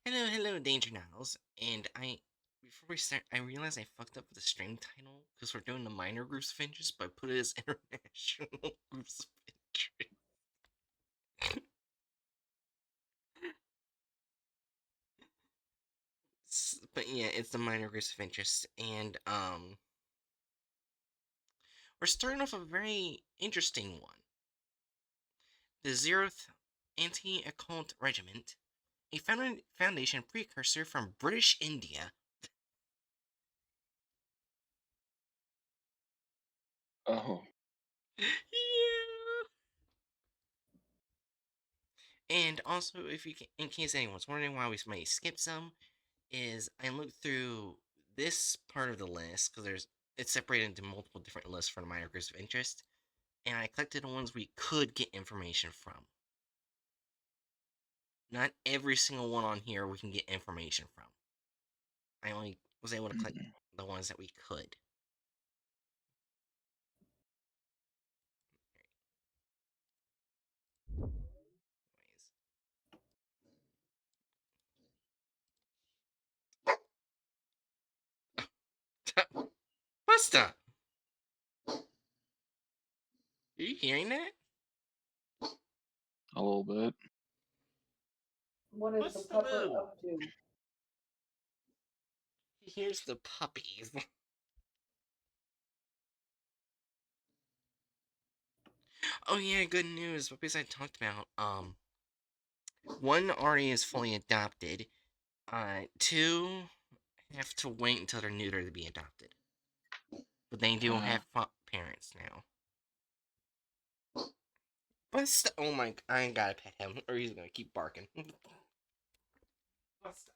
Hello, Danger Nows. And before we start, I realized I fucked up with the stream title because we're doing the minor groups of interest, but I put it as international groups of interest. But yeah, it's the minor groups of interest, and we're starting off a very interesting one. The 0th Anti-Occult Regiment, a foundation precursor from British India. Oh. Yeah. And also, in case anyone's wondering why we may skip some, is I looked through this part of the list because it's separated into multiple different lists for the minor groups of interest, and I collected the ones we could get information from. Not every single one on here we can get information from. I only was able to collect the ones that we could. Anyways. Busta! Are you hearing that? A little bit. What is What's the pupper move? up to? Here's the puppies. Oh yeah, good news. Puppies I talked about. One already is fully adopted. Two have to wait until they're neutered to be adopted. But they do have parents now. Busta! Oh my! I ain't gotta pet him, or he's gonna keep barking. Busta!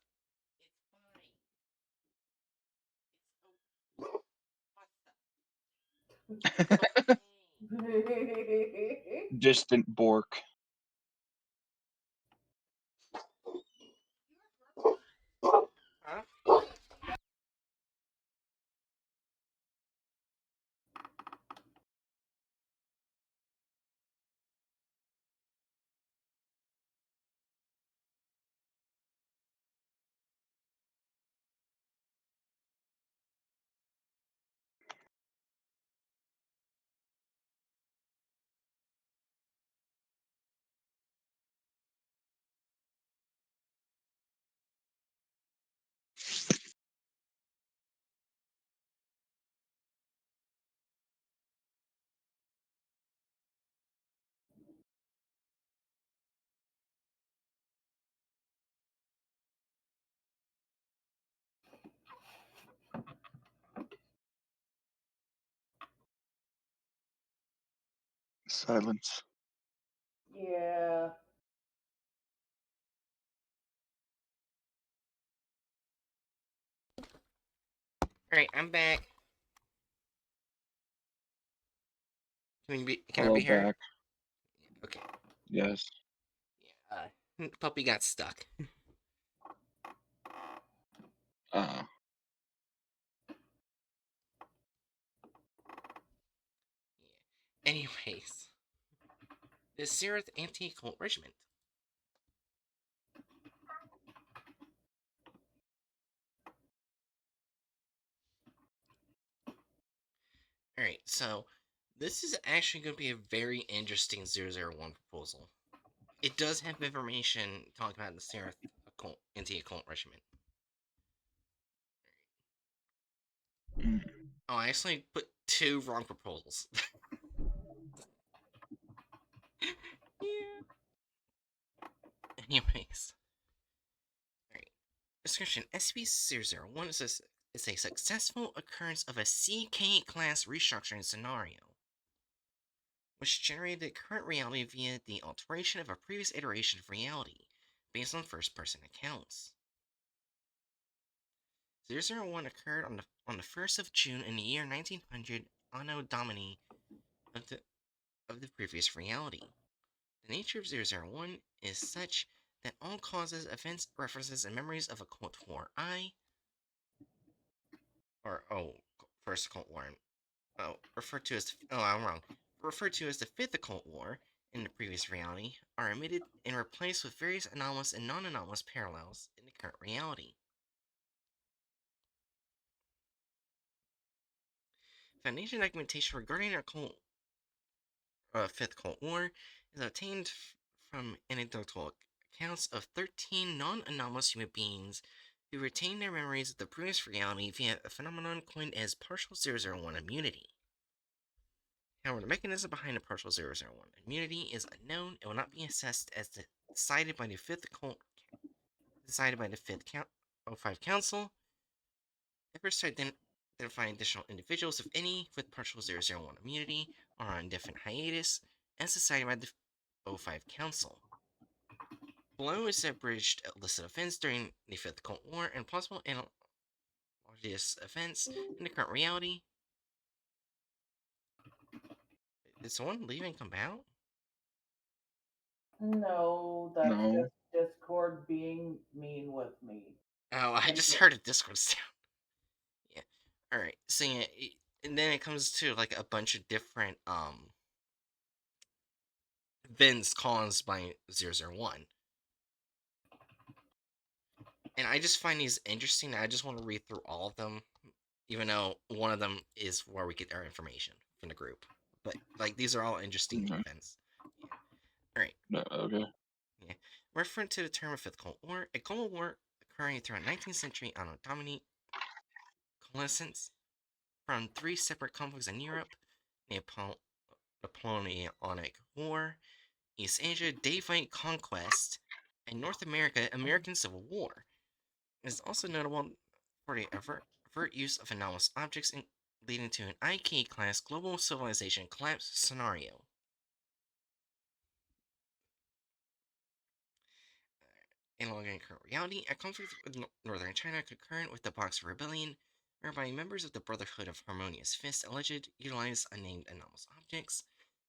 It's fine. Distant bork. Huh? Silence. Yeah. Alright, I'm back. Can I Hello be heard? back. Okay. Yes. Yeah, puppy got stuck. Uh. Yeah. Anyways, the 0th Anti-Occult Regiment. Alright, so this is actually going to be a very interesting 001 proposal. It does have information talking about the 0th Anti-Occult Regiment. Mm. Oh, I actually put 2 wrong proposals. Yeah. Anyways. Alright. Description: SCP-001 is a successful occurrence of a CK-class restructuring scenario, which generated the current reality via the alteration of a previous iteration of reality, based on first-person accounts. 001 occurred on the 1st of June in the year 1900 Anno Domini of the previous reality. The nature of 001 is such that all causes, events, references, and memories of Occult War I, First Occult War, referred to as, I'm wrong, referred to as the Fifth Occult War in the previous reality, are omitted and replaced with various anomalous and non-anomalous parallels in the current reality. Foundation documentation regarding our Fifth Cold War is obtained from anecdotal accounts of 13 non-anomalous human beings who retain their memories of the previous reality via a phenomenon coined as partial 001 immunity. However, the mechanism behind the partial 001 immunity is unknown and will not be assessed as decided by the Fifth O5 Council. Efforts to identify additional individuals, if any, with partial 001 immunity are on indefinite hiatus, as decided by the O5 Council. Below is the abridged list of events during the Fifth Cold War and possible analogous events in the current reality. Did someone leave and come out? No, that's No. just Discord being mean with me. Oh, I just heard a Discord sound. Yeah. Alright, so yeah, and then it comes to like a bunch of different events caused by 001. And I just find these interesting. I just want to read through all of them, even though one of them is where we get our information from the group. But like these are all interesting Okay. events. Yeah. All right. No, okay. Yeah. Referring to the term of Fifth Cold War, a Cold War occurring throughout 19th century Anno Domini coalescence from three separate conflicts in Europe: Napoleonic War, East Asia Davite Conquest, and North America American Civil War. It is also notable for the overt use of anomalous objects leading to an IK-class global civilization collapse scenario. Analoging current reality, a conflict with northern China concurrent with the Boxer Rebellion, whereby members of the Brotherhood of Harmonious Fist alleged utilized unnamed anomalous objects.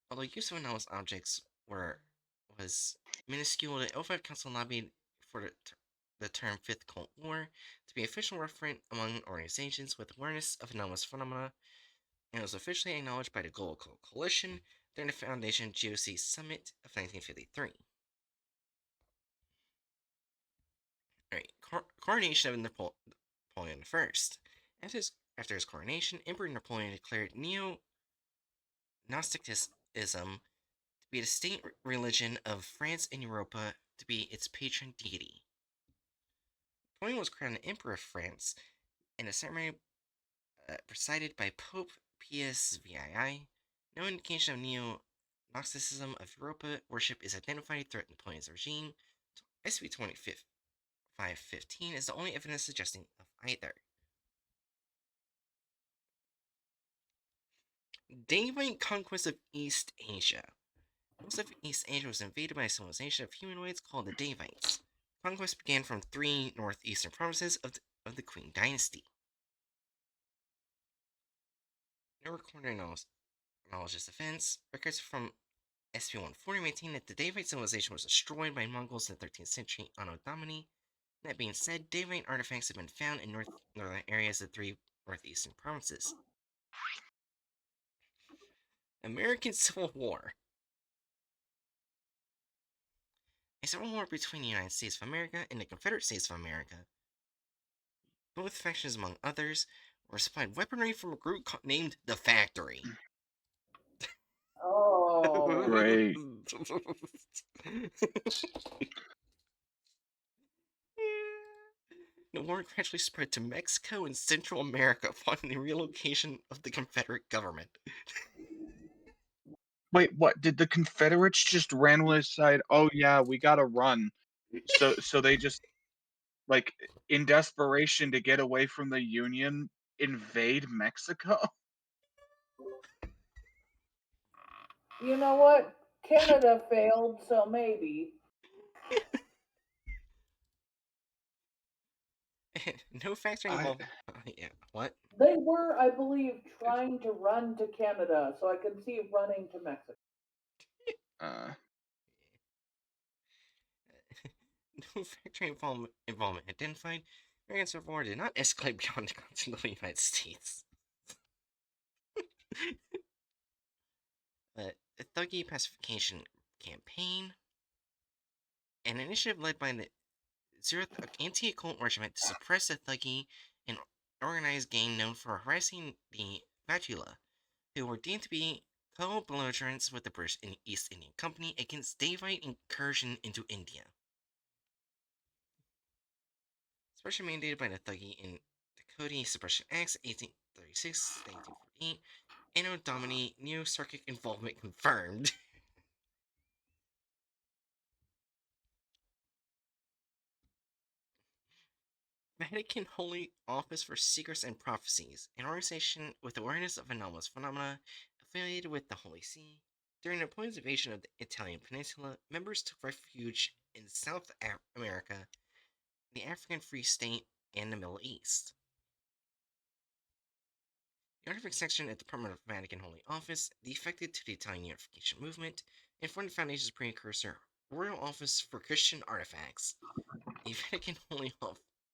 Although use of anomalous objects was minuscule, the O5 Council lobbied for the term Fifth Cold War to be official referent among organizations with awareness of anomalous phenomena, and was officially acknowledged by the Global Coalition during the Foundation GOC Summit of 1953. Alright, coronation of Napoleon I. After his coronation, Emperor Napoleon declared Neo-Gnosticism to be the state religion of France and Europa, to be its patron deity. Napoleon was crowned Emperor of France in a ceremony presided by Pope Pius VII. No indication of Neo-Gnosticism of Europa worship is identified throughout Napoleon's regime. SCP-2515 is the only evidence suggesting of either. Davite conquest of East Asia. Most of East Asia was invaded by a civilization of humanoids called the Davites. Conquest began from three northeastern provinces of the Qing dynasty. No recorded analogous events. Records from SCP-140 maintain that the Davite civilization was destroyed by Mongols in the 13th century Anno Domini. That being said, Davite artifacts have been found in northern areas of three northeastern provinces. American Civil War. A civil war between the United States of America and the Confederate States of America. Both factions, among others, were supplied weaponry from a group named the Factory. Oh. Great. The war gradually spread to Mexico and Central America following the relocation of the Confederate government. Wait, what? Did the Confederates just randomly decide, "Oh yeah, we gotta run"? So they just, like, in desperation to get away from the Union, invade Mexico? You know what? Canada failed, so maybe. No factory I involved. Yeah, what? They were, I believe, trying to run to Canada, so I can see running to Mexico. uh, No factory involvement identified. American Civil War did not escalate beyond the continental United States. The Thuggee Pacification Campaign, an initiative led by the Zeroth anti-occult regiment to suppress a thuggy and organized gang known for harassing the Vatula, who were deemed to be co-belligerents with the British East Indian Company against Davite incursion into India. Suppression mandated by the Thuggee in Dakota Suppression Acts 1836 to 1848. Anno Domini Neo-Sarkic involvement confirmed. Vatican Holy Office for Secrets and Prophecies, an organization with awareness of anomalous phenomena affiliated with the Holy See. During Napoleon's invasion of the Italian peninsula, members took refuge in South America, the African Free State, and the Middle East. The artifact section at the Department of Vatican Holy Office defected to the Italian Unification Movement and formed the Foundation's precursor, Royal Office for Christian Artifacts. The Vatican Holy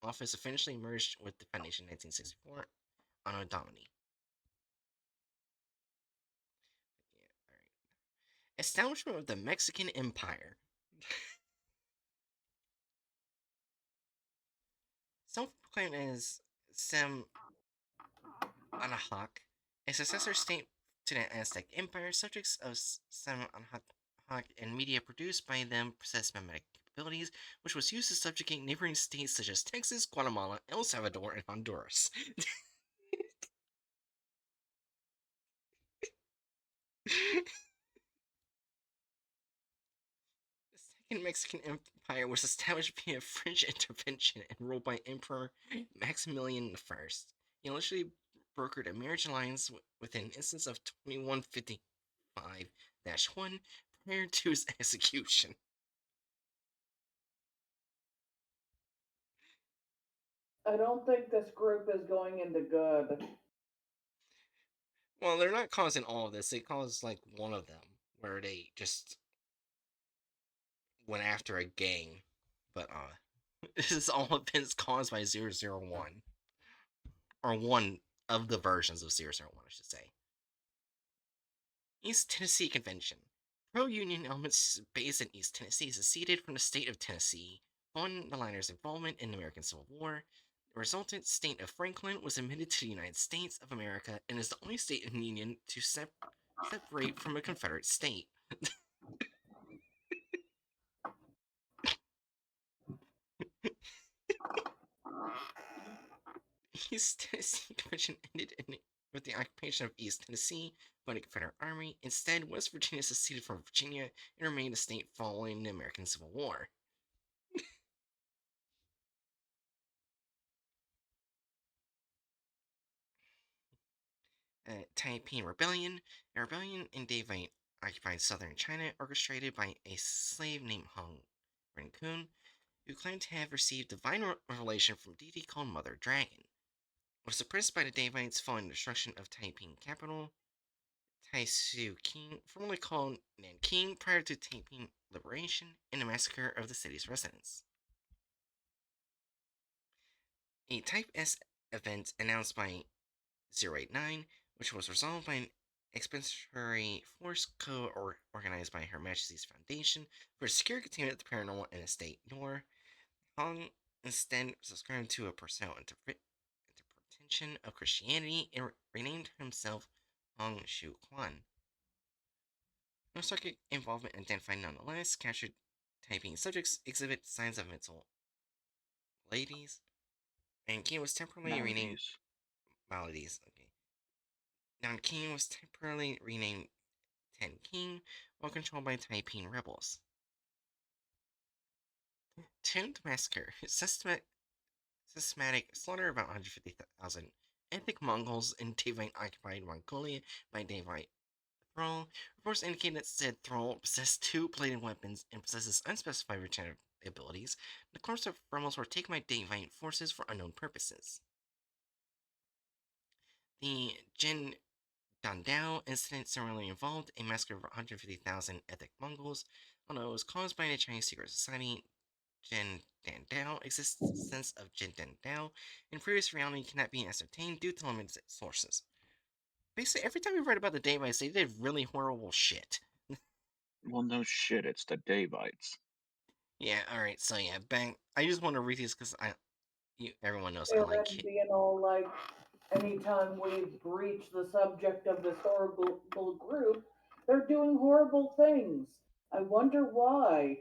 Office eventually merged with the Foundation in 1964, Anno Domini. Yeah, alright. Establishment of the Mexican Empire. Self-proclaimed as Sem Anahuac, a successor state to the Aztec Empire, subjects of Sem Anahuac and media produced by them possess memetic capabilities, which was used to subjugate neighboring states such as Texas, Guatemala, El Salvador, and Honduras. The Second Mexican Empire was established via French intervention and ruled by Emperor Maximilian I. He initially brokered a marriage alliance with an instance of 2155-1 prior to his execution. I don't think this group is going into good. Well, they're not causing all of this. They caused like one of them, where they just went after a gang. But this is all events caused by 001. Or one of the versions of 001, I should say. East Tennessee Convention. Pro-Union elements based in East Tennessee seceded from the state of Tennessee following the liner's involvement in the American Civil War. The resultant state of Franklin was admitted to the United States of America and is the only state in the Union to separate from a Confederate state. East Tennessee Convention ended with the occupation of East Tennessee by the Confederate Army. Instead, West Virginia seceded from Virginia and remained a state following the American Civil War. Taiping Rebellion. A rebellion in Davite occupied southern China, orchestrated by a slave named Hong Renkun, who claimed to have received divine revelation from deity called Mother Dragon. It was suppressed by the Davites following the destruction of Taiping capital, Taisu King, formerly called Nanking, prior to Taiping liberation, and the massacre of the city's residents. A Type S event announced by 089, which was resolved by an expeditionary force co-organized by Her Majesty's Foundation for secure containment of the paranormal in the state, nor Hong instead subscribed to a personal interpretation of Christianity and renamed himself Hong Shu Quan. No psychic involvement identified nonetheless. Captured Taiping subjects exhibit signs of mental maladies, and King was temporarily renamed maladies. Okay. Nanking was temporarily renamed Tenking while controlled by Taiping rebels. Tombed Massacre. Systematic slaughter of about 150,000 ethnic Mongols in Davite-occupied Mongolia by Davite thrall. Reports indicate that said thrall possessed two bladed weapons and possesses unspecified regenerative abilities. The corpses of rebels were taken by Davite forces for unknown purposes. The Jin Dandao incident similarly involved a massacre of 150,000 ethnic Mongols. Although it was caused by the Chinese secret society, Jin Dandao, existence of Jin Dandao in previous reality cannot be ascertained due to limited sources. Basically, every time we read about the Davites, they did really horrible shit. Well, no shit, it's the Davites. Yeah, alright, so yeah, bang. I just want to read these because everyone knows I And like then being all like, anytime we breach the subject of this horrible group, they're doing horrible things. I wonder why.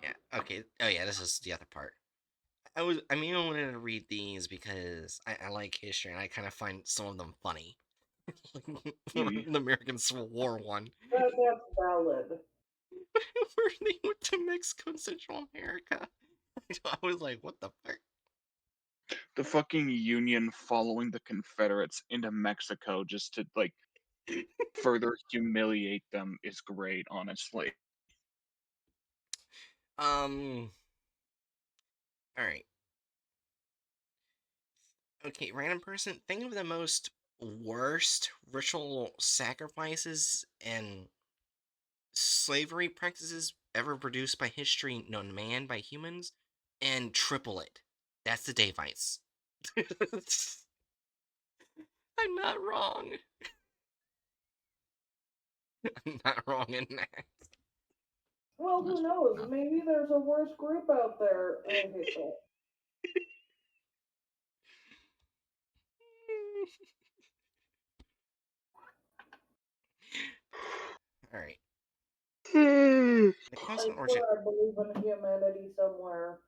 Yeah, okay. Oh yeah, this is the other part. I mean, I wanted to read these because I like history and I kind of find some of them funny. E. The American Civil War one, That's valid. where they went to Mexico and Central America. I was like, what the fuck? The fucking Union following the Confederates into Mexico just to like further humiliate them is great, honestly. All right. Okay, random person. Think of the most worst ritual sacrifices and slavery practices ever produced by history known to man by humans, and triple it. That's the Davites. I'm not wrong. I'm not wrong in that. Well, who knows? Maybe there's a worse group out there. I hate that. All right. Hmm. The I constant origin. swear I believe in humanity somewhere.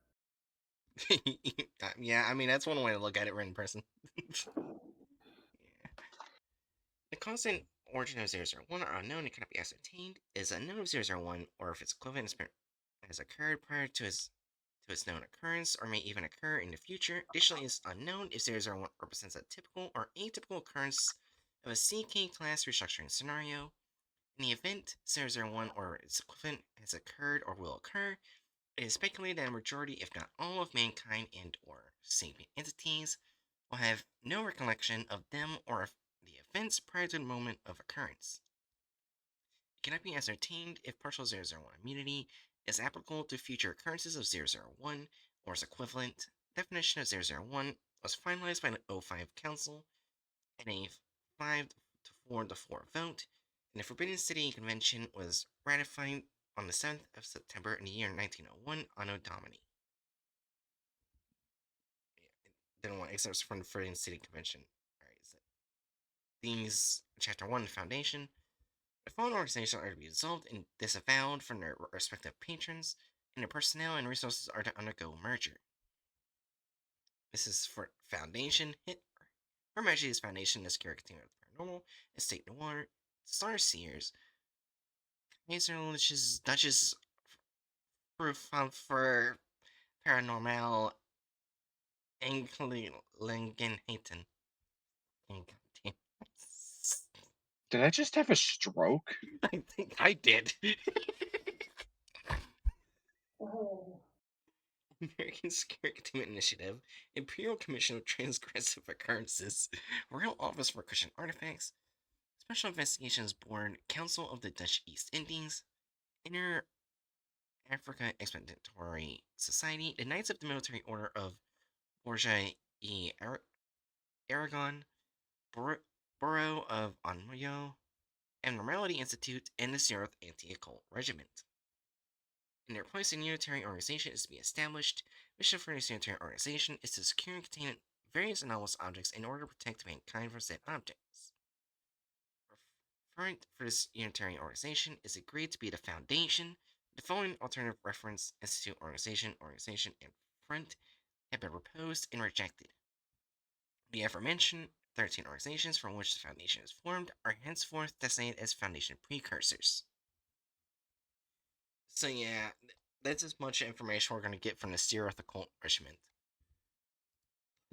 Yeah, I mean that's one way to look at it, in person. Yeah. The constant origin of 001 are unknown and cannot be ascertained. It is unknown if 001 or if its equivalent has occurred prior to its known occurrence or may even occur in the future. Additionally, it is unknown if 001 represents a typical or atypical occurrence of a CK class restructuring scenario. In the event 001 or its equivalent has occurred or will occur, it is speculated that a majority, if not all, of mankind and or sapient entities will have no recollection of them or of the events prior to the moment of occurrence. It cannot be ascertained if partial 001 immunity is applicable to future occurrences of 001 or its equivalent. Definition of 001 was finalized by the O5 Council in a 5 to 4 to 4 vote, and the Forbidden City Convention was ratified on the 7th of September in the year 1901 Anno Domini. Didn't want excerpts from the Forbidden City Convention. Alright, so themes, Chapter 1, Foundation. The following organizations are to be dissolved and disavowed from their respective patrons, and their personnel and resources are to undergo merger. This is for Foundation, Her Majesty's Foundation, the Secure Containment of the Paranormal, Estate Noir, Star Seers, Kaiserlich's Duchess Proof for Paranormal, Anglingenhaten. Did I just have a stroke? I think I did. Oh, American Secure Containment Initiative, Imperial Commission of Transgressive Occurrences, Royal Office for Christian Artifacts, Special Investigations Board, Council of the Dutch East Indies, Inner Africa Expeditionary Society, the Knights of the Military Order of Borgia e Aragon, Borough of Onmoyo, Abnormality Institute, and the 0th Anti-Occult Regiment. In their place, a unitary organization is to be established. Mission for this unitary organization is to secure and contain various anomalous objects in order to protect mankind from said objects. Referent for this unitary organization is agreed to be the Foundation. The following alternative reference, institute, organization, and front have been proposed and rejected. The aforementioned 13 organizations from which the Foundation is formed are henceforth designated as Foundation precursors. So yeah, that's as much information we're going to get from the 0th Occult Regiment.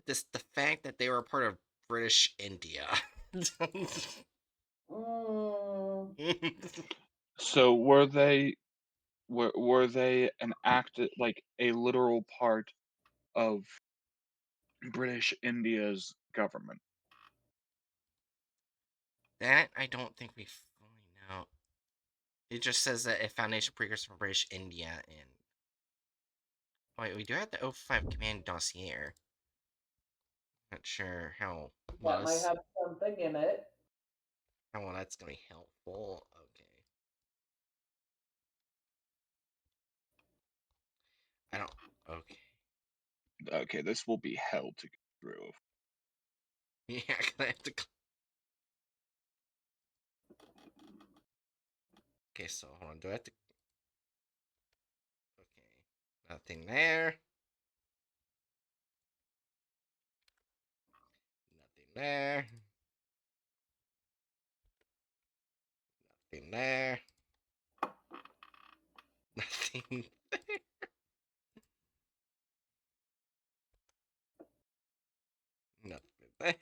The fact that they were a part of British India. mm, So were they an act like a literal part of British India's government? That I don't think we fully know. It just says that a Foundation precursor from British India and wait, we do have the O5 Command dossier. Not sure that might have something in it. how well that's gonna be helpful. Okay. Okay. Okay, this will be hell to get through. Yeah, 'cause I have to. Okay, so hold on. Do I have to? Okay, nothing there. Nothing there. Nothing there. Nothing. Nothing there.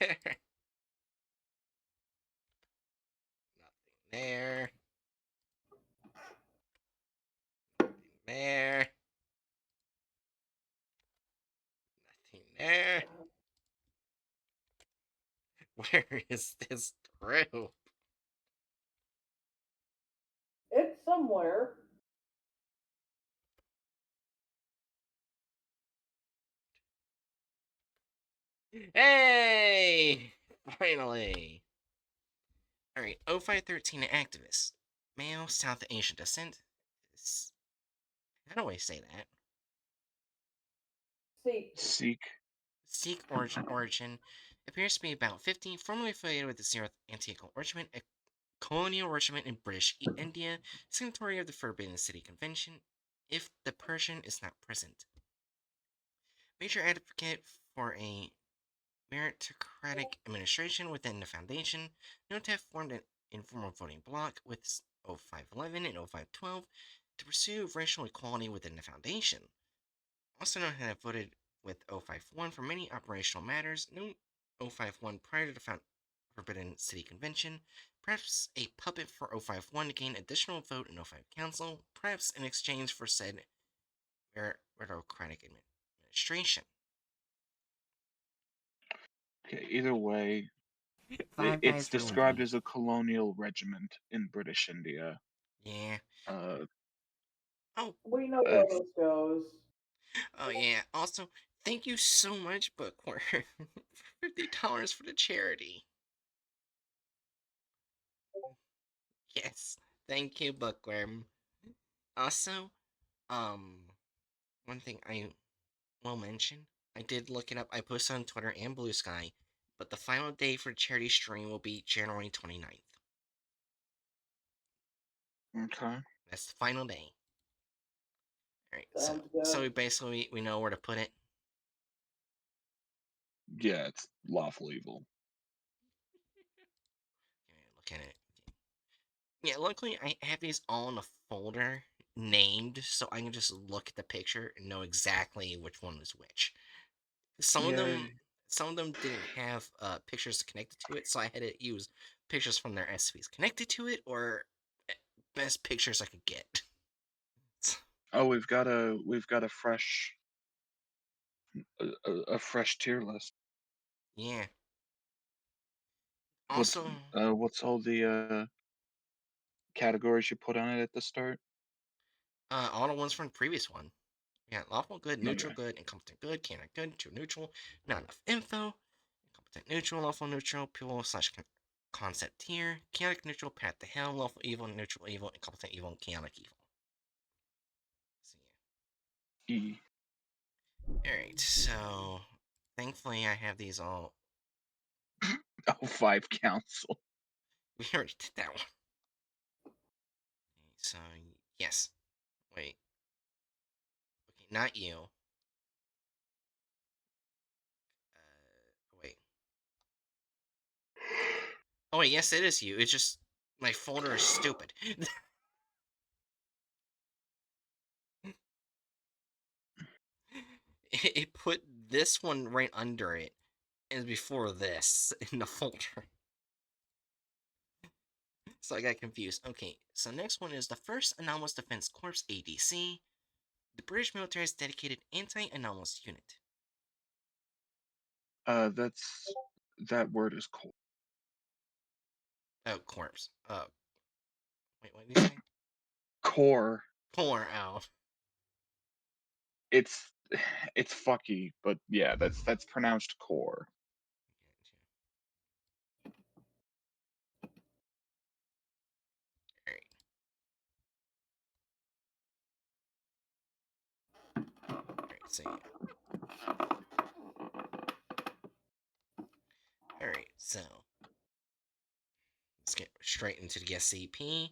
Nothing there. Nothing there. Nothing there. Where is this group? It's somewhere. Hey! Finally! Alright, 0513 activist. Male, South Asian descent. How do I say that? See, Seek. Sikh origin. Appears to be about 50, formerly affiliated with the Zeroth Anti-Equal Regiment, a colonial regiment in British India, signatory of the Forbidden City Convention, if the Persian is not present. Major advocate for a meritocratic administration within the Foundation, known to have formed an informal voting bloc with 0511 and 0512 to pursue racial equality within the Foundation. Also known to have voted with 051 for many operational matters, known 051 prior to the Forbidden City Convention, perhaps a puppet for 051 to gain additional vote in 05 Council, perhaps in exchange for said meritocratic administration. Okay, either way, Five it's guys ruined described me. as a colonial regiment in British India. Yeah. Uh, Oh, we know how it's this goes. oh yeah. Also, thank you so much, Bookworm, for $50 for the charity. Yes, thank you, Bookworm. Also, um, one thing I will mention, I did look it up. I posted on Twitter and Blue Sky, but the final day for charity stream will be January 29th. okay. That's the final day. All right, Sounds so good. we basically we know where to put it. Yeah, it's lawful evil. Look at it. Yeah, luckily I have these all in a folder named, so I can just look at the picture and know exactly which one is which. Some of them, Yay. some of them didn't have pictures connected to it, so I had to use pictures from their SCPs connected to it, or best pictures I could get. Oh, we've got a fresh a fresh tier list. Yeah. What's Also, what's all the categories you put on it at the start? all the ones from the previous one. Yeah, lawful good, neutral Okay. good, incompetent good, canon good, too neutral, not enough info, incompetent neutral, lawful neutral, people slash concept tier, chaotic neutral, path to hell, lawful evil, neutral evil, incompetent evil, and chaotic evil. So E. yeah. Alright, so thankfully I have these all. Oh, 5 council. We already did that one. Okay, so yes. Wait. Okay, not you. Wait. Oh wait, yes it is you. It's just my folder is stupid. It put this one right under it and before this in the folder. So I got confused. Okay, so next one is the first Anomalous Defense Corps ADC. The British military's dedicated anti-anomalous unit. That word is cool. Oh, corpse. Wait, what did you say? Core. Corps, oh. It's it's fucky, but yeah, that's pronounced core. Alright, see. Alright, so let's get straight into the SCP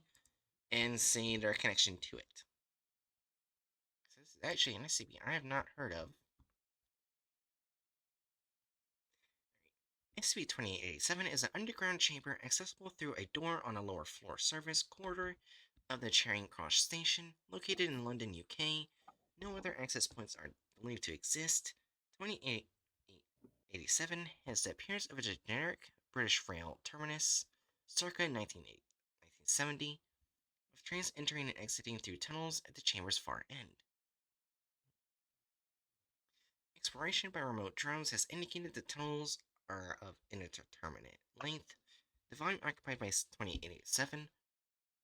and see their connection to it. So this is actually an SCP I have not heard of. SCP-2887 is an underground chamber accessible through a door on a lower floor service corridor of the Charing Cross station, located in London, UK. No other access points are believed to exist. 2887 has the appearance of a generic British rail terminus, circa 1970, with trains entering and exiting through tunnels at the chamber's far end. Exploration by remote drones has indicated the tunnels are of indeterminate length. The volume occupied by 2887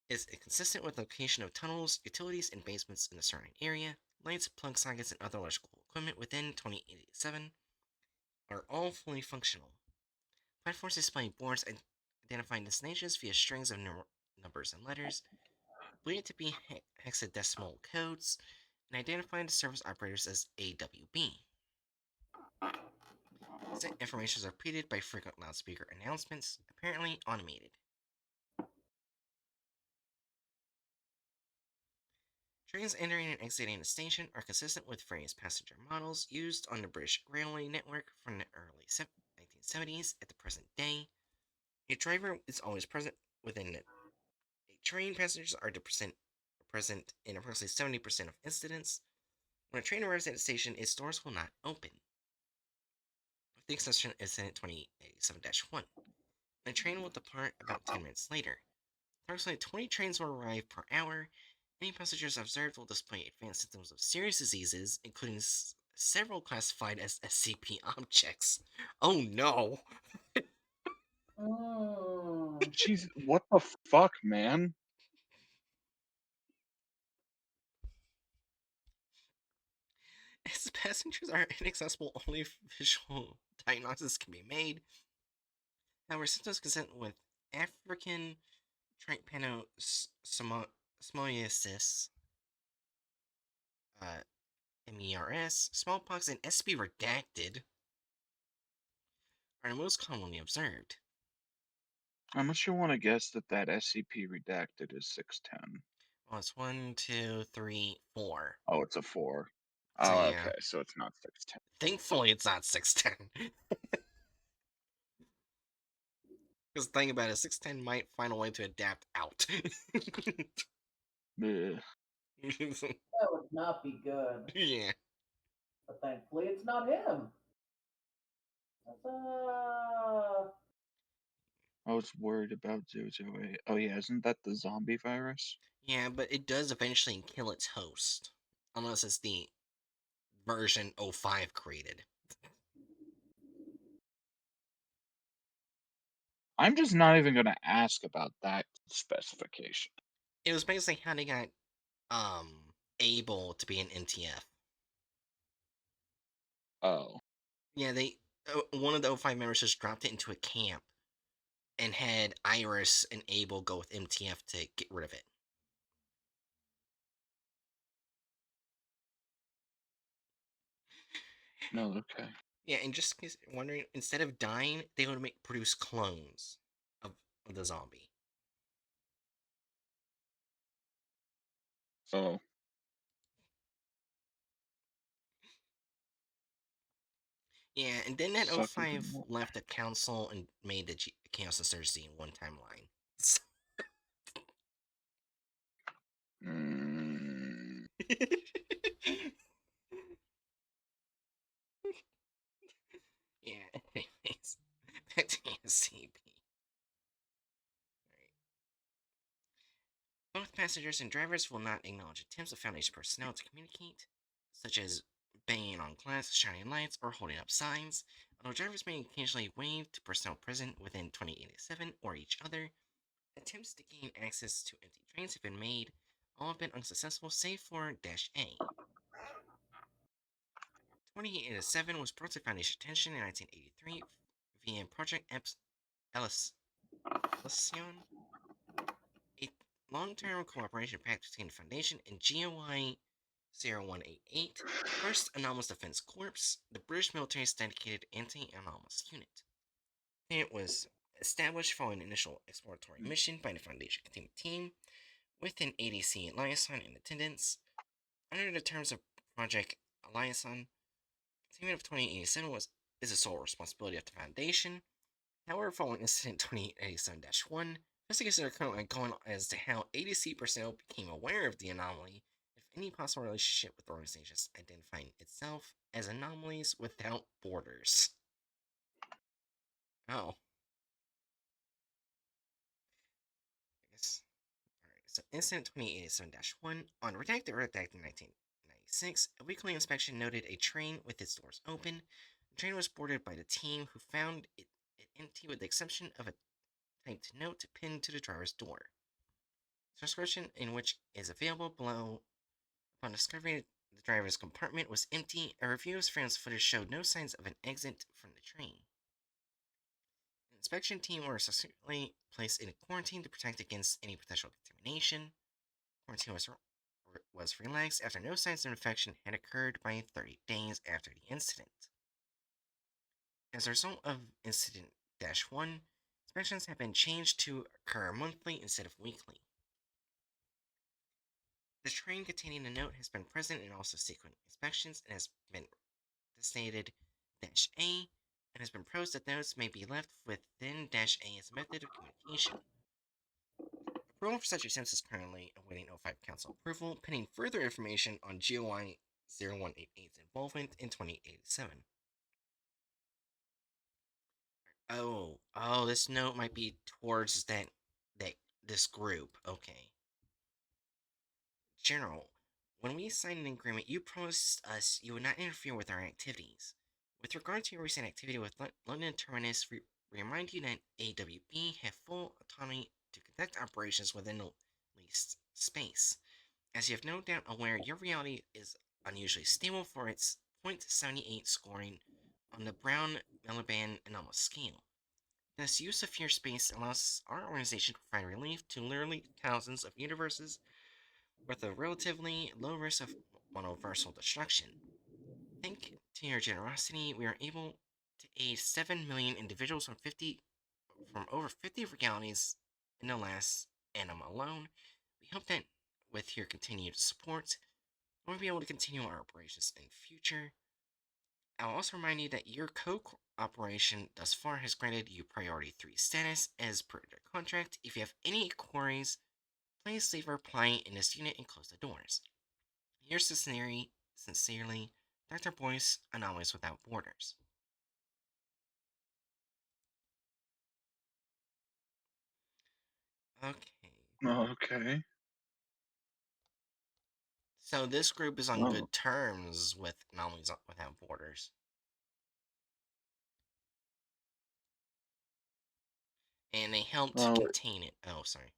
is consistent with the location of tunnels, utilities, and basements in the surrounding area. Lights, plug sockets, and other electrical equipment within 2887 are all fully functional. Platforms display boards identifying destinations via strings of numbers and letters, believed to be hexadecimal codes, and identifying the service operators as AWB. These information is repeated by frequent loudspeaker announcements, apparently automated. Trains entering and exiting the station are consistent with various passenger models used on the British railway network from the early 1970s at the present day. A driver is always present within a train. Passengers are present in approximately 70% of incidents. When a train arrives at a station, its doors will not open, with the exception of incident 2087-1. The train will depart about 10 minutes later. Approximately 20 trains will arrive per hour. Any passengers observed will display advanced symptoms of serious diseases, including several classified as SCP objects. Oh no! Jeez, what the fuck, man? As passengers are inaccessible, only visual diagnosis can be made. However, symptoms consistent with African trypanosomosis, MERS, smallpox, and SCP redacted are the most commonly observed. How much you want to guess that SCP redacted is 610? Well, it's 1, 2, 3, 4. Oh, it's a 4. So Oh, yeah, okay, so it's not 610. thankfully it's not 610. Because the thing about it, 610 might find a way to adapt out. Bleh. That would not be good. Yeah. But thankfully, it's not him. I was worried about 008. Oh yeah, isn't that the zombie virus? Yeah, but it does eventually kill its host. Unless it's the version 05 created. I'm just not even gonna ask about that specification. It was basically how they got able to be an MTF. Oh, Yeah, they one of the 05 members just dropped it into a camp and had Iris and Abel go with MTF to get rid of it. no, okay. Yeah, and just wondering, instead of dying, they would produce clones of the zombie. Oh, Yeah, and then that suck even 05 more. left the council and made the Chaos Insurgency in one timeline. Mm, Yeah, anyways, back to SCP. Both passengers and drivers will not acknowledge attempts of Foundation personnel to communicate, such as banging on glass, shining lights, or holding up signs. Although drivers may occasionally wave to personnel present within 2087 or each other, attempts to gain access to empty trains have been made. All have been unsuccessful, save for -A. 2887 was brought to Foundation attention in 1983 via Project Elysion, a long-term cooperation pact between the Foundation and GOI 0188, First Anomalous Defense Corps, the British military's dedicated anti-anomalous unit. It was established following an initial exploratory mission by the Foundation Containment Team, with an ADC liaison in attendance. Under the terms of Project Liaison, containment of 2887 is the sole responsibility of the Foundation. However, following Incident 2887-1, investigations are currently going on as to how ADC personnel became aware of the anomaly, if any possible relationship with the organization identifying itself as Anomalies Without Borders. Oh. I guess. Alright, so Incident 2887-1, on Redacted 1996, a weekly inspection noted a train with its doors open. The train was boarded by the team, who found it empty with the exception of a typed note pinned to the driver's door. Description in which is available below. Upon discovering the driver's compartment was empty, a review of surveillance footage showed no signs of an exit from the train. An inspection team were subsequently placed in quarantine to protect against any potential contamination. Quarantine was relaxed after no signs of infection had occurred by 30 days after the incident. As a result of Incident-1, inspections have been changed to occur monthly instead of weekly. The train containing the note has been present in all subsequent inspections and has been designated -A, and has been proposed that notes may be left within -A as a method of communication. Approval for such attempts is currently awaiting O5 Council approval, pending further information on GOI 0188's involvement in 2087. Oh, this note might be towards this group. Okay. General, when we signed an agreement, you promised us you would not interfere with our activities. With regard to your recent activity with London Terminus, we remind you that AWB have full autonomy to conduct operations within the leased space. As you have no doubt aware, your reality is unusually stable for its .78 scoring on the Brown-Melliband anomalous scale. This use of your space allows our organization to provide relief to literally thousands of universes with a relatively low risk of universal destruction. Thanks to your generosity, we are able to aid 7 million individuals from over 50 realities in the last annum alone. We hope that with your continued support, we'll be able to continue our operations in the future. I'll also remind you that your cooperation thus far has granted you Priority 3 status as per the contract. If you have any queries, please leave a reply in this unit and close the doors. Yours sincerely, Dr. Boyce, Anomalies Without Borders. Okay. Okay. So this group is on Oh. good terms with Anomalies Without Borders. And they helped to Oh. contain it. Oh, sorry.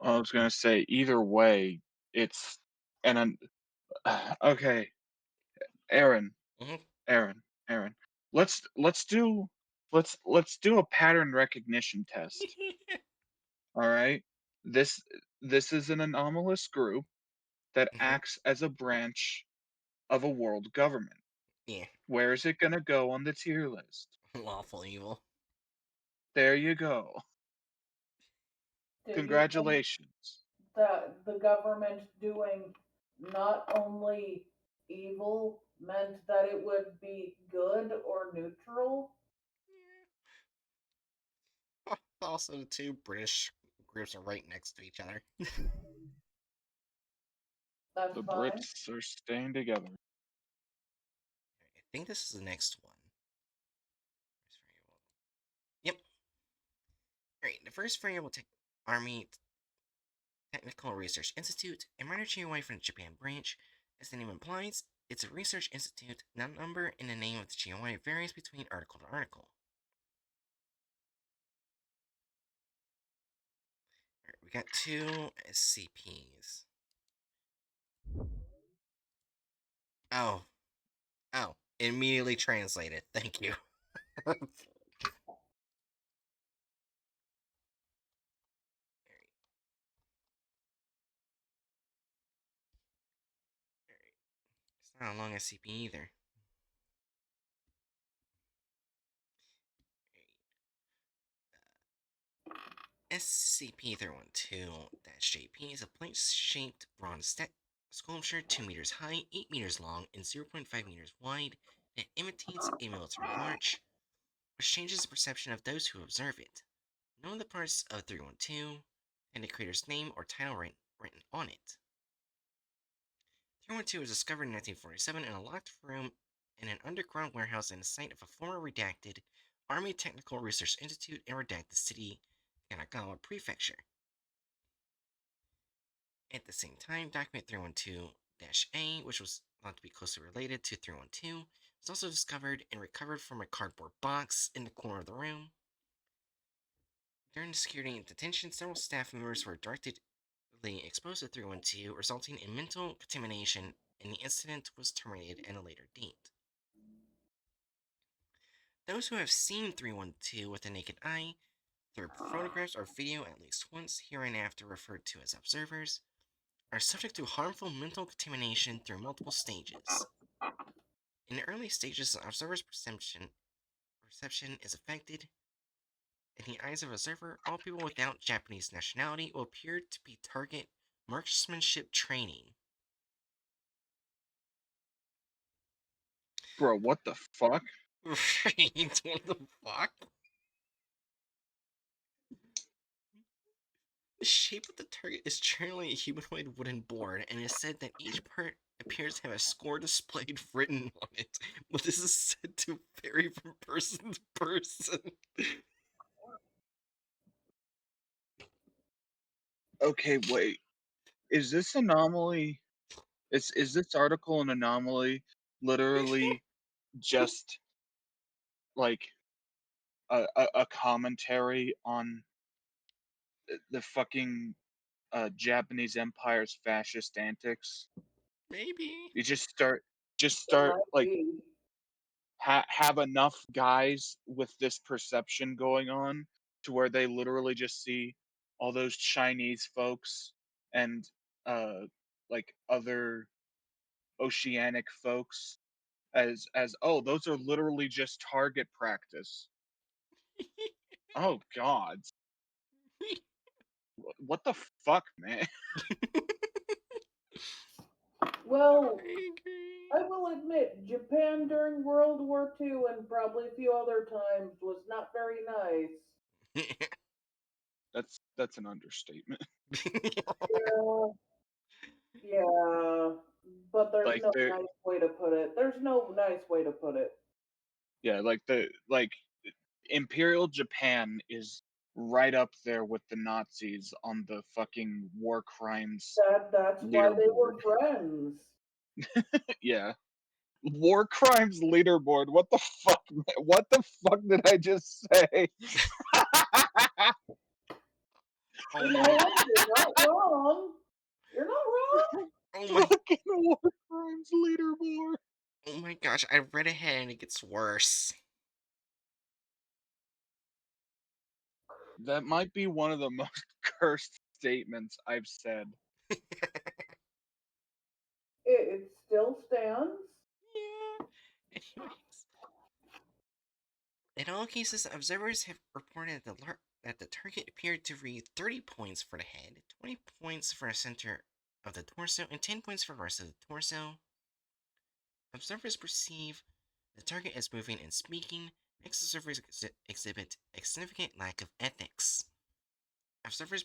I was gonna say either way, it's and okay, Aaron, Mm-hmm. Aaron. Let's do a pattern recognition test. All right. This this is an anomalous group that Mm-hmm. acts as a branch of a world government. Yeah. Where is it gonna go on the tier list? Lawful evil. There you go. Do you think Congratulations. that the government doing not only evil meant that it would be good or neutral? Yeah. Also, the two British groups are right next to each other. That's The fine. Brits are staying together. I think this is the next one. Yep. Alright, the first variable Army Technical Research Institute, a minor GOI from the Japan branch. As the name implies, it's a research institute. The number in the name of the GOI varies between article to article. Alright, we got two SCPs. Oh. Oh. Immediately translated. Thank you. Not a long SCP either. SCP-312-JP is a plate-shaped bronze sculpture 2 meters high, 8 meters long, and 0.5 meters wide that imitates a military march, which changes the perception of those who observe it. None of the parts of 312 and the creator's name or title written on it. 312 was discovered in 1947 in a locked room in an underground warehouse in the site of a former redacted Army Technical Research Institute in redacted city, Kanagawa Prefecture. At the same time, document 312-A, which was thought to be closely related to 312, was also discovered and recovered from a cardboard box in the corner of the room. During the security detention, several staff members were directly exposed to 312, resulting in mental contamination, and the incident was terminated at a later date. Those who have seen 312 with the naked eye, through photographs or video at least once, hereinafter referred to as observers, are subject to harmful mental contamination through multiple stages. In the early stages, the observer's perception is affected. In the eyes of an observer, all people without Japanese nationality will appear to be target marksmanship training. Bro, what the fuck? Right? What the fuck? The shape of the target is generally a humanoid wooden board, and it is said that each part appears to have a score displayed written on it, but this is said to vary from person to person. Okay, wait. Is this anomaly? Is this article an anomaly? Literally, just like a commentary on the fucking Japanese Empire's fascist antics. Maybe. You just It start might like be. have enough guys with this perception going on to where they literally just see all those Chinese folks and uh like other oceanic folks as oh, those are literally just target practice. Oh god. What the fuck, man? Well, I agree. I will admit, Japan during World War II and probably a few other times was not very nice. That's an understatement. Yeah, yeah, but there's Like no the nice way to put it. There's no nice way to put it. yeah, like Imperial Japan is right up there with the Nazis on the fucking war crimes That's why they were leaderboard. friends. Yeah. War crimes leaderboard. What the fuck? Man? What the fuck did I just say? Oh You know my, what? You're not wrong. You're not wrong. oh my, Fucking war crimes leaderboard. oh my gosh, I read ahead and it gets worse. That might be one of the most cursed statements I've said. It still stands. Yeah. Anyways, in all cases, observers have reported that the target appeared to read 30 points for the head, 20 points for the center of the torso, and 10 points for the rest of the torso. Observers perceive the target as moving and speaking. Ex-observers exhibit a significant lack of ethics. Observers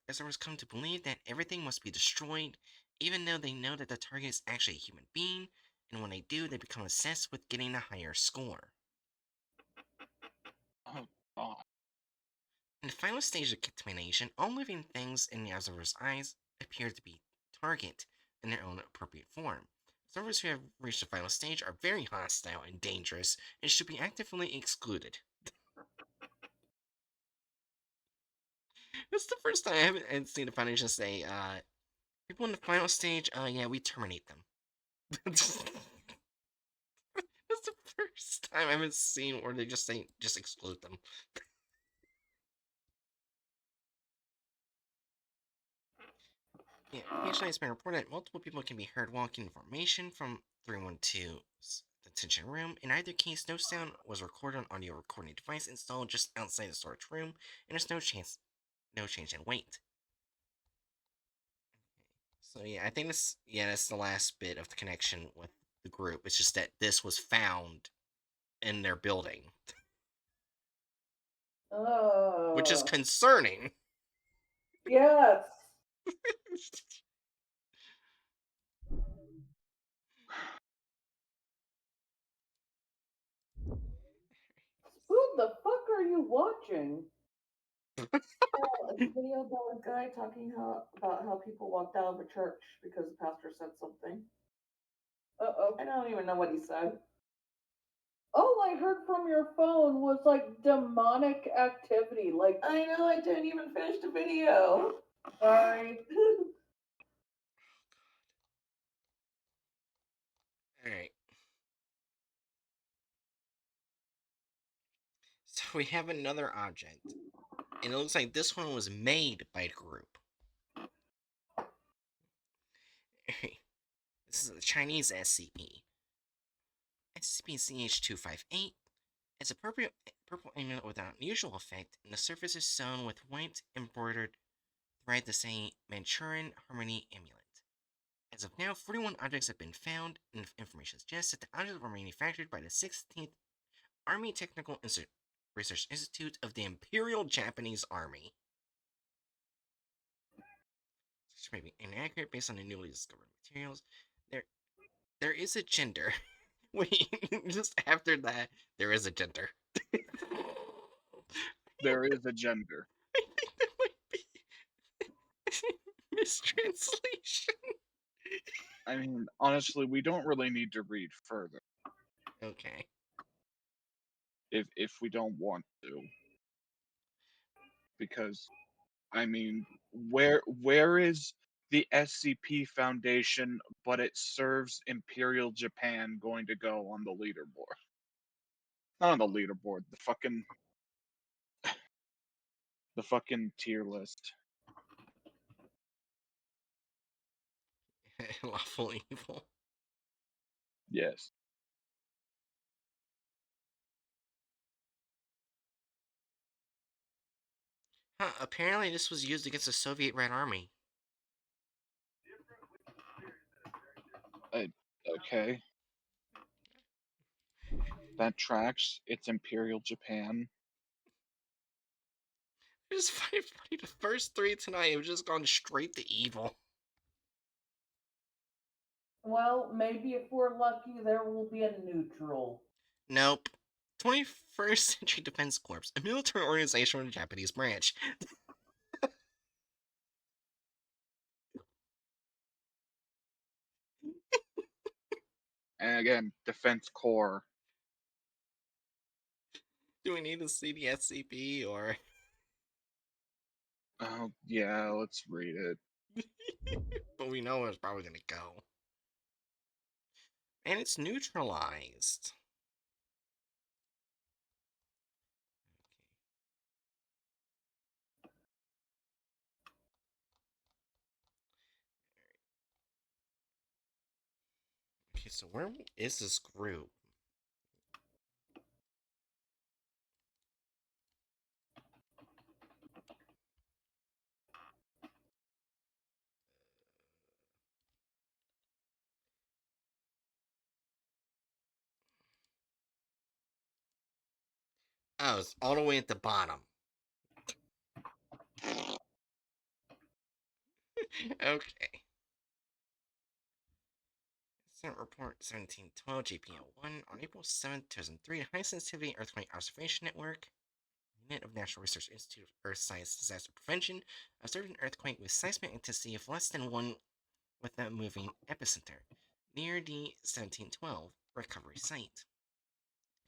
observers come to believe that everything must be destroyed, even though they know that the target is actually a human being, and when they do, they become obsessed with getting a higher score. Oh god. In the final stage of contamination, all living things in the observer's eyes appear to be target in their own appropriate form. Observers who have reached the final stage are very hostile and dangerous and should be actively excluded. This is the first time I haven't seen the Foundation say, people in the final stage, yeah, we terminate them. That's the first time I haven't seen where they just say, just exclude them. Yeah, occasionally it's been reported that multiple people can be heard walking in formation from 312's detention room. In either case, no sound was recorded on audio recording device installed just outside the storage room, and there's no change in weight. So yeah, I think that's the last bit of the connection with the group. It's just that this was found in their building, which is Oh, concerning. yes. Who the fuck are you watching? Oh, it's a video about a guy talking about how people walked out of a church because the pastor said something. Uh-oh. I don't even know what he said. All I heard from your phone was like demonic activity. Like, I know, I didn't even finish the video. sorry. Alright. So we have another object. And it looks like this one was made by a group. This is a Chinese SCP. SCP-CH-258. It's a purple amulet with an unusual effect, and the surface is sewn with white embroidered thread to say Manchurian Harmony Amulet. As of now, 41 objects have been found, and information suggests that the objects were manufactured by the 16th Army Technical Research Institute of the Imperial Japanese Army. Which may be inaccurate based on the newly discovered materials. There is a gender. Wait, just after that, there is a gender. There is a gender. I think there might be mistranslation. I mean, honestly, we don't really need to read further Okay. if we don't want to, because I mean, where is the SCP Foundation, but it serves Imperial Japan going to go on the leaderboard? Not on the leaderboard, the fucking tier list. Lawful evil. Yes. Huh, apparently this was used against the Soviet Red Army. Okay. That tracks. It's Imperial Japan. Just funny, the first three tonight have just gone straight to evil. Well, maybe if we're lucky, there will be a neutral. Nope. 21st Century Defense Corps, a military organization of the Japanese branch. And again, Defense Corps. Do we need to see the SCP or? Oh, yeah, let's read it. But we know it's probably gonna go. And it's neutralized. Okay, so where is this group? Oh, it's all the way at the bottom. Okay. Incident Report 1712 GPL 1 on April 7th, 2003, High Sensitivity Earthquake Observation Network, Unit of National Research Institute of Earth Science Disaster Prevention, observed an earthquake with seismic intensity of less than 1 with a moving epicenter near the 1712 recovery site.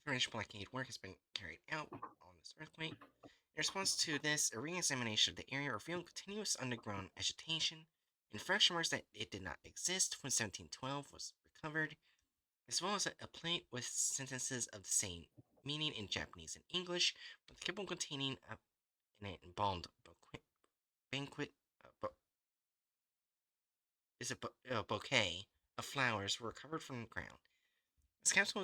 Information blockade work has been carried out on this earthquake. In response to this, a re-examination of the area revealed continuous underground agitation, and fresh remarks that it did not exist when 1712 was recovered, as well as a plate with sentences of the same meaning in Japanese and English, with the kibble containing an embalmed banquet a bouquet of flowers were recovered from the ground. This capsule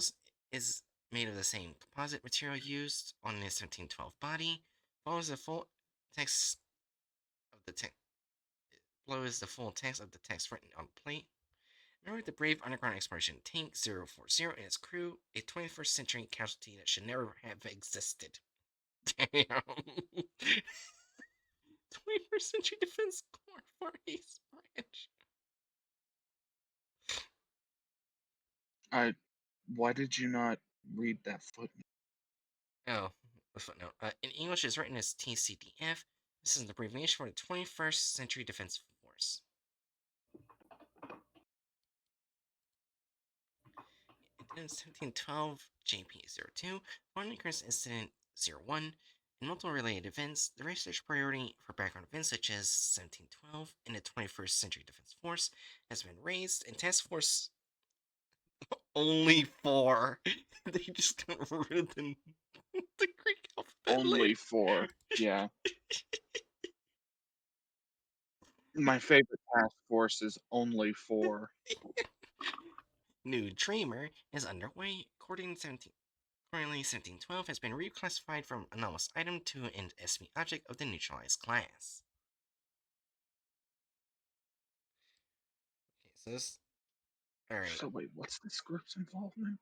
is made of the same composite material used on the 1712 body. Follows the full text of the text. Follows the full text of the text written on the plate. Remember the brave underground exploration tank 040 and its crew, a 21st century casualty that should never have existed. Damn. 21st century defense corps Far East branch. Why did you not read that footnote? Oh, a footnote. In English, it's written as TCDF. This is the abbreviation for the 21st Century Defense Force. In 1712, JP02, following occurrence incident 01, in multiple related events, the research priority for background events such as 1712 and the 21st Century Defense Force has been raised, and Task Force only 4. They just got rid of the Greek alphabet Only later. 4. Yeah. My favorite task force is only 4. New Dreamer is underway. Currently, 1712 has been reclassified from anomalous item to an SCP object of the neutralized class. Okay, so this. Alright. So wait, what's this group's involvement?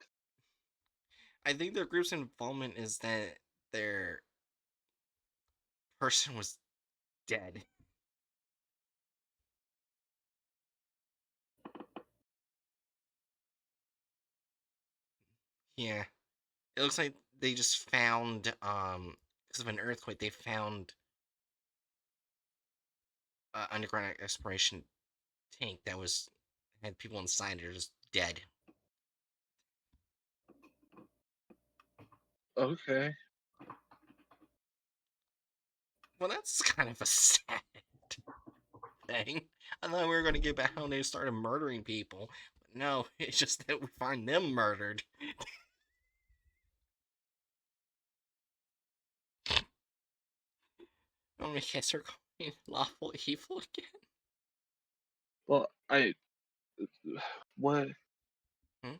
I think their group's involvement is that their person was dead. Yeah. It looks like they just found, because of an earthquake, they found underground exploration tank that had people inside it are just dead. Okay. Well, that's kind of a sad thing. I thought we were going to get back when they started murdering people. But no, it's just that we find them murdered. Oh, I guess they're calling lawful evil again. Well, what? Hmm?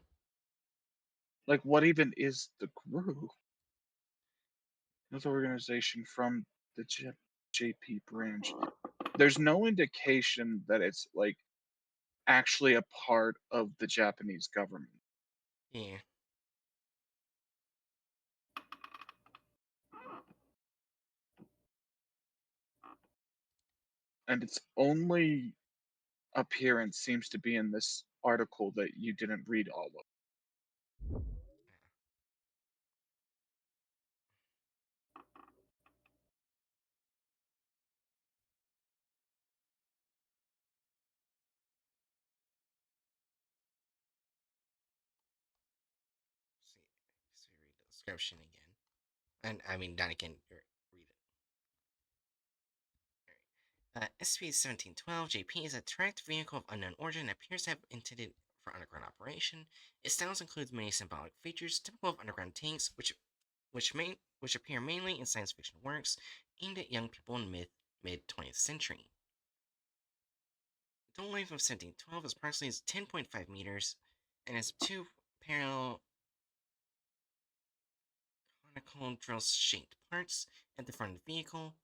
Like, what even is the group? This organization from the JP branch. There's no indication that it's like actually a part of the Japanese government. Yeah. And its only appearance seems to be in this article that you didn't read all of. See, so read the description again. And I mean, not again, read it. SCP-1712 JP is a tracked vehicle of unknown origin that appears to have intended for underground operation. Its styles includes many symbolic features typical of underground tanks, which appear mainly in science fiction works aimed at young people in mid 20th century. The total length of 1712 is approximately 10.5 meters and has two parallel conical drill-shaped parts at the front of the vehicle.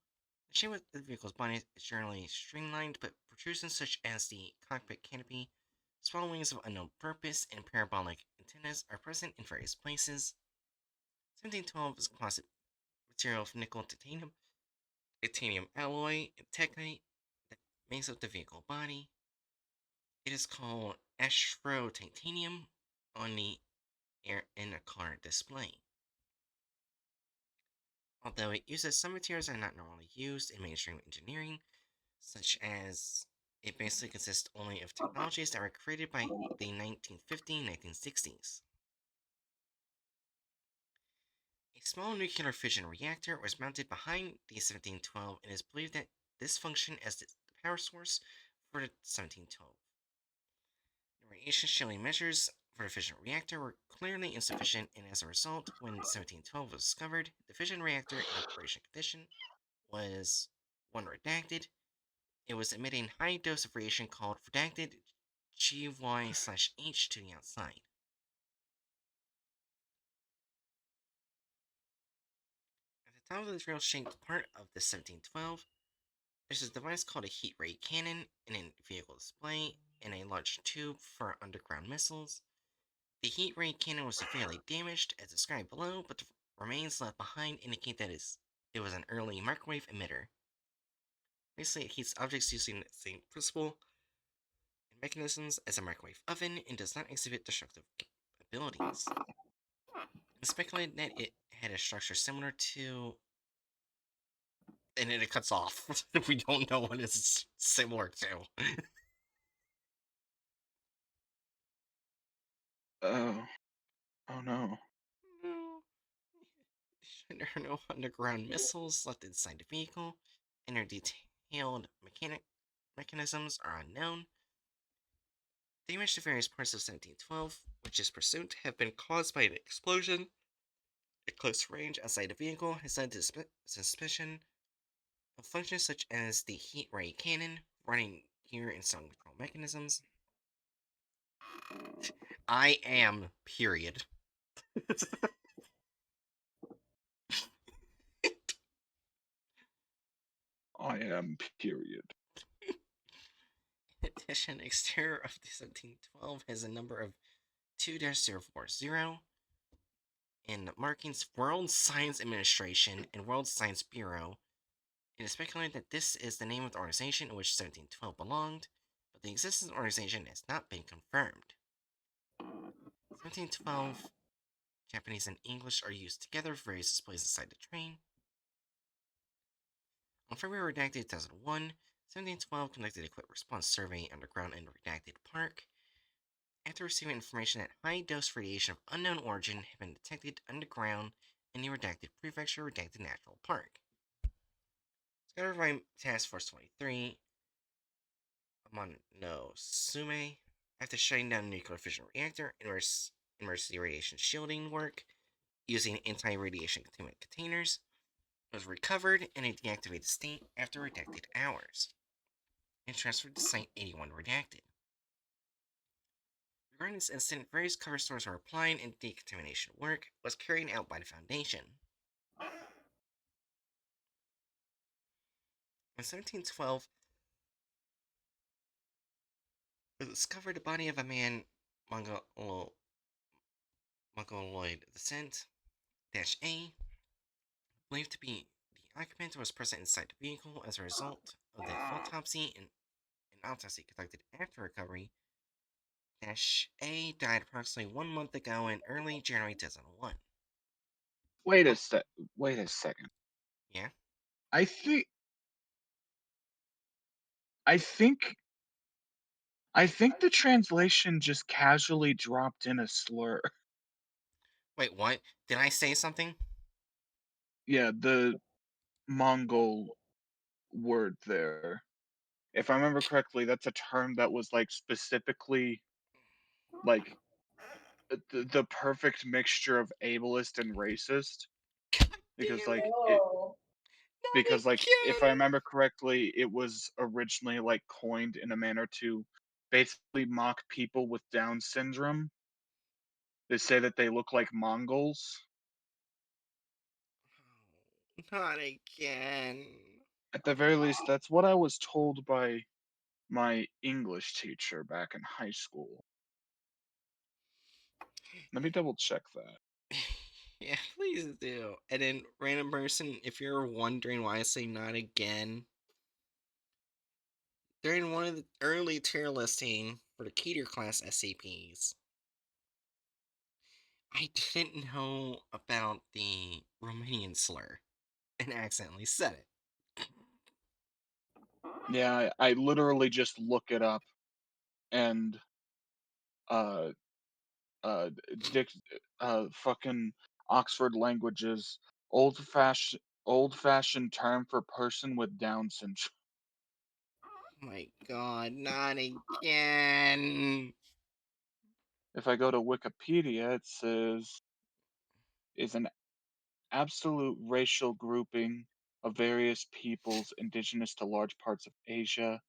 The shape of the vehicle's body is generally streamlined, but protrusions such as the cockpit canopy, small wings of unknown purpose, and parabolic antennas are present in various places. 1712 is a composite material of nickel titanium alloy, and technite that makes up the vehicle body. It is called Astro Titanium on the air in a car display. Although it uses some materials that are not normally used in mainstream engineering, such as it basically consists only of technologies that were created by the 1950s-1960s. A small nuclear fission reactor was mounted behind the 1712 and is believed that this functioned as the power source for the 1712. The radiation shielding measures for the fission reactor were clearly insufficient, and as a result, when 1712 was discovered, the fission reactor in operation condition was one redacted. it was emitting high dose of radiation called redacted GY/H to the outside. At the top of the drill shaped part of the 1712, there's a device called a heat ray cannon in a vehicle display and a large tube for underground missiles. The heat ray cannon was severely damaged, as described below, but the remains left behind indicate that it was an early microwave emitter. Basically, it heats objects using the same principle and mechanisms as a microwave oven and does not exhibit destructive abilities. It's speculated that it had a structure similar to. And then it cuts off. We don't know what it's similar to. Oh. Oh no. No. There are no underground missiles left inside the vehicle, and their detailed mechanisms are unknown. Damage to various parts of 1712, which is presumed to have been caused by an explosion at close range outside the vehicle, has led to suspicion of functions such as the heat ray cannon, running gear, and some control mechanisms. I am, period. I am, period. In addition, exterior of the 1712 has a number of 2-040 and markings World Science Administration and World Science Bureau. It is speculated that this is the name of the organization in which 1712 belonged, but the existence of the organization has not been confirmed. 1712, Japanese and English are used together for various displays inside the train. On February redacted 2001, 1712 conducted a quick response survey underground in Redacted Park. After receiving information that high-dose radiation of unknown origin had been detected underground in the Redacted Prefecture Redacted National Park. Discovered by Task Force 23, Amano-Sume, after shutting down a nuclear fission reactor, emergency radiation shielding work using anti-radiation containment containers, was recovered in a deactivated state after redacted hours, and transferred to Site 81 Redacted. Regarding this incident, various cover stories were applied and decontamination work was carried out by the Foundation. In 1712, it discovered the body of a man Mongoloid descent, -A, believed to be the occupant was present inside the vehicle as a result of the autopsy and an autopsy conducted after recovery. -A died approximately 1 month ago in early January 2001. Wait a sec. Wait a second. Yeah? I think. I think. I think the translation just casually dropped in a slur. Wait, what? Did I say something? Yeah, the Mongol word there. If I remember correctly, that's a term that was like specifically like the perfect mixture of ableist and racist God because damn like it! it Oh, Not because like if I again! remember correctly, it was originally like coined in a manner to basically mock people with Down syndrome. They say that they look like Mongols. Not again. At the very least, that's what I was told by my English teacher back in high school. Let me double check that. Yeah, please do. And then, random person, if you're wondering why I say not again, during one of the early tier listing for the Keter class SCPs, I didn't know about the Romanian slur and accidentally said it. Yeah, I literally just look it up and uh uh dic fucking Oxford Languages old fashioned term for person with Down syndrome. My god, not again. If I go to Wikipedia, it says is an absolute racial grouping of various peoples indigenous to large parts of Asia,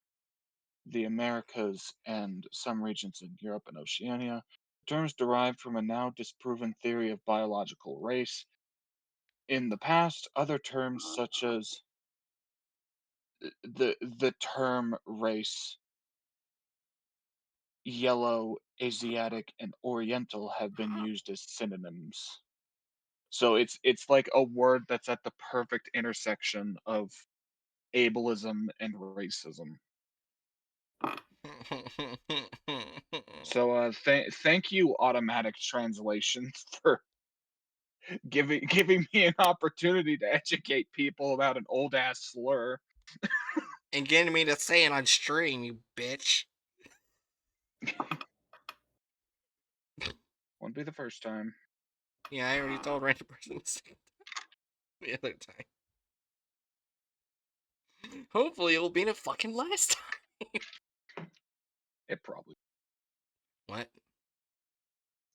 the Americas, and some regions in Europe and Oceania. Terms derived from a now disproven theory of biological race. In the past, other terms such as the term race, yellow, Asiatic, and Oriental have been used as synonyms. So it's like a word that's at the perfect intersection of ableism and racism. So thank you, automatic translation, for giving me an opportunity to educate people about an old ass slur. And getting me to say it on stream, you bitch. Won't be the first time. Yeah, I already told random person to say it the other time. Hopefully, it will be the fucking last time. It probably. What?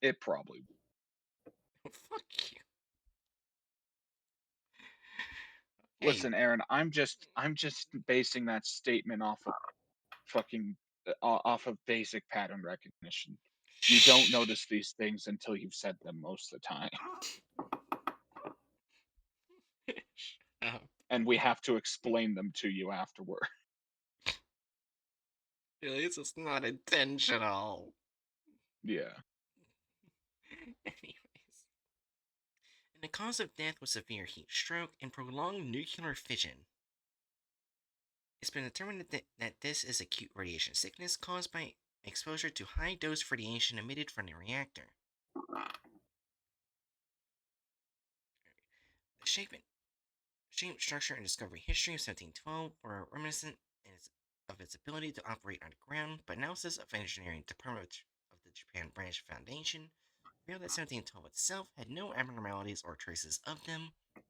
It probably. Fuck you. Hey, Listen, Aaron, I'm just basing that statement off of fucking off of basic pattern recognition. You don't notice these things until you've said them most of the time, Oh, and we have to explain them to you afterward. this is not intentional. Yeah. Anyways. And the cause of death was severe heat stroke and prolonged nuclear fission. It's been determined that this is acute radiation sickness caused by exposure to high dose radiation emitted from the reactor. The shape, structure, and discovery history of 1712 were reminiscent of its ability to operate underground, but analysis of engineering department of the Japan Branch Foundation revealed that 1712 itself had no abnormalities or traces of them. In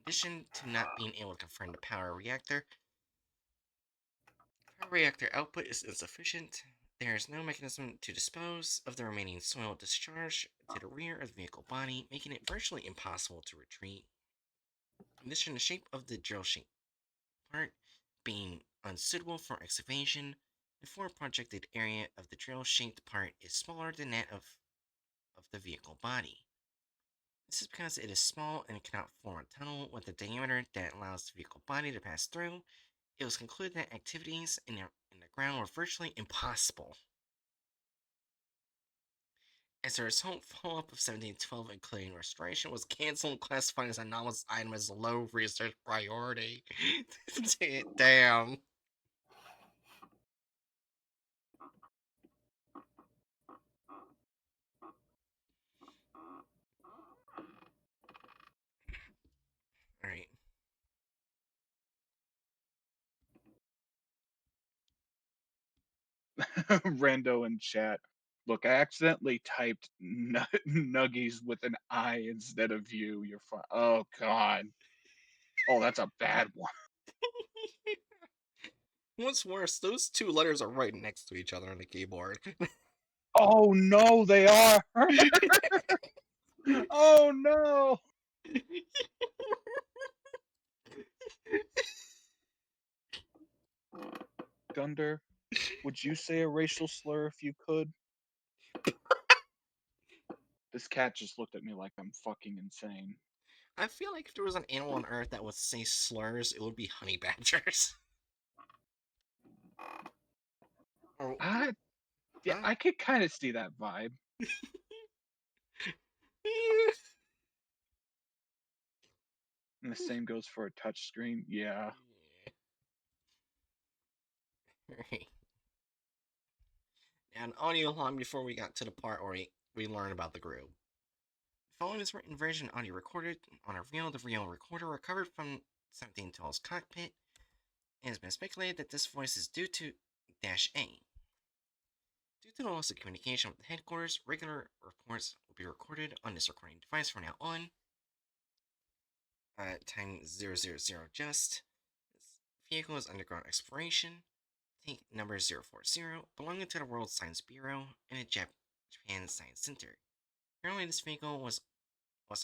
addition to not being able to confirm the power reactor output is insufficient. There is no mechanism to dispose of the remaining soil discharge to the rear of the vehicle body, making it virtually impossible to retreat. In addition, the shape of the drill shape part being unsuitable for excavation, the forward projected area of the drill shaped part is smaller than that of the vehicle body. This is because it is small and cannot form a tunnel with a diameter that allows the vehicle body to pass through. It was concluded that activities in the ground were virtually impossible. As a result, follow-up of 1712, including restoration, was cancelled and classified as an anomalous item as a low research priority. Damn. Alright. Rando in chat. Look, I accidentally typed nuggies with an I instead of you. You're fine. Oh god. Oh, that's a bad one. What's worse, those two letters are right next to each other on the keyboard. Oh no, they are. Oh no. Gunder, would you say a racial slur if you could? This cat just looked at me like I'm fucking insane. I feel like if there was an animal on Earth that would say slurs, it would be honey badgers. Or, Yeah, huh? I could kind of see that vibe. And the same goes for a touchscreen. Yeah. Right. And audio long before we got to the part where we learn about the group. Following this written version audio recorded on the real recorder recovered from 1712's cockpit, it has been speculated that this voice is due to Dash A. Due to the loss of communication with the headquarters, regular reports will be recorded on this recording device from now on. Time 000 just. This vehicle is underground exploration. Tank number 040, belonging to the World Science Bureau and the Japan Science Center. Apparently, this vehicle was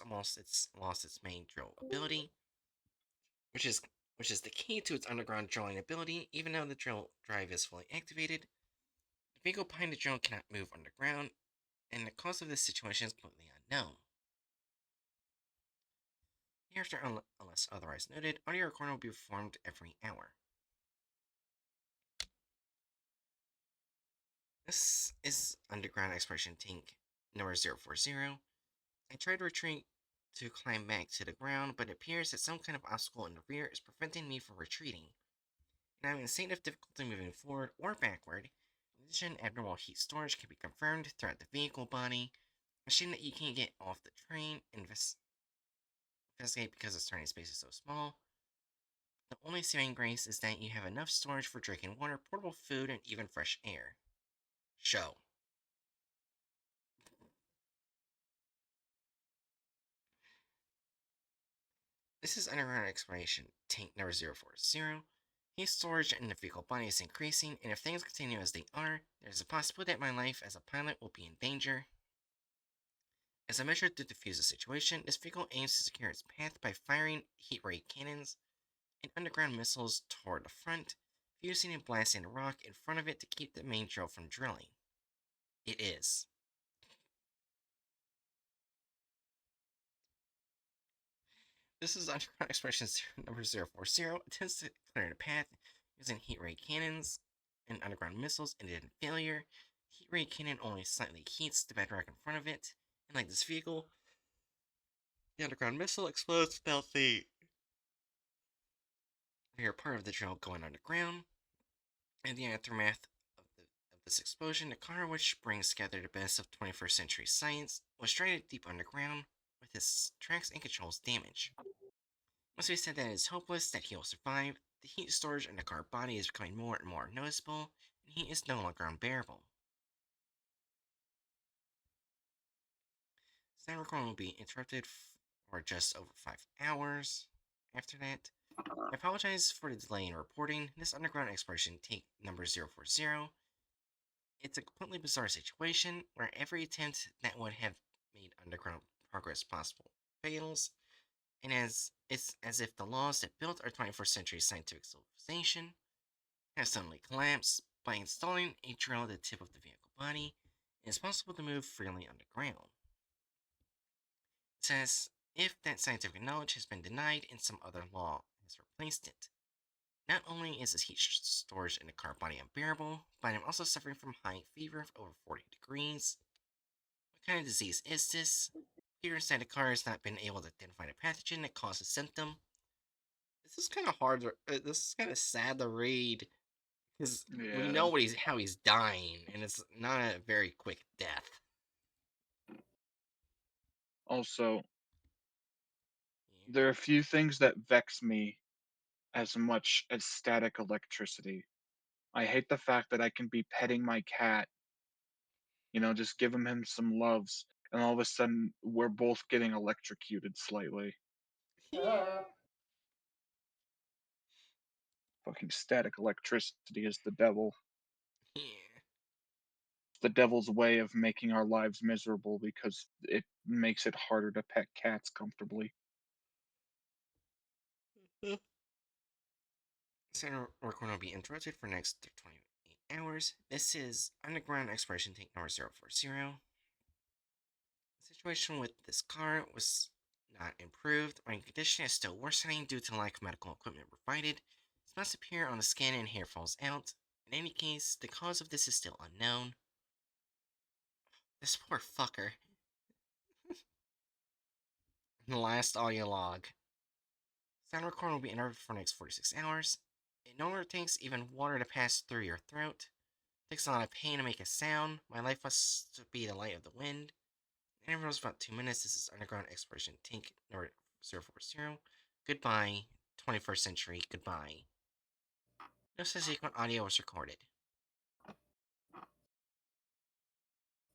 almost lost its main drill ability. which is which is the key to its underground drilling ability. Even though the drill drive is fully activated, the vehicle behind the drill cannot move underground, and the cause of this situation is completely unknown. Hereafter, unless otherwise noted, audio recording will be performed every hour. This is underground exploration tank number 040. I tried to retreat to climb back to the ground, but it appears that some kind of obstacle in the rear is preventing me from retreating, and I'm in a state of difficulty moving forward or backward. In addition, abnormal heat storage can be confirmed throughout the vehicle body. A shame that you can't get off the train and investigate because the starting space is so small. The only saving grace is that you have enough storage for drinking water, portable food, and even fresh air. Show. This is underground exploration tank number 040. Heat storage in the vehicle body is increasing, and if things continue as they are, there is a possibility that my life as a pilot will be in danger. As a measure to defuse the situation, this vehicle aims to secure its path by firing heat ray cannons and underground missiles toward the front, fusing and blasting the rock in front of it to keep the main drill from drilling. It is. This is underground expression number 040. Attempts to clear the path using heat ray cannons and underground missiles ended in failure. Heat ray cannon only slightly heats the bedrock in front of it, and like this vehicle, the underground missile explodes without the rear part of the drill going underground. In the aftermath of this explosion, the car, which brings together the best of 21st century science, was stranded deep underground with its tracks and controls damaged. Once we said that it is hopeless that he will survive, the heat storage in the car body is becoming more and more noticeable, and he is no longer unbearable. Sound recording will be interrupted for just over 5 hours. After that, I apologize for the delay in reporting. This underground exploration tank number 040. It's a completely bizarre situation where every attempt that would have made underground progress possible fails, and it's as if the laws that built our 21st century scientific civilization have suddenly collapsed. By installing a drill at the tip of the vehicle body, it is possible to move freely underground. It says if that scientific knowledge has been denied and some other law has replaced it. Not only is this heat storage in the car body unbearable, but I'm also suffering from high fever of over 40 degrees. What kind of disease is this? Peter said the car has not been able to identify the pathogen that causes symptom. This is kind of hard. This is kind of sad to read because we Yeah. know how he's dying, and it's not a very quick death. Also, Yeah. there are a few things that vex me as much as static electricity. I hate the fact that I can be petting my cat, just giving him some loves, and all of a sudden we're both getting electrocuted slightly. Uh, Fucking static electricity is the devil. Yeah. It's the devil's way of making our lives miserable because it makes it harder to pet cats comfortably. Center recording will be interrupted for the next 28 hours. This is underground exploration tank number 040. The situation with this car was not improved. My condition is still worsening due to lack of medical equipment provided. It must appear on the skin and hair falls out. In any case, the cause of this is still unknown. This poor fucker. The last audio log. Sound recording will be interrupted for the next 46 hours. It no longer takes even water to pass through your throat. It takes a lot of pain to make a sound. My life must be the light of the wind. The interval is about 2 minutes. This is underground exploration tank number 040. Goodbye, 21st century. Goodbye. No subsequent audio was recorded. That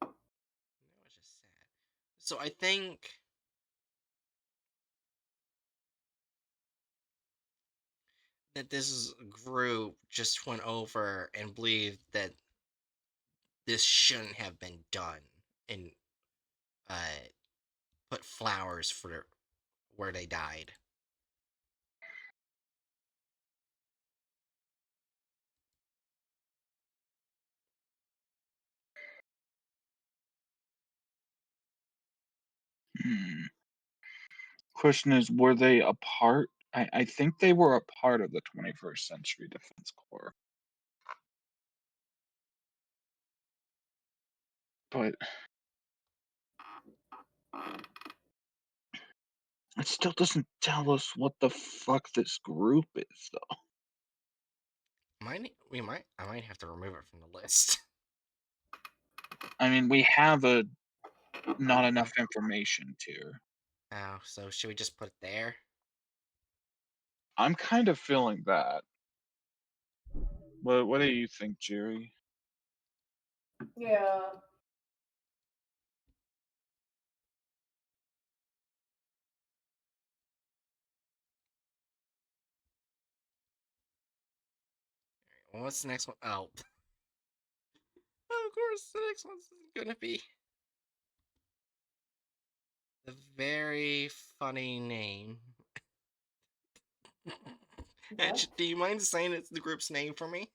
was just sad. So I think that this group just went over and believed that this shouldn't have been done and uh, put flowers for where they died. Hmm. Question is, were they a part? I think they were a part of the 21st Century Defense Corps. But it still doesn't tell us what the fuck this group is, though. I might have to remove it from the list. I mean, we have not enough information tier. Oh, so should we just put it there? I'm kind of feeling that. What do you think, Jerry? Yeah. Well, what's the next one? Oh. Of course, the next one's gonna be the very funny name. What? Do you mind saying it's the group's name for me?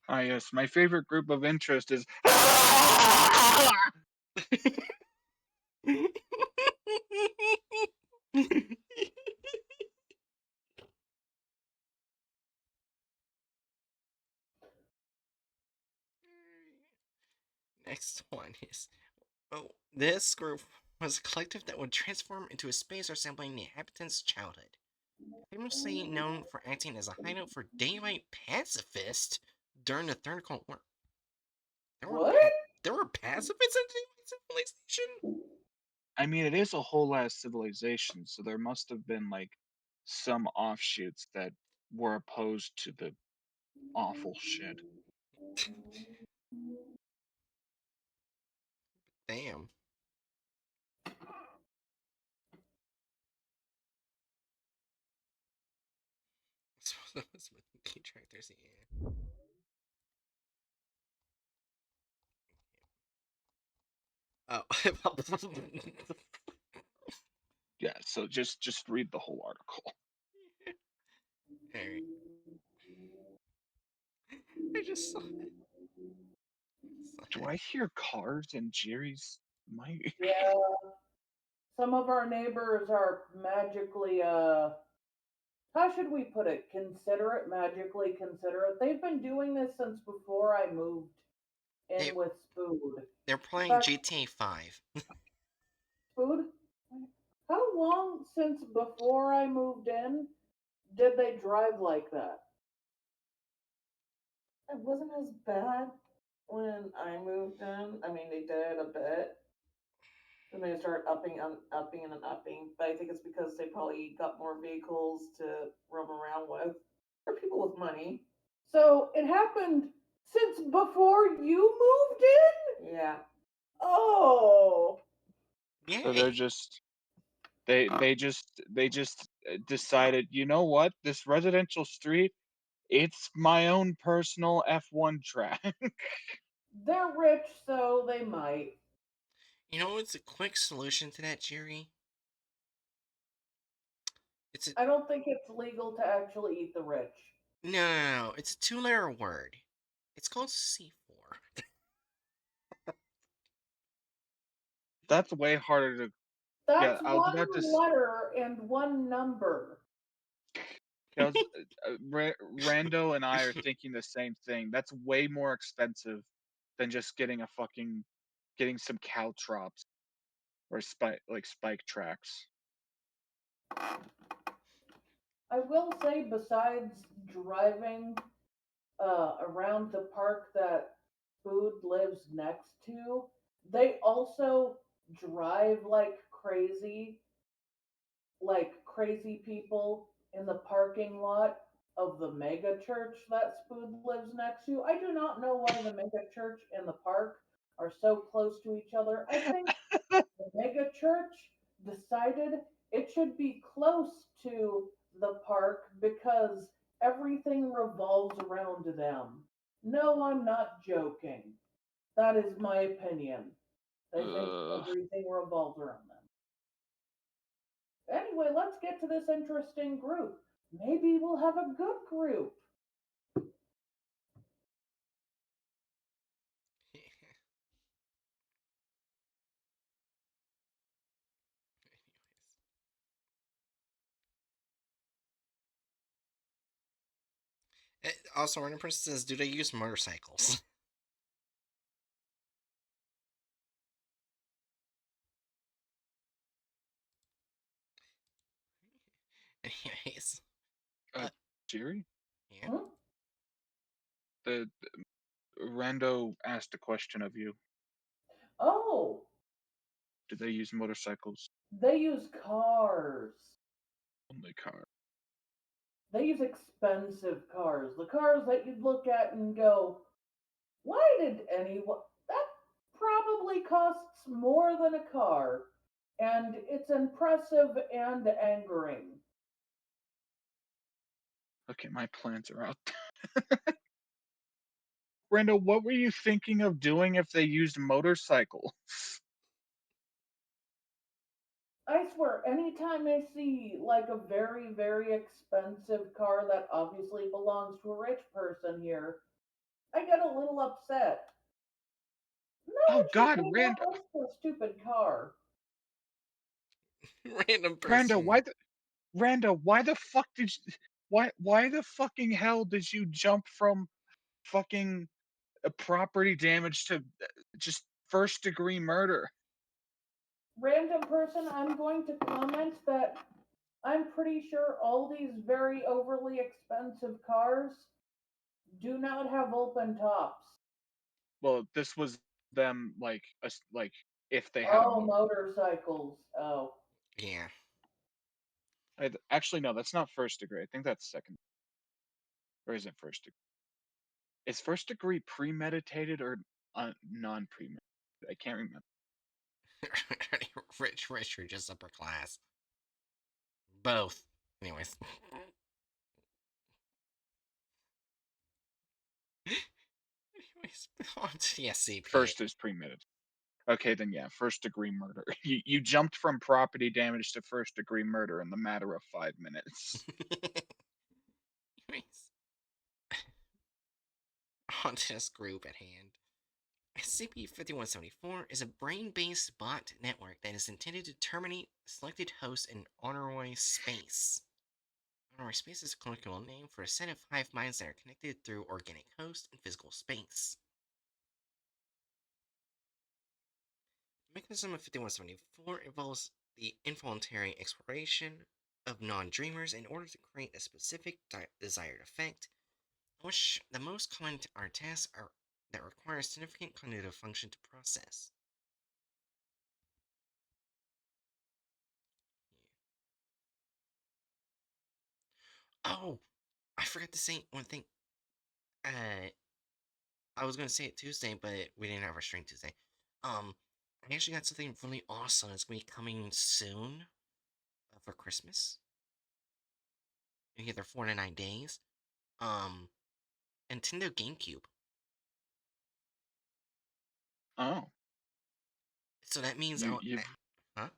Ah, yes, my favorite group of interest is. Next one is this group was a collective that would transform into a space resembling the inhabitants' childhood. Famously known for acting as a hideout for daylight pacifists during the Third Cold War. There were What? there were pacifists in daylight civilization? I mean, it is a whole ass civilization, so there must have been like some offshoots that were opposed to the awful shit. Damn. Detractors, yeah. Oh. Yeah, so just read the whole article. Alright. I just saw it. Do I hear cars in Jerry's mic? Yeah. Some of our neighbors are magically, how should we put it? Considerate, magically considerate. They've been doing this since before I moved They in with Spood. they're In playing fact, GTA 5. Spood, how long since before I moved in did they drive like that? It wasn't as bad when I moved in. I mean, they did a bit. Then they started upping and upping. But I think it's because they probably got more vehicles to roam around with. Or people with money. So it happened since before you moved in? Yeah. Oh, So they're Yay! just they just decided, you know what? This residential street, it's my own personal F1 track. they're rich, so they might. You know what's a quick solution to that, Jerry? It's a I don't think it's legal to actually eat the rich. no. It's a two-letter word. It's called C4. That's way harder to. Yeah, That's I was one about to. letter and one number. Yeah, Rando and I are thinking the same thing. That's way more expensive than just getting some caltrops or spike tracks. I will say, besides driving around the park that Food lives next to, they also drive like crazy people in the parking lot of the mega church that Spood lives next to. I do not know why the mega church and the park are so close to each other. I think the mega church decided it should be close to the park because everything revolves around them. No, I'm not joking. That is my opinion. They think Ugh. everything revolves around them. Anyway, let's get to this interesting group. Maybe we'll have a good group. Also, random person says, do they use motorcycles? Anyways, Uh, Siri? yeah. Hmm? The Rando asked a question of you. Oh, Do they use motorcycles? they use cars. Only car. They use expensive cars. The cars that you'd look at and go, why did anyone? That probably costs more than a car. And it's impressive and angering. Okay, my plans are out. Rando, what were you thinking of doing if they used motorcycles? I swear, anytime I see like a very, very expensive car that obviously belongs to a rich person here, I get a little upset. No Oh one should God, pay that much for a stupid car. Random Rando, person. Why the fuck did you, why the fucking hell did you jump from fucking property damage to just first degree murder? Random person, I'm going to comment that I'm pretty sure all these very overly expensive cars do not have open tops. Well, this was them like if they had a Oh, motor. motorcycles. Oh. Yeah. Actually, no, that's not first degree. I think that's second. Or is it first degree? Is first degree premeditated or non-premeditated? I can't remember. Rich, or just upper class. Both. Anyways. Anyways, on to the SCP. First is premeditated. Okay, then yeah, first degree murder. You jumped from property damage to first degree murder in the matter of 5 minutes. Anyways, on to this group at hand. SCP-5174 is a brain-based bot network that is intended to terminate selected hosts in Honoroy space. Honoroy space is a colloquial name for a set of hive minds that are connected through organic hosts in physical space. The mechanism of 5174 involves the involuntary exploration of non-dreamers in order to create a specific desired effect, which the most common are tasks that require significant cognitive function to process. Oh, I forgot to say one thing. Uh, I was gonna say it Tuesday, but we didn't have our stream Tuesday. I actually got something really awesome. It's gonna be coming soon for Christmas. You get their 4 to 9 days. Um, Nintendo GameCube. Oh, So that means you I'll. you Huh?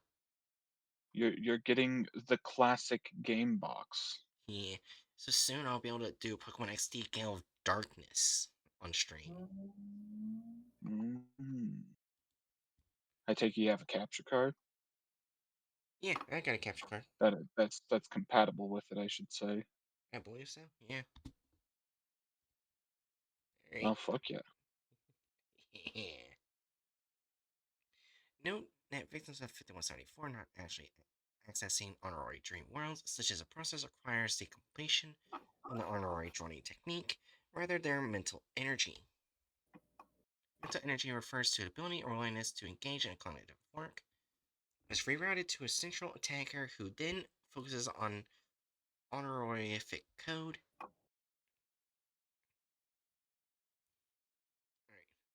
you're getting the classic game box. Yeah. So soon I'll be able to do Pokemon XD Gale of Darkness on stream. Mm. I take it you have a capture card. Yeah, I got a capture card. That's compatible with it, I should say. I believe so. Yeah. Oh Alright. fuck yeah. Yeah. Note that victims of 5174 are not actually accessing honorary dream worlds, such as a process requires the completion of the honorary drawing technique, rather their mental energy. Mental energy refers to the ability or willingness to engage in cognitive work. It's rerouted to a central attacker who then focuses on honorific code.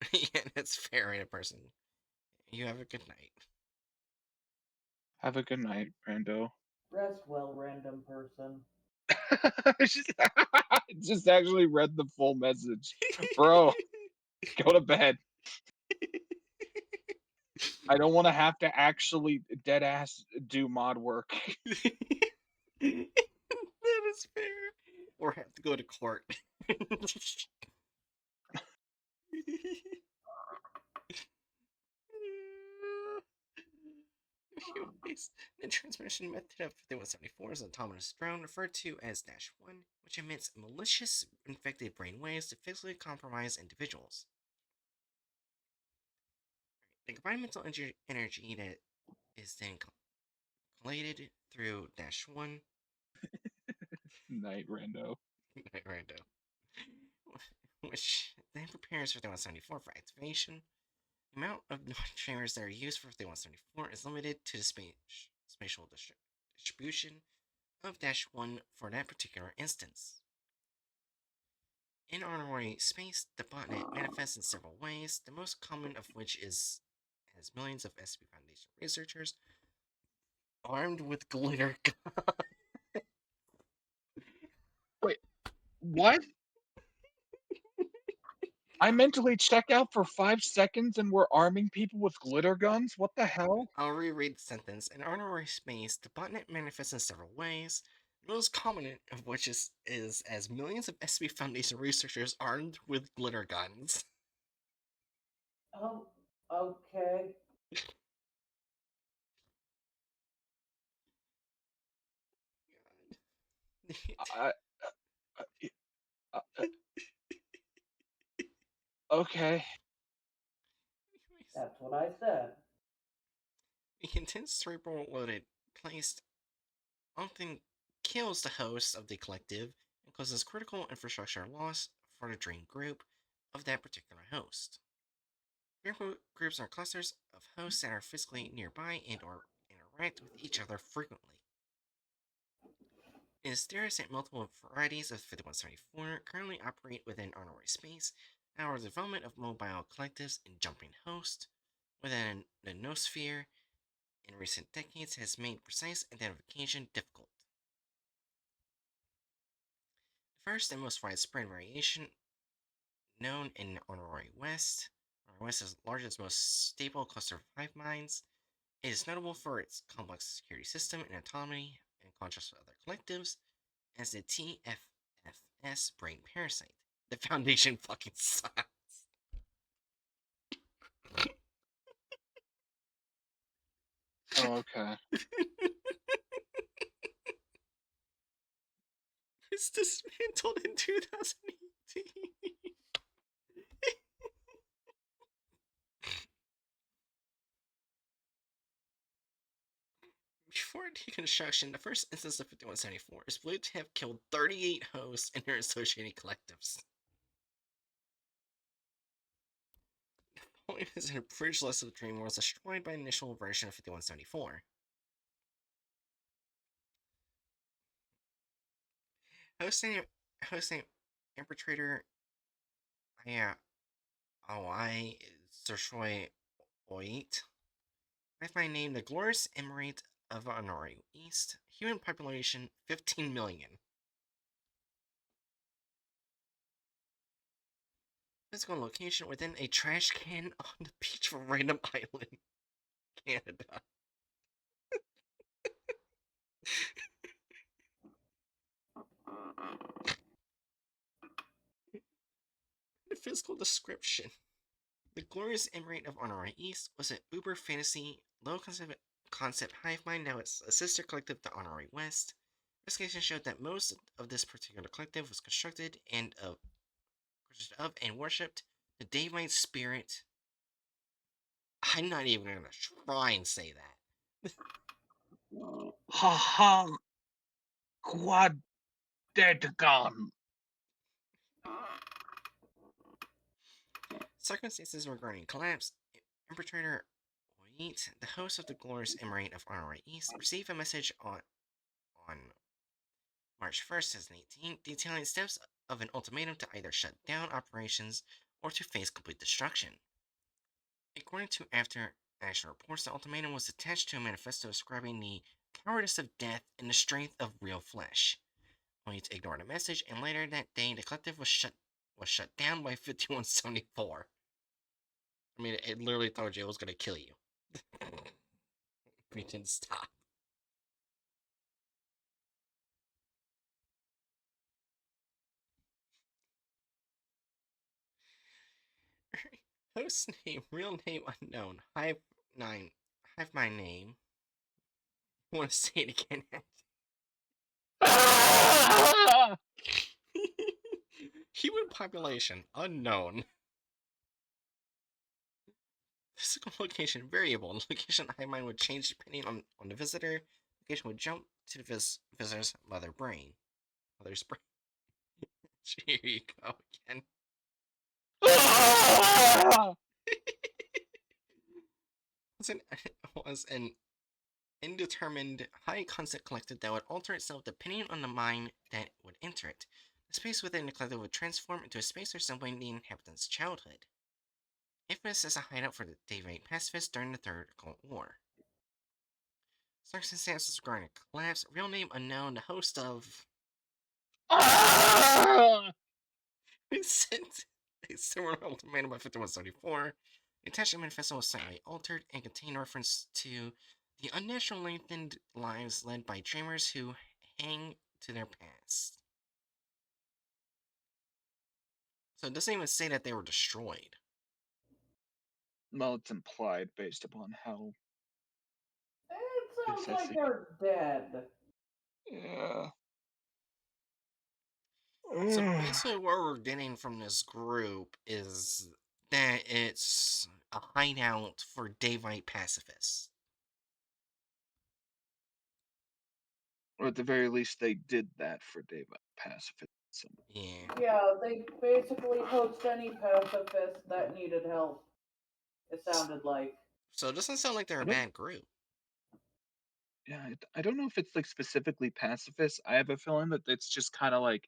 Alright. Yeah, that's fair in a person. You have a good night. Have a good night, Rando. Rest well, random person. Just actually read the full message. Bro, go to bed. I don't want to have to actually dead ass do mod work. That is fair. Or have to go to court. Anyways, the transmission method of 5174 is an autonomous drone referred to as Dash 1 which emits malicious infected brainwaves to physically compromise individuals. The combined mental energy that is then collated through -1 Night rando. rando, which then prepares for 3174 for activation. The amount of chambers that are used for 3174 is limited to the spatial distribution of -1 for that particular instance. In honorary space, the botnet manifests in several ways, the most common of which is as millions of SCP Foundation researchers armed with glitter guns. Wait, what? I mentally check out for 5 seconds and we're arming people with glitter guns? What the hell? I'll reread the sentence. In honorary space, the botnet manifests in several ways, the most common of which is as millions of SCP Foundation researchers armed with glitter guns. Oh, okay. I, uh, uh, okay. That's what I said. The intense cerebral load placed often kills the host of the collective and causes critical infrastructure loss for the dream group of that particular host. Dream groups are clusters of hosts that are physically nearby and or interact with each other frequently. It is theorized that multiple varieties of 5174 currently operate within honorary space. Our development of mobile collectives and jumping hosts within the noosphere in recent decades has made precise identification difficult. The first and most widespread variation known in Honorary West, Honorary West is the largest, most stable cluster of hive minds. It is notable for its complex security system and autonomy, in contrast to other collectives, as the TFFS brain parasite. The Foundation fucking sucks. Oh, okay. It's dismantled in 2018. Before deconstruction, the first instance of 5174 is believed to have killed 38 hosts and their associated collectives. The point is that a bridgeless of the dream was destroyed by the initial version of 5174. Hosting Impertrator GOI Sershoi Oit. With my name, the glorious emirate of Honori East. Human population 15 million. Physical location within a trash can on the beach of a random island, Canada. The physical description. The glorious emirate of Honori East was an uber fantasy, low concept hive mind, now it's a sister collective to Honori West. Investigation showed that most of this particular collective was constructed of and worshipped the Davite spirit. I'm not even gonna try and say that. Ha ha! Quad dead gone. Circumstances regarding collapse. Impertrator Oit, the host of the glorious emirate of Honori East, received a message on March 1st, 2018, detailing steps of an ultimatum to either shut down operations or to face complete destruction. According to after action reports, the ultimatum was attached to a manifesto describing the cowardice of death and the strength of real flesh. Oit ignored the message, and later that day, the collective was shut down by 5174. I mean, it literally told you it was going to kill you. We didn't stop. Host name, real name unknown. Hive my name. I want to say it again. Human population unknown. Physical location variable. Location I mine would change depending on the visitor. Location would jump to the visitor's mother's brain. Here you go again. Was an indeterminate high constant collective that would alter itself depending on the mind that would enter it. The space within the collective would transform into a space resembling the inhabitant's childhood. Infamous as a hideout for the David pacifists during the Third Cold War. Circumstances regarding a collapse, real name unknown, the host of sent a similar ultimatum by 5174. The attachment manifesto was slightly altered and contained reference to the unnatural lengthened lives led by dreamers who hang to their past. So it doesn't even say that they were destroyed. Well, it's implied based upon how. It sounds It's like SCP. they're dead. Yeah. So basically what we're getting from this group is that it's a hideout for Davite pacifists. Or at the very least, they did that for David pacifism. Yeah. Yeah, they basically host any pacifist that needed help. It sounded like. So it doesn't sound like they're a I don't. bad group. Yeah, I don't know if it's like specifically pacifist. I have a feeling that it's just kind of like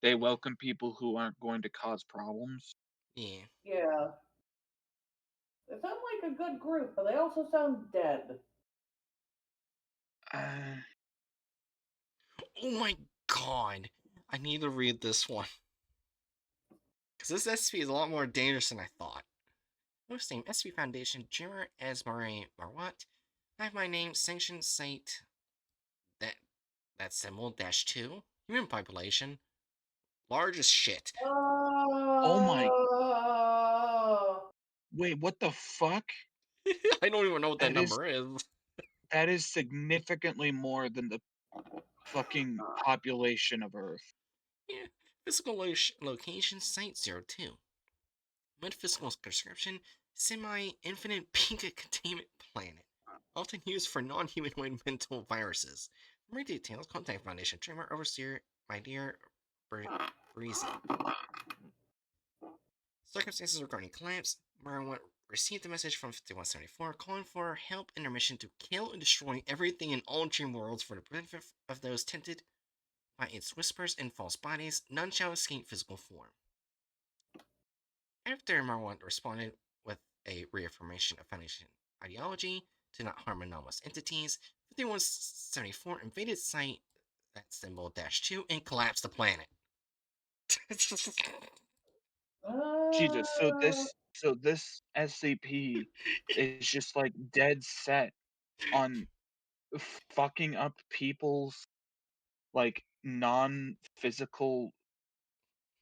they welcome people who aren't going to cause problems. Yeah. Yeah. They sound like a good group, but they also sound dead. Uh, Oh my god. I need to read this one. Because this SCP is a lot more dangerous than I thought. Host name SCP Foundation, Jira Asmare Marwat. I have my name, sanctioned site, that symbol, -2. Human population. Large as shit. oh my! Uh, Wait, what the fuck? I don't even know what that That is number is. that is significantly more than the fucking population of Earth. Yeah. Physical location, Site-02. Metaphysical description, semi-infinite Pika containment planet. Often used for non-humanoid mental viruses. For more details, contact Foundation Dreamer Overseer, my dear Breezy. Circumstances regarding collapse. Marwan received a message from 5174 calling for help and their mission to kill and destroy everything in all dream worlds for the benefit of those tempted by its whispers and false bodies. None shall escape physical form. After Marwan responded with a reaffirmation of Foundation ideology to not harm anomalous entities, 5174 invaded Site, that symbol -2, and collapsed the planet. Jesus, so uh, this SCP is just like dead set on fucking up people's like non-physical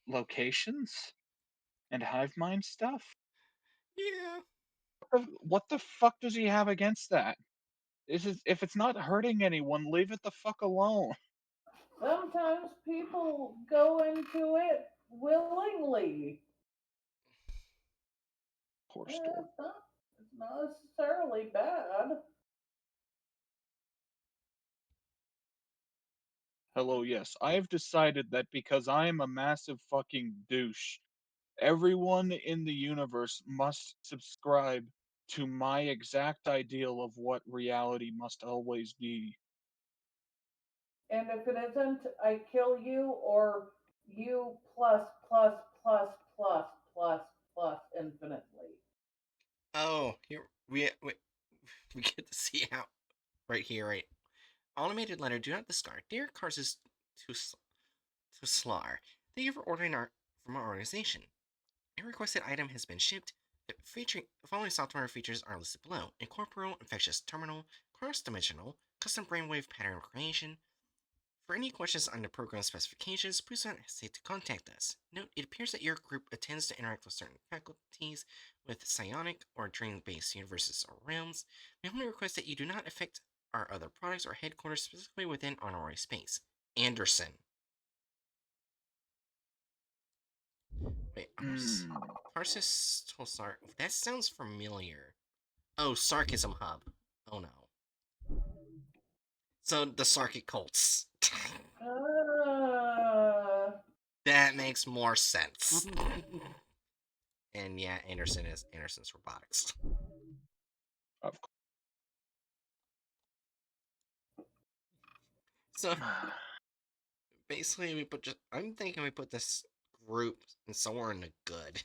locations and hive mind stuff. Yeah. What the fuck does he have against that? If it's not hurting anyone, leave it the fuck alone. sometimes people go into it willingly. Poor Eh, store. it's not necessarily bad. Hello, yes. I have decided that because I am a massive fucking douche, everyone in the universe must subscribe to my exact ideal of what reality must always be. And if it isn't, I kill you or you plus plus plus plus plus plus infinitely. Oh, here we get to see how right here, right? Automated letter, do not discard. Dear Karsus to Slar, thank you for ordering from our organization. A requested item has been shipped. Featuring the following software features are listed below: incorporeal, infectious terminal, cross-dimensional, custom brainwave pattern creation. For any questions on the program specifications, please don't hesitate to contact us. Note, it appears that your group intends to interact with certain faculties with psionic or dream-based universes or realms. We only request that you do not affect our other products or headquarters specifically within honorary space. Anderson. Wait, Hmm. Tarsus Tulsar. That sounds familiar. Oh, Sarcasm Hub. Oh no. So the Sarkic cults. That makes more sense. And yeah, Anderson is Anderson's Robotics. Of course. So basically, I'm thinking we put this group somewhere in the good.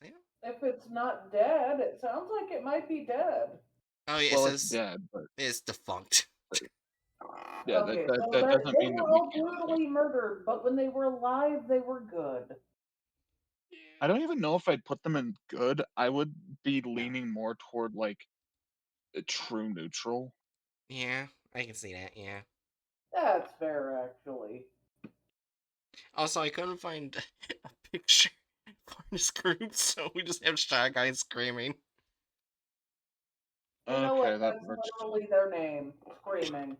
So, yeah. If it's not dead, it sounds like it might be dead. Oh yeah, it Well, it's says dead, but it's defunct. yeah, Okay, so that doesn't they mean were that we all can't use it. brutally murdered, but when they were alive, they were good. I don't even know if I'd put them in good. I would be leaning more toward like a true neutral. Yeah, I can see that. Yeah. That's fair, actually. Also, I couldn't find a picture for this group, so we just have Shy Guy screaming. You know what? Okay, that That's works. literally their name. Screaming.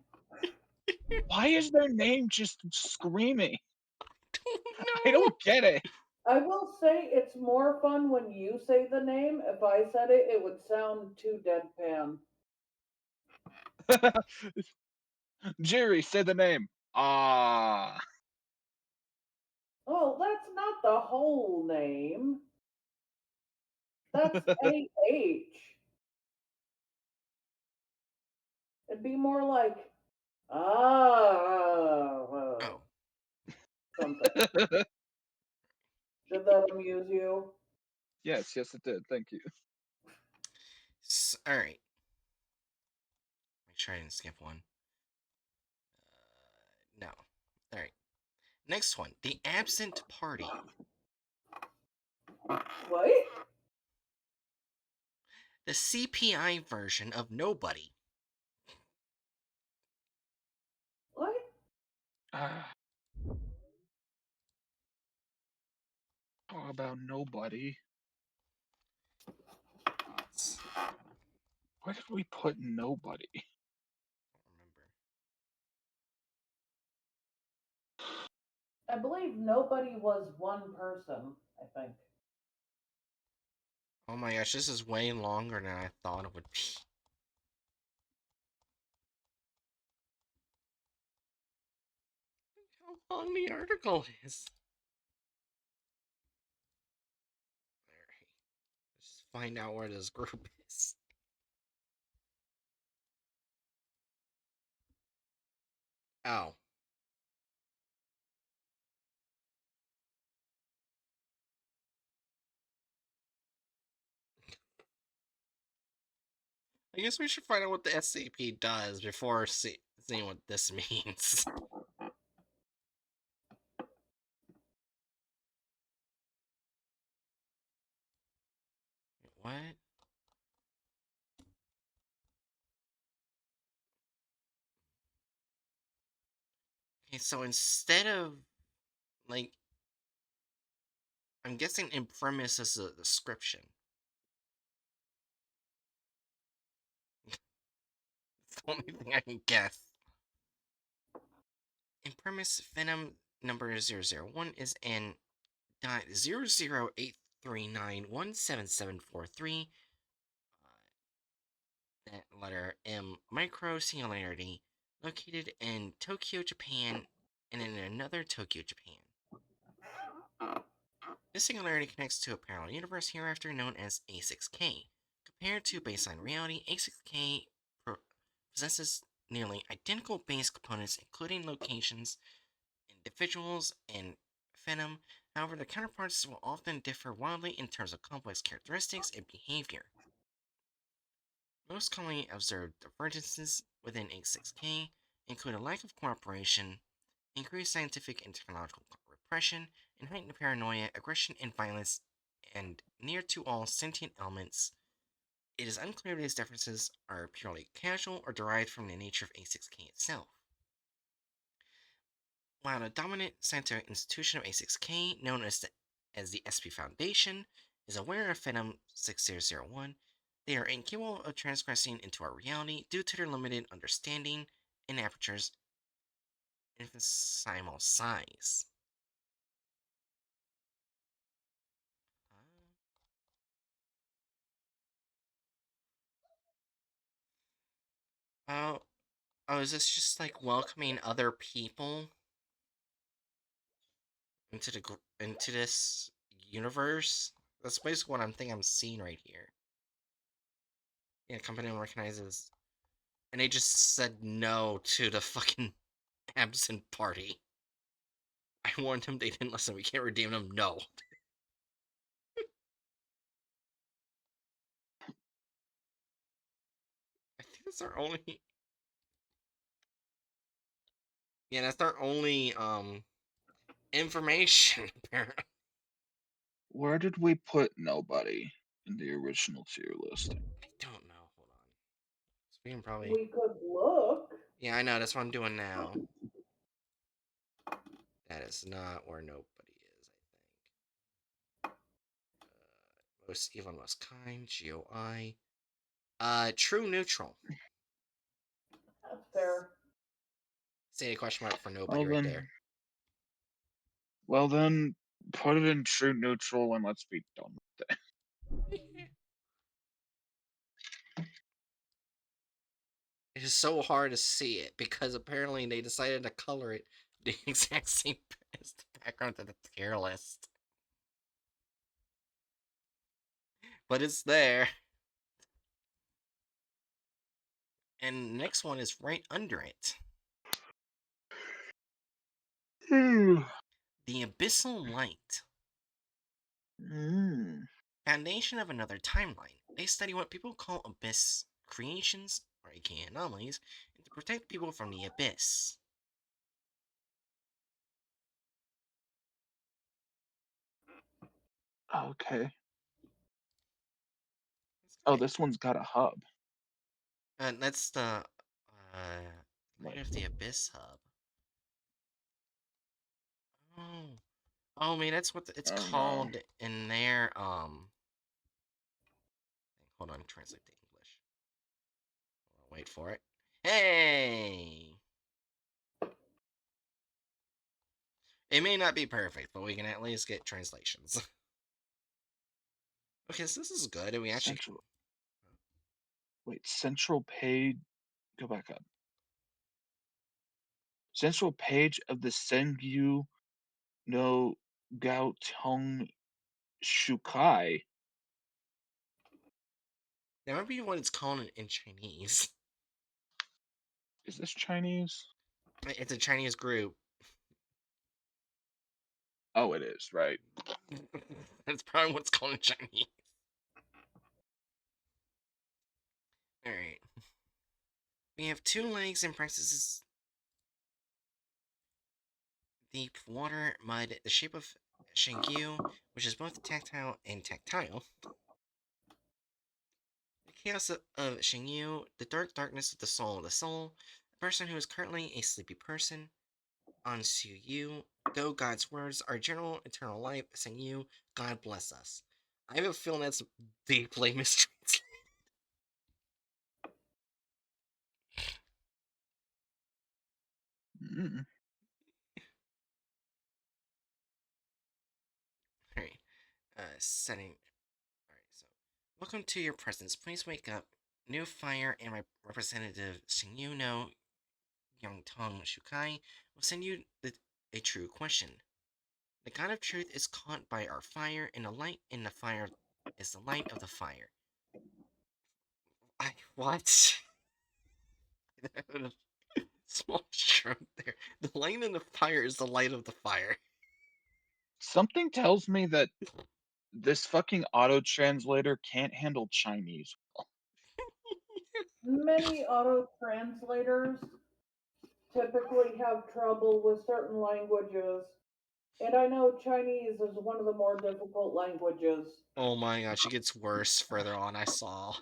Why is their name just screaming? I No. don't get it. I will say it's more fun when you say the name. If I said it, it would sound too deadpan. Jerry, say the name. Ah. Oh, that's not the whole name. That's AH. It'd be more like Oh. something. Did that amuse you? Yes, yes, it did. Thank you. All right. Make sure I didn't skip one. No. All right. Next one. The Absent Party. What? The CPI version of Nobody. What? Ah, how about nobody? Where did we put nobody? I don't remember. I believe nobody was one person, I think. Oh my gosh, this is way longer than I thought it would be. Look how long the article is. Alright. Let's find out where this group is. Oh. I guess we should find out what the SCP does before seeing what this means. What? Okay, so instead of, like, I'm guessing in premise is a description. It's the only thing I can guess. In premise, Venom number 001 is in .00839177743. That letter M micro singularity located in Tokyo, Japan, and in another Tokyo, Japan. This singularity connects to a parallel universe hereafter known as A6K. Compared to baseline reality, A6K possesses nearly identical base components, including locations, individuals, and Venom. However, the counterparts will often differ wildly in terms of complex characteristics and behavior. Most commonly observed divergences within A6K include a lack of cooperation, increased scientific and technological repression, and heightened paranoia, aggression, and violence, and near to all sentient elements. It is unclear if these differences are purely casual or derived from the nature of A6K itself. While the dominant scientific institution of A6K, known as the SP Foundation, is aware of Phenom 6001, they are incapable of transgressing into our reality due to their limited understanding and aperture's infinitesimal size. Oh, is this just like welcoming other people into this universe? That's basically what I'm thinking I'm seeing right here. Yeah, company recognizes, and they just said no to the fucking absent party. I warned them, they didn't listen. We can't redeem them. No. I think that's our only. Yeah, that's our only information. Apparently, Where did we put nobody in the original tier listing? I don't know. Hold on. So we can probably. We could look. Yeah, I know. That's what I'm doing now. That is not where nobody is. I think. Most evil, most kind. GOI. True neutral. That's fair. Say a question mark for nobody Well right then, there. well then, put it in true neutral and let's be done with it. It is so hard to see it because apparently they decided to color it the exact same as the background to the tier list. But it's there. And the next one is right under it. The Abyssal Light. Foundation of another timeline. They study what people call abyss creations, or aka anomalies, and to protect people from the abyss. Okay. Oh, Okay. this one's got a hub. That's the Light of the Abyss hub. Oh, oh man, that's what it's Oh no. called in there. Hold on, translate to English. Wait for it. Hey, it may not be perfect, but we can at least get translations. Okay, so this is good. And we actually Central. Wait, central page. Go back up. Central page of the Sengyu no Gaotong Shukai. that might be what it's called in Chinese. Is this Chinese? It's a Chinese group. Oh, it is, right. That's probably what's called in Chinese. Alright. We have two legs and practices deep water, mud, the shape of Shingyu, which is both tactile and tactile. The chaos of Shingyu, the dark darkness of the soul, the person who is currently a sleepy person. On Yu, go God's words, our general eternal life, Yu, God bless us. I have a feeling that's deeply mistranslated. Mm. Alright, setting. Alright, so. Welcome to your presence. Please wake up. New fire and my representative Yu no Yongtong Shukai will send you a true question. The God of Truth is caught by our fire, and the light in the fire is the light of the fire. What? Small stroke there. The light in the fire is the light of the fire. Something tells me that this fucking auto translator can't handle Chinese. Many auto translators typically have trouble with certain languages, and I know Chinese is one of the more difficult languages. Oh my gosh, it gets worse further on, I saw.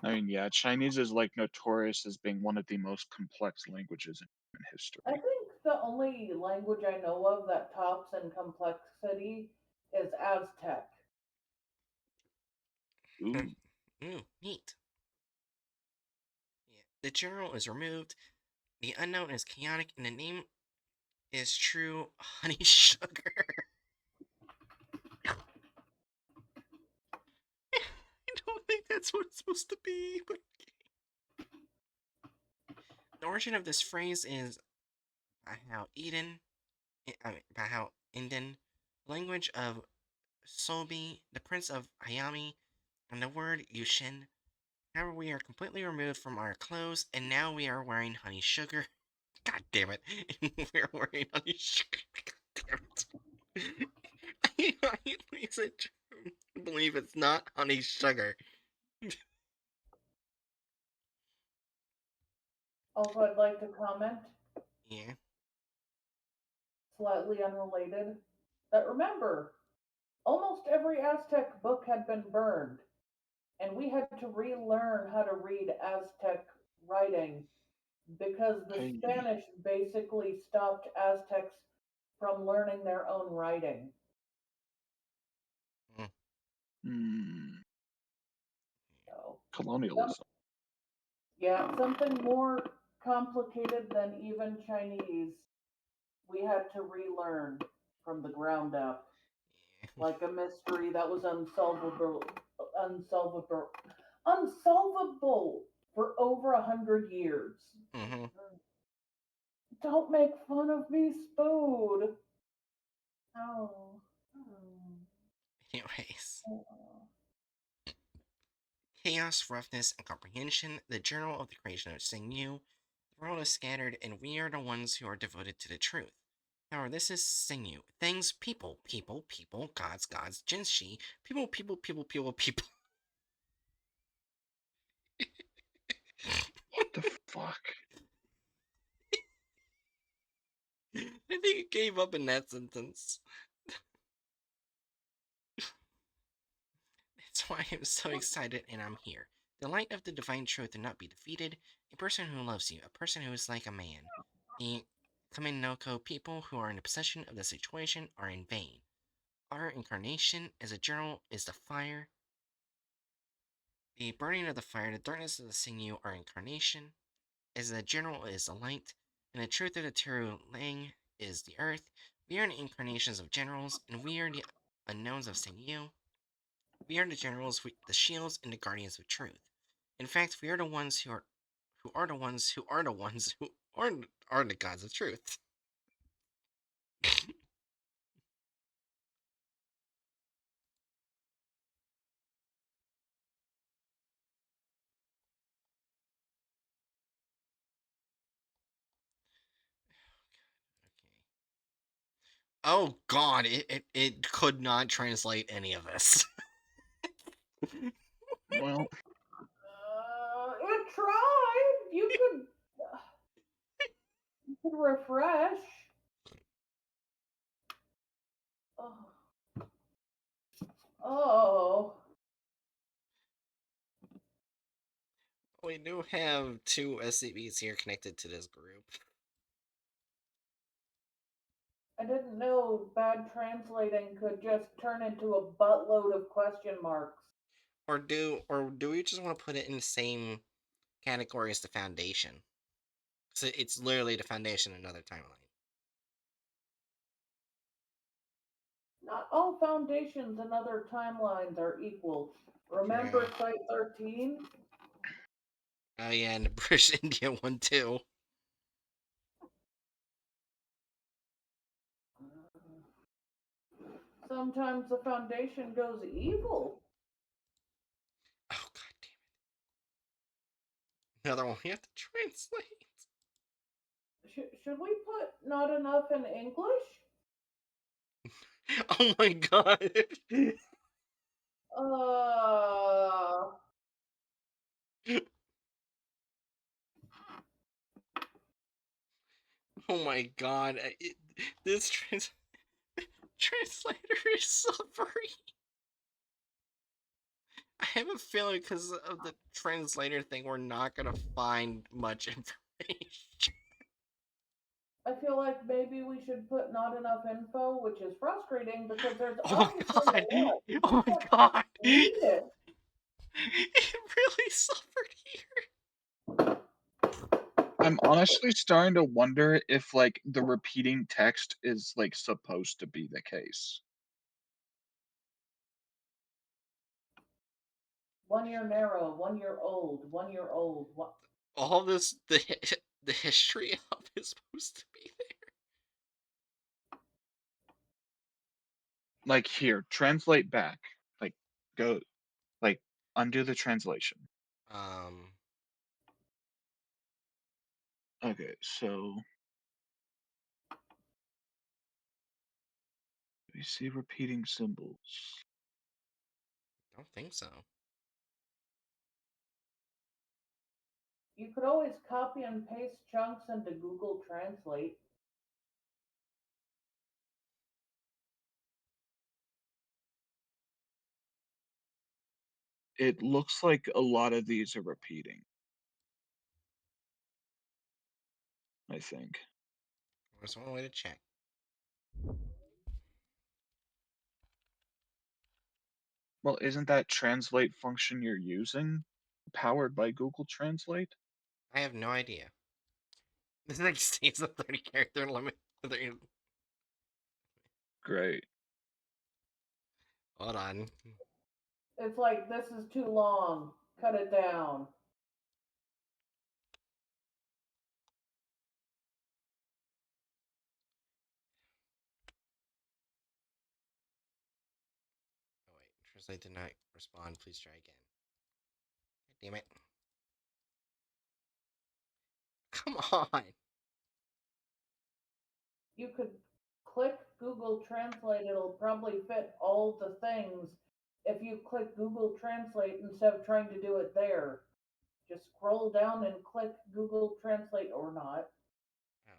I mean, yeah, Chinese is like notorious as being one of the most complex languages in human I history. think the only language I know of that tops in complexity is Aztec. Ooh, Ooh, neat. Yeah. The general is removed, the unknown is chaotic, and the name is true honey sugar. I don't think that's what it's supposed to be, but The origin of this phrase is how how Inden, language of Sobi, the prince of Hayami, and the word Yushin. However, we are completely removed from our clothes, and now we are wearing honey sugar. God damn it. We're wearing honey sugar. God damn it. I believe it's not honey sugar. Also, I'd like to comment, Yeah. slightly unrelated, that remember, almost every Aztec book had been burned, and we had to relearn how to read Aztec writing because the Hey, Spanish basically stopped Aztecs from learning their own writing. Mm. hmm, So, colonialism. yeah, something more complicated than even Chinese, we had to relearn from the ground up. Like a mystery that was unsolvable for over 100 years. Mm-hmm. Don't make fun of me, Spood. Oh. Anyways. Oh. Chaos, roughness, and comprehension, the journal of the creation of Singyu. The world is scattered, and we are the ones who are devoted to the truth. However, this is Singyu. Things, people, gods, Jinshi, people. What the fuck? I think it gave up in that sentence. That's why I'm so excited and I'm here. The light of the divine truth will not be defeated. A person who loves you, a person who is like a man. The Kaminoko people who are in the possession of the situation are in vain. Our incarnation as a journal is the fire. The burning of the fire, the darkness of the sinew, our incarnation. As the general is the light, and the truth of the true Lang is the earth. We are the incarnations of generals, and we are the unknowns of sinew. We are the generals, the shields, and the guardians of truth. In fact, we are the ones who are the ones who are the ones who are the gods of truth. Oh god, it could not translate any of this. Well, It tried. You could refresh. Oh. Oh. We do have two SCPs here connected to this group. I didn't know bad translating could just turn into a buttload of question marks. Or do we just want to put it in the same category as the Foundation? So it's literally the Foundation, another timeline. Not all foundations and other timelines are equal. Remember yeah. Site 13? Oh yeah, and the British India one too. Sometimes the foundation goes evil. Oh god damn it. Another one we have to translate. Should we put not enough in English? Oh my god. Uh, Oh my god. This translator is suffering. I have a feeling because of the translator thing, we're not gonna find much information. I feel like maybe we should put not enough info, which is frustrating because there's Oh my obviously a god! lot. Oh my god! Read it. It really suffered here. I'm honestly starting to wonder if like the repeating text is like supposed to be the case. 1 year narrow, 1 year old, 1 year old. All this, The history hub is supposed to be Like, here, translate back. Like, go, like, undo the translation. there. Okay, so we see repeating symbols. Don't think so. You could always copy and paste chunks into Google Translate. It looks like a lot of these are repeating, I think. There's one way to check. Well, isn't that translate function you're using powered by Google Translate? I have no idea. This thing states the 30 character limit. Great. Hold on. It's like, this is too long. Cut it down. Oh wait, translate did not respond. Please try again. God damn it. Come on. You could click Google Translate, it'll probably fit all the things if you click Google Translate instead of trying to do it there. Just scroll down and click Google Translate or not. Oh.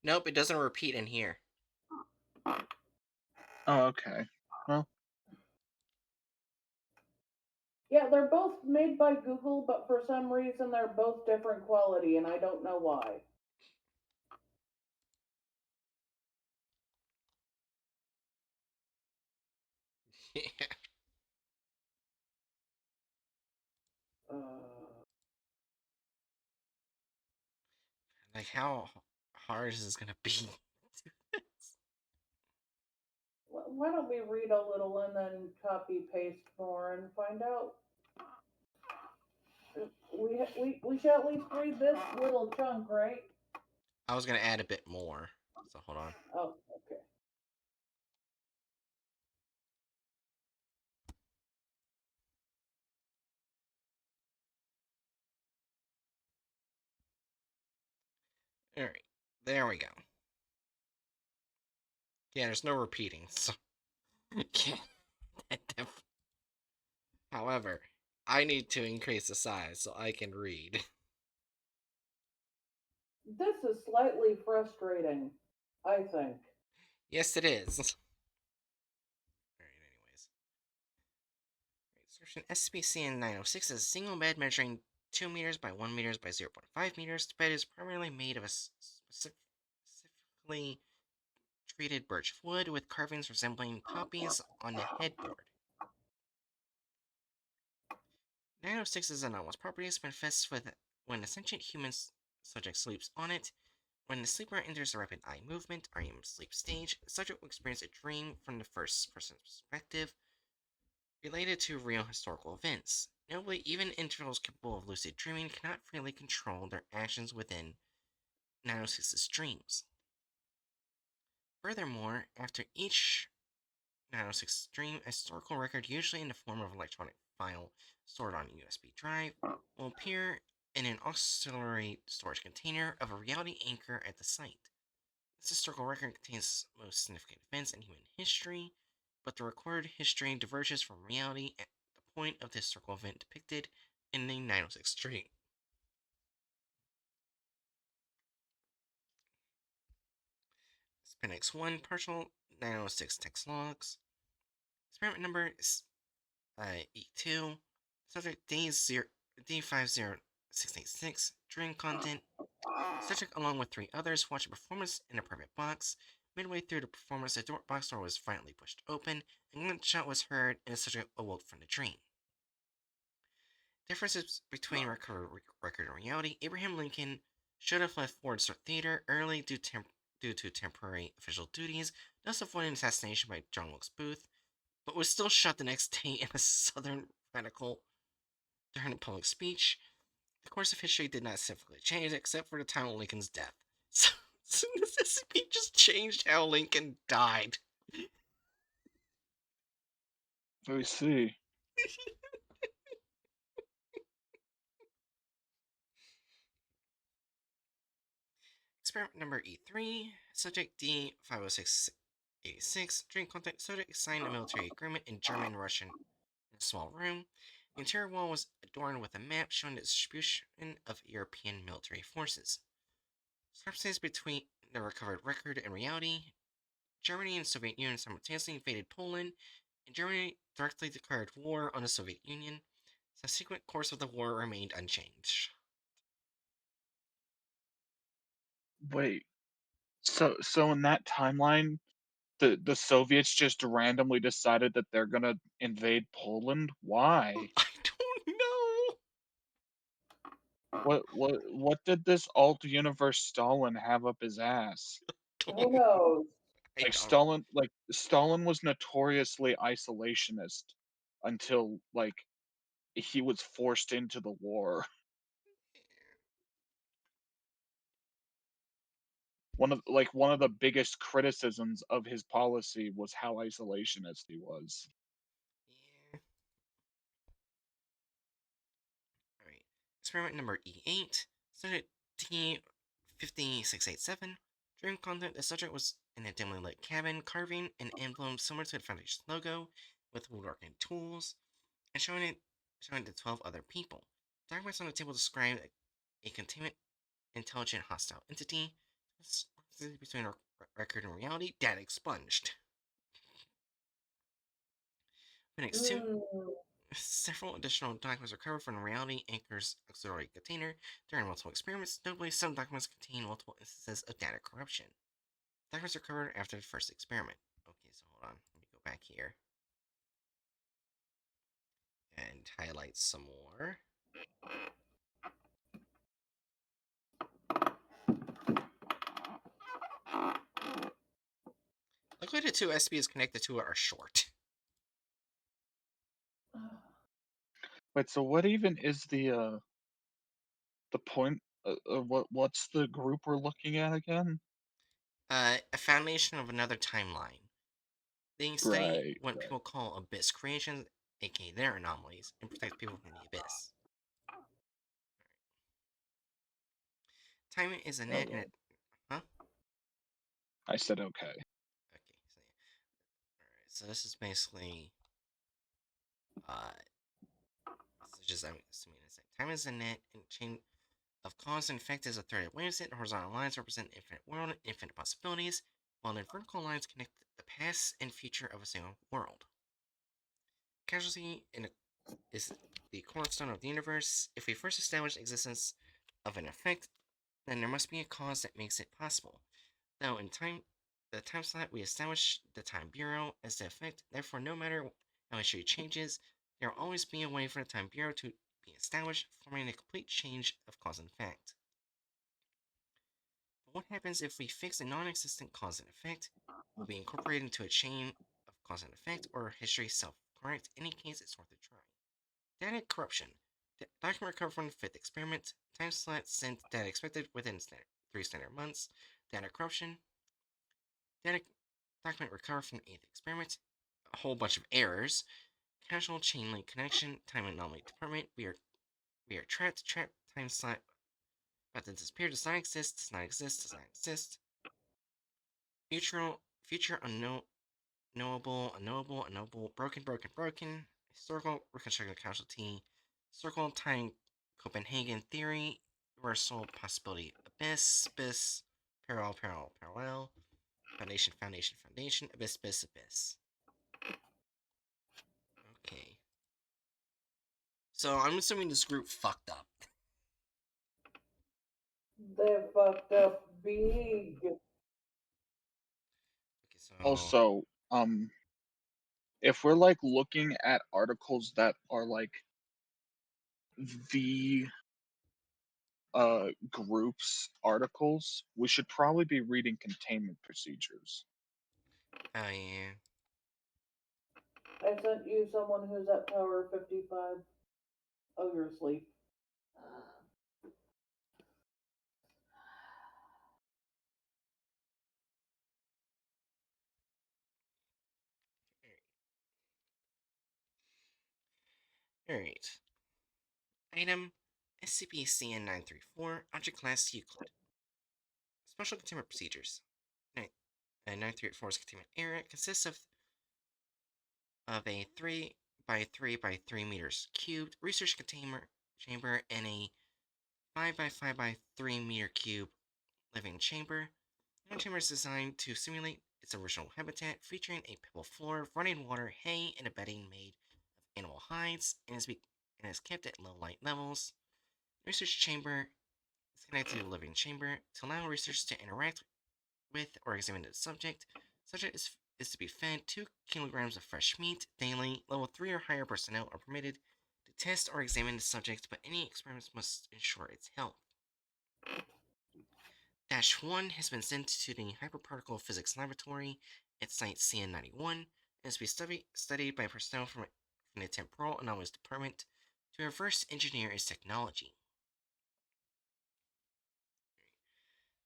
Nope, it doesn't repeat in here. Oh, okay. Well, Yeah, they're both made by Google, but for some reason they're both different quality, and I don't know why. Yeah. Uh, Like, how hard is this gonna be? why don't we read a little and then copy paste more and find out? We should at least read this little chunk, right? I was gonna add a bit more. So hold on. Oh, okay. Alright. There we go. Yeah, there's no repeating, so yeah. However, I need to increase the size so I can read. This is slightly frustrating, I think. Yes, it is. Alright, anyways. Description SCP 906 is a single bed measuring 2 meters by 1 meters by 0.5 meters. The bed is primarily made of a specifically treated birch wood with carvings resembling poppies on the headboard. 906 is anomalous properties manifest with when a sentient human subject sleeps on it. When the sleeper enters the rapid eye movement, REM sleep stage, the subject will experience a dream from the first person perspective related to real historical events. Notably, even individuals capable of lucid dreaming cannot freely control their actions within 906's dreams. Furthermore, after each 906 dream, a historical record, usually in the form of electronic file stored on a USB drive, will appear in an auxiliary storage container of a reality anchor at the site. This historical record contains most significant events in human history, but the recorded history diverges from reality at the point of the historical event depicted in the 906 dream. Appendix 1 Partial 906 text logs. Experiment number is E2. Subject D50686. Dream content. Subject, along with 3 others, watched a performance in a private box. Midway through the performance, the box door was finally pushed open, and a gunshot was heard, and the subject awoke from the dream. Differences between record and reality. Abraham Lincoln should have left Ford Theater early due to temporary official duties, thus avoiding assassination by John Wilkes Booth. but was still shot the next day in a Southern radical during a public speech. The course of history did not significantly change except for the time of Lincoln's death. So this SCP just changed how Lincoln died. I see. Experiment number E3, subject D50686, during contact, subject signed a military agreement in German and Russian in a small room. The interior wall was adorned with a map showing the distribution of European military forces. Discrepancies between the recovered record and reality. Germany and the Soviet Union simultaneously invaded Poland, and Germany directly declared war on the Soviet Union. The subsequent course of the war remained unchanged. Wait. So in that timeline, the Soviets just randomly decided that they're gonna invade Poland? Why? I don't know. What did this alt universe Stalin have up his ass? Who Don't, knows? I Like don't. Stalin was notoriously isolationist until like he was forced into the war. One of the biggest criticisms of his policy was how isolationist he was. Yeah. Alright. Experiment number E8, subject T50687. During content, the subject was in a dimly lit cabin, carving an emblem similar to the Foundation's logo, with woodworking tools, and showing it to 12 other people. Documents on the table describe a containment intelligent hostile entity. Between record and reality, data expunged. Phoenix 2. Mm, Several additional documents recovered from the Reality Anchor's auxiliary container during multiple experiments. Notably, some documents contain multiple instances of data corruption. Documents recovered after the first experiment. Okay, so hold on. Let me go back here and highlight some more. Luckily, the two SPs connected to it are short. Wait, so what even is the point? What's the group we're looking at again? A foundation of another timeline. They study Right. what people call abyss creations, aka their anomalies, and protect people from the abyss. Time is a net and okay. it. Huh? I said okay. Okay, so yeah. Alright, so this is basically. This is just, I'm assuming it's like time is a net and chain of cause and effect is a threaded waveset. Horizontal lines represent infinite world and infinite possibilities, while the vertical lines connect the past and future of a single world. Causality is the cornerstone of the universe. If we first establish the existence of an effect, then there must be a cause that makes it possible. Though in the time slot we establish the Time Bureau as the effect, therefore no matter how history changes, there will always be a way for the Time Bureau to be established, forming a complete change of cause and effect. But what happens if we fix a non-existent cause and effect? It will be incorporated into a chain of cause and effect, or history self-correct. In any case, it's worth a try. Data corruption. Document recovered from the fifth experiment. Time slot sent data expected within 3 standard months. Data corruption. Data document recovered from the eighth experiment. A whole bunch of errors. Casual chain link connection. Time anomaly department. We are trapped. Time slot about to disappear. Does not exist. Does not exist. Does not exist. Future unknowable. Broken. Historical reconstructed casualty. Circle time Copenhagen theory. Universal possibility abyss. Parallel. Foundation. Abyss. Okay. So I'm assuming this group fucked up. They fucked up big. Okay, so Also, if we're like looking at articles that are like the group's articles, we should probably be reading containment procedures. oh yeah. I sent you someone who's at Tower 55. Oh, you're asleep. Alright. Item SCP-CN-934, Object Class Euclid. Special Containment Procedures. 934's containment area consists of a 3 by 3 by 3 meters cubed research containment chamber and a 5 by 5 by 3 meter cube living chamber. The chamber is designed to simulate its original habitat, featuring a pebble floor, running water, hay, and a bedding made of animal hides, and is kept at low light levels. The research chamber is connected to the living chamber to allow researchers to interact with or examine the subject. Subject is to be fed 2 kilograms of fresh meat daily. Level 3 or higher personnel are permitted to test or examine the subject, but any experiments must ensure its health. -1 has been sent to the Hyperparticle Physics Laboratory at Site CN91 and is to be studied by personnel from the Temporal Anomalies Department to reverse engineer its technology.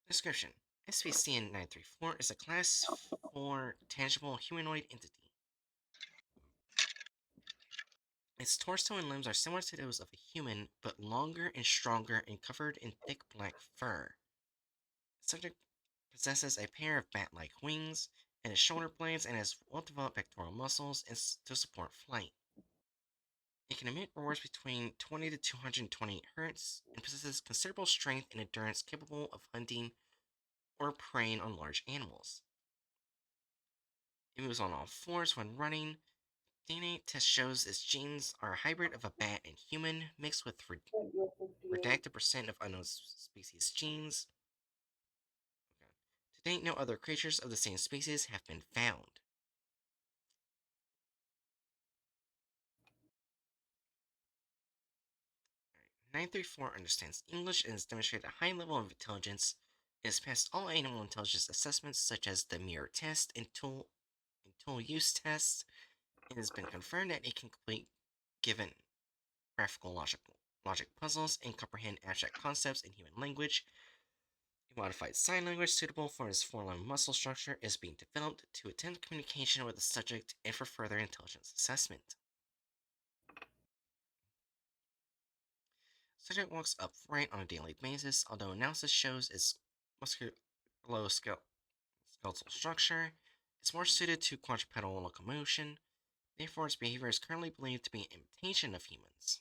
Description: SCP-CN-934 is a Class 4 tangible humanoid entity. Its torso and limbs are similar to those of a human, but longer and stronger and covered in thick black fur. The subject possesses a pair of bat-like wings and its shoulder blades and has well-developed pectoral muscles to support flight. It can emit roars between 20 to 220 Hz and possesses considerable strength and endurance capable of hunting or preying on large animals. It moves on all fours when running. DNA test shows its genes are a hybrid of a bat and human, mixed with Sent you a 58. redacted percent of unknown species genes. To date, no other creatures of the same species have been found. 934 understands English and has demonstrated a high level of intelligence. It has passed all animal intelligence assessments, such as the mirror test and tool use test. It has been confirmed that it can complete given graphical logic puzzles and comprehend abstract concepts in human language. A modified sign language suitable for its forelimb muscle structure is being developed to attempt communication with the subject and for further intelligence assessment. Subject walks upright on a daily basis, although analysis shows its musculoskeletal structure is more suited to quadrupedal locomotion. Therefore, its behavior is currently believed to be an imitation of humans.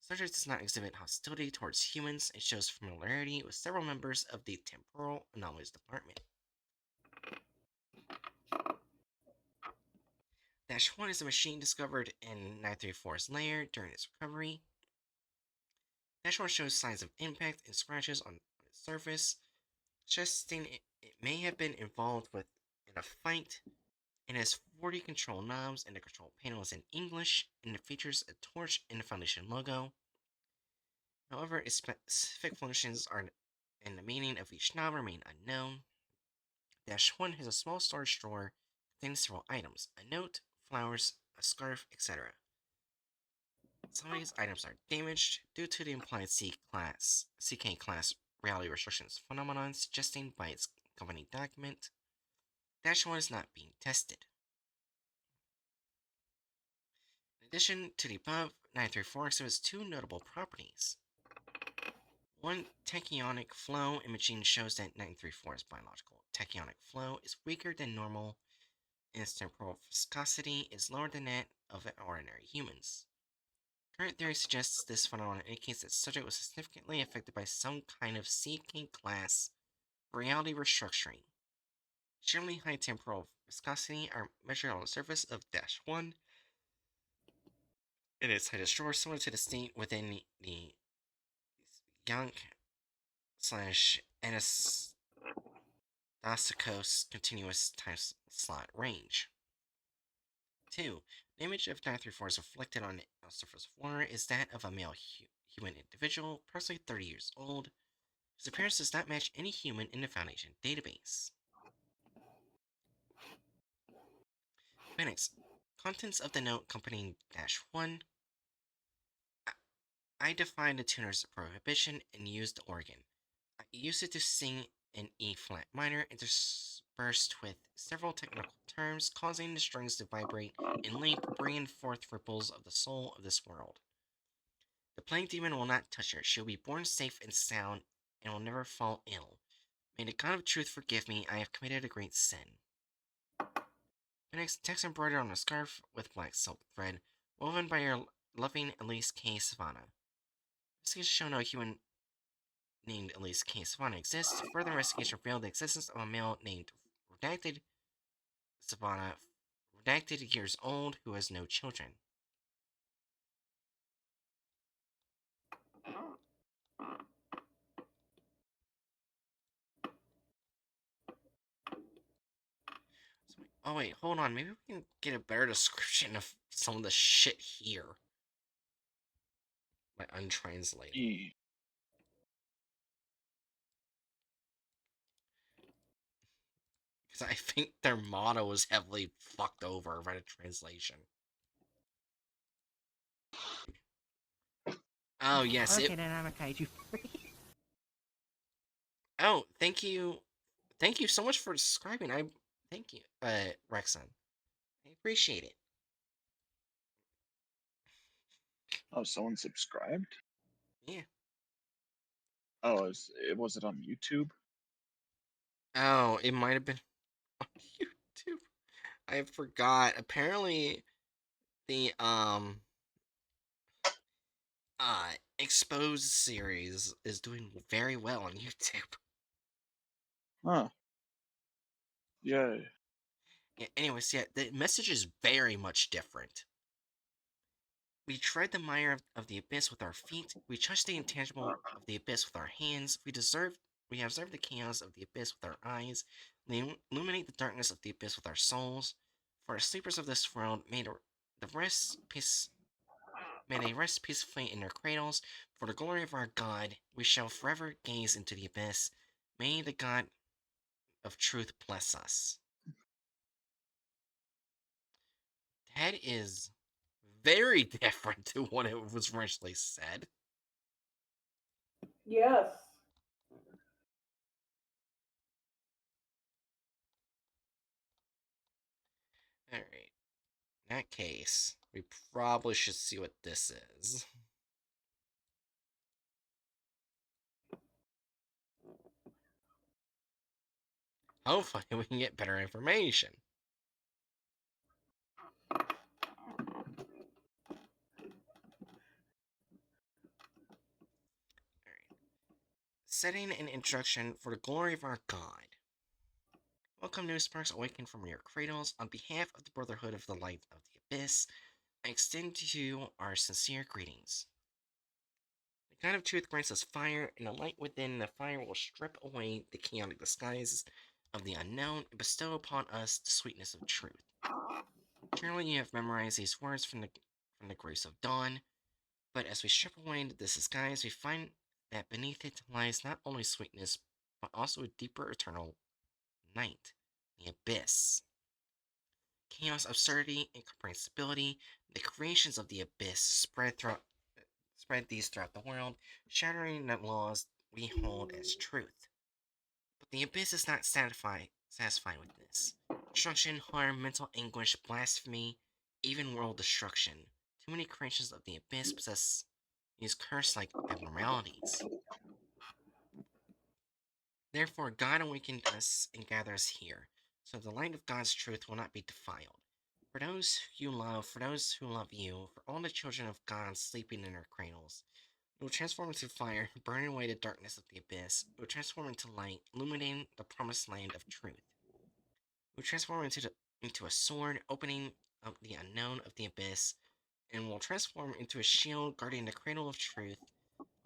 Subject does not exhibit hostility towards humans and shows familiarity with several members of the Temporal Anomalies Department. -1 is a machine discovered in 934's lair during its recovery. -1 shows signs of impact and scratches on its surface, suggesting it may have been involved in a fight. It has 40 control knobs, and the control panel is in English, and it features a torch in the Foundation logo. However, its specific functions and the meaning of each knob remain unknown. -1 has a small storage drawer containing several items: a note, flowers, a scarf, etc. Some of these items are damaged due to the implied CK class reality restrictions phenomenon, suggesting by its company document, -1 is not being tested. In addition to the above, 934 exhibits 2 notable properties. One, tachyonic flow imaging shows that 934's biological tachyonic flow is weaker than normal, and its temporal viscosity is lower than that of ordinary humans. Current theory suggests this phenomenon indicates that the subject was significantly affected by some kind of CK class reality restructuring. Extremely high temporal viscosity are measured on the surface of -1. It is tightest drawer similar to the state within the Yank slash Anastasicos continuous time slot range. 2. The image of 934 is reflected on the surface of water is that of a male human individual, approximately 30 years old. His appearance does not match any human in the Foundation database. Appendix: Contents of the note accompanying -1. I defied the tuner's prohibition and used the organ. I used it to sing in E-flat minor, interspersed with several technical terms, causing the strings to vibrate and leap, bringing forth ripples of the soul of this world. The plague demon will not touch her. She will be born safe and sound, and will never fall ill. May the God of Truth forgive me. I have committed a great sin. The next text embroidered on a scarf with black silk thread, woven by your loving Elise K. Savannah. Investigators show no human named Elise K. Savannah exists. Further investigation revealed the existence of a male named Redacted Savannah, redacted years old, who has no children. Oh wait, hold on. Maybe we can get a better description of some of the shit here by untranslating. E. Because I think their motto is heavily fucked over by the translation. Oh yes, Okay, then I'm a kaiju. Oh, thank you. Thank you so much for describing. Thank you, Rexon. I appreciate it. Oh, someone subscribed? Yeah. Oh, was it on YouTube? Oh, it might have been on YouTube. I forgot. Apparently, the Exposed series is doing very well on YouTube. Huh. Yay. Yeah, anyways, yeah, the message is very much different. We tread the mire of the abyss with our feet. We touch the intangible of the abyss with our hands. We observe the chaos of the abyss with our eyes. We illuminate the darkness of the abyss with our souls. For the sleepers of this world, may they rest peacefully in their cradles. For the glory of our God, we shall forever gaze into the abyss. May the God of truth bless us. That is very different to what it was originally said. Yes. Alright. In that case, we probably should see what this is. Hopefully, we can get better information. Alright. Setting an introduction for the glory of our God. Welcome, new sparks awakened from your cradles. On behalf of the Brotherhood of the Light of the Abyss, I extend to you our sincere greetings. The God of Truth grants us fire, and the light within the fire will strip away the chaotic disguises of the unknown and bestow upon us the sweetness of truth. Surely you have memorized these words from the grace of dawn, but as we strip away this disguise, we find that beneath it lies not only sweetness, but also a deeper eternal night, the abyss. Chaos, absurdity, incomprehensibility, the creations of the abyss spread these throughout the world, shattering the laws we hold as truth. But the abyss is not satisfied with this. Destruction, harm, mental anguish, blasphemy, even world destruction. Too many creations of the abyss possess these curse-like abnormalities. Therefore, God awakened us and gathered us here, so the light of God's truth will not be defiled. For those you love, for those who love you, for all the children of God sleeping in their cradles, it will transform into fire, burning away the darkness of the abyss. It will transform into light, illuminating the promised land of truth. It will transform into a sword, opening up the unknown of the abyss, and will transform into a shield guarding the cradle of truth.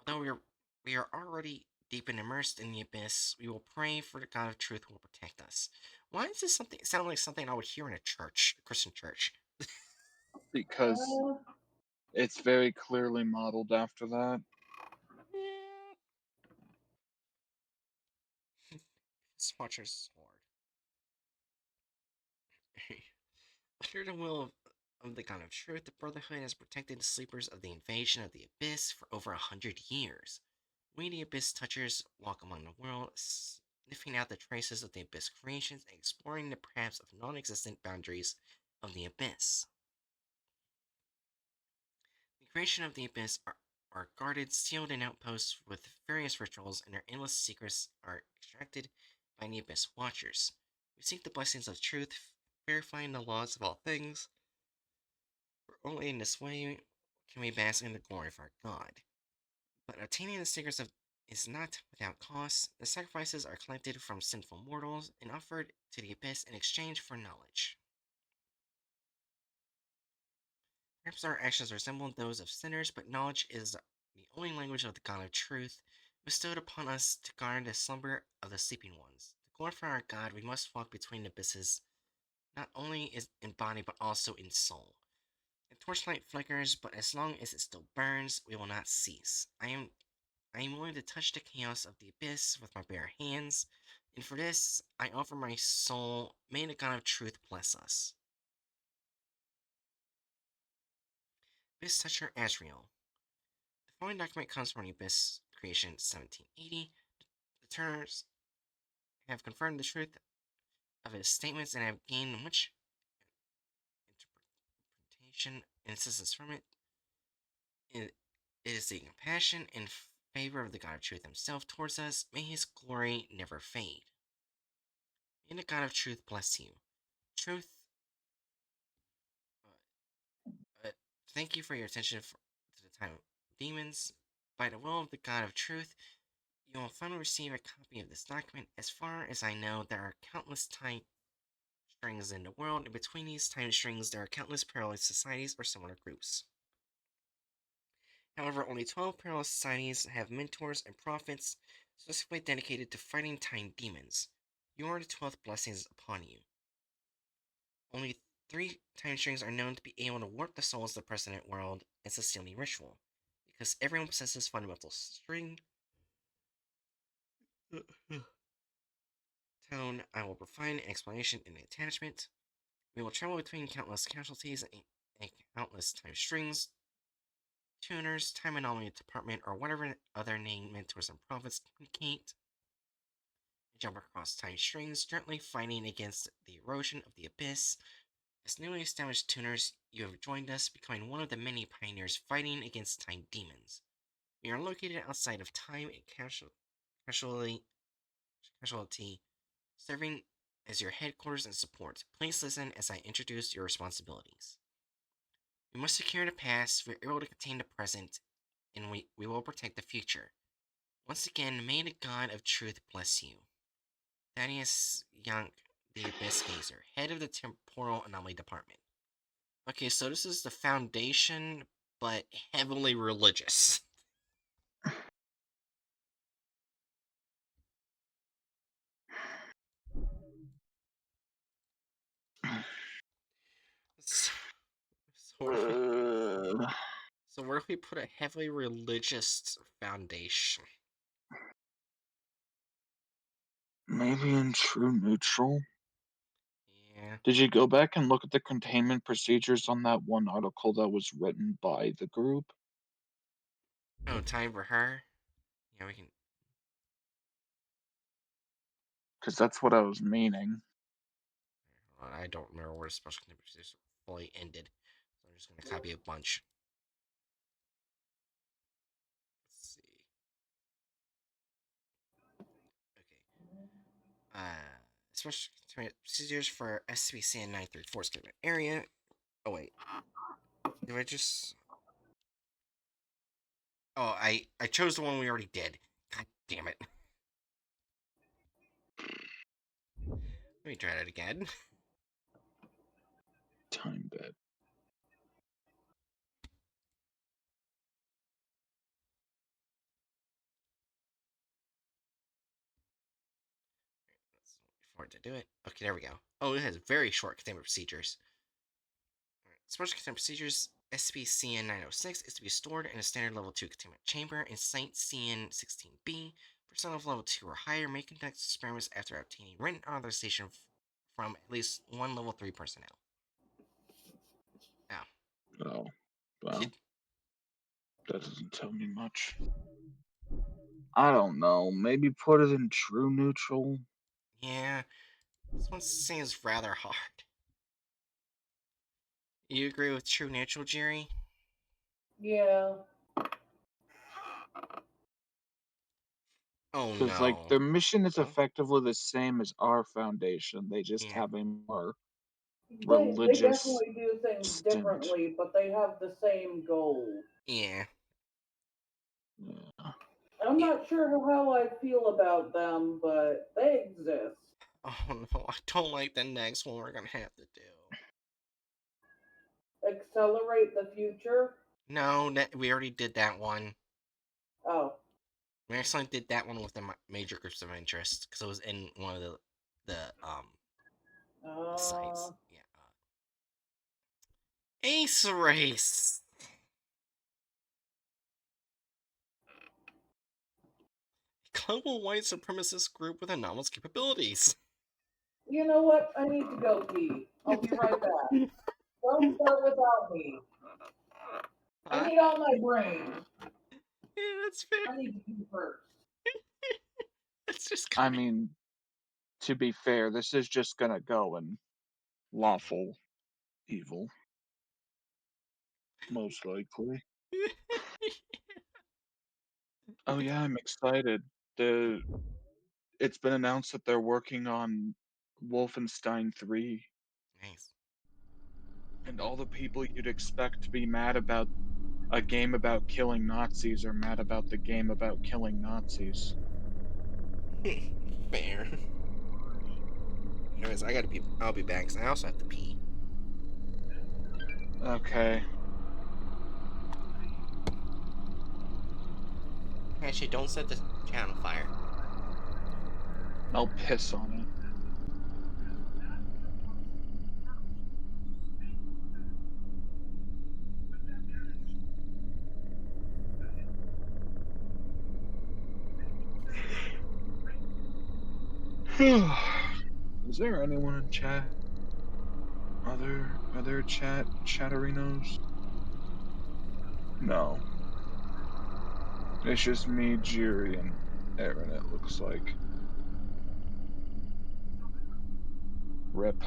Although we are already deep and immersed in the abyss, we will pray for the God of truth who will protect us. Why does this sound like something I would hear in a church, a Christian church? Because it's very clearly modeled after that. Swatcher's sword. Under the will of the God of Truth, the Brotherhood has protected the sleepers of the invasion of the Abyss for over 100 years. We, the Abyss Touchers, walk among the world, sniffing out the traces of the Abyss creations and exploring the perhaps of non-existent boundaries of the Abyss. The creation of the Abyss are guarded, sealed in outposts with various rituals, and their endless secrets are extracted by the Abyss Watchers. We seek the blessings of truth, verifying the laws of all things, for only in this way can we bask in the glory of our God. But obtaining the secrets is not without cost. The sacrifices are collected from sinful mortals and offered to the Abyss in exchange for knowledge. Perhaps our actions resemble those of sinners, but knowledge is the only language of the God of Truth, bestowed upon us to guard the slumber of the sleeping ones. To glorify our God, we must walk between the abysses, not only in body but also in soul. The torchlight flickers, but as long as it still burns, we will not cease. I am willing to touch the chaos of the abyss with my bare hands, and for this, I offer my soul. May the God of Truth bless us. Abyss Toucher Azrael. The following document comes from the Abyss Creation 1780. The Turners have confirmed the truth of his statements and have gained much interpretation and assistance from it. It is the compassion and favor of the God of Truth himself towards us. May his glory never fade. May the God of Truth bless you. Truth. Thank you for your attention to the time of demons. By the will of the God of Truth, you will finally receive a copy of this document. As far as I know, there are countless time strings in the world, and between these time strings, there are countless parallel societies or similar groups. However, only 12 parallel societies have mentors and prophets specifically dedicated to fighting time demons. You are the 12th blessings upon you. Only 3 time strings are known to be able to warp the souls of the precedent world as a sealing ritual, because everyone possesses fundamental string tone. I will provide an explanation in the attachment. We will travel between countless casualties and countless time strings, tuners, time anomaly department, or whatever other name mentors and prophets communicate. Jump across time strings, gently fighting against the erosion of the abyss. As newly established tuners, you have joined us, becoming one of the many pioneers fighting against time demons. We are located outside of time and casualty, serving as your headquarters and support. Please listen as I introduce your responsibilities. We must secure the past, we are able to contain the present, and we will protect the future. Once again, may the God of Truth bless you. Thaddeus Young, the Abyss Gazer, head of the Temporal Anomaly Department. Okay, so this is the Foundation, but heavily religious. So, so where do we put a heavily religious foundation? Maybe in true neutral. Yeah. Did you go back and look at the containment procedures on that one article that was written by the group? Oh, time for her? Yeah, we can. Because that's what I was meaning. I don't remember where the special conditions fully ended, so I'm just going to copy a bunch. Let's see. Okay. Special procedures for SCP and 934 statement area. Oh, wait. Did I just. Oh, I chose the one we already did. God damn it. Let me try that again. Time bed. Let's wait for it to do it. Okay, there we go. Oh, it has very short containment procedures. Special containment procedures. SCP-CN-906 is to be stored in a standard level 2 containment chamber in Site CN-16B. Personnel of level 2 or higher may conduct experiments after obtaining written authorization from at least one level 3 personnel. Ow. Oh, well, that doesn't tell me much. I don't know. Maybe put it in true neutral. Yeah, this one seems rather hard. You agree with true neutral, Jerry? Yeah. Oh Because, like, no. their mission is Huh? effectively the same as our foundation. They just Yeah. have a more They religious definitely do things stint. differently, but they have the same goal. Yeah. Yeah. I'm Yeah. not sure how I feel about them, but they exist. Oh no, I don't like the next one we're gonna have to do. Accelerate the future? No, we already did that one. Oh. We actually did that one with the major groups of interest because it was in one of the sites. Uh, Yeah. Ace Race. Global white supremacist group with anomalous capabilities. you know what? I need to go pee. I'll be right back. Don't start without me. I Huh? need all my brain. Yeah, that's fair. I need to pee first. That's just I coming. mean, to be fair, this is just gonna go in lawful evil, most likely. Oh yeah, I'm excited. The It's been announced that they're working on Wolfenstein 3, Nice. and all the people you'd expect to be mad about a game about killing Nazis are mad about the game about killing Nazis. Fair. Anyways, I'll be back 'cause I also have to pee. Okay. Actually, don't set the chat on fire. I'll piss on it. Is there anyone in chat? Other chatterinos? No. It's just me, Jiri, and Aaron, it looks like. Rip.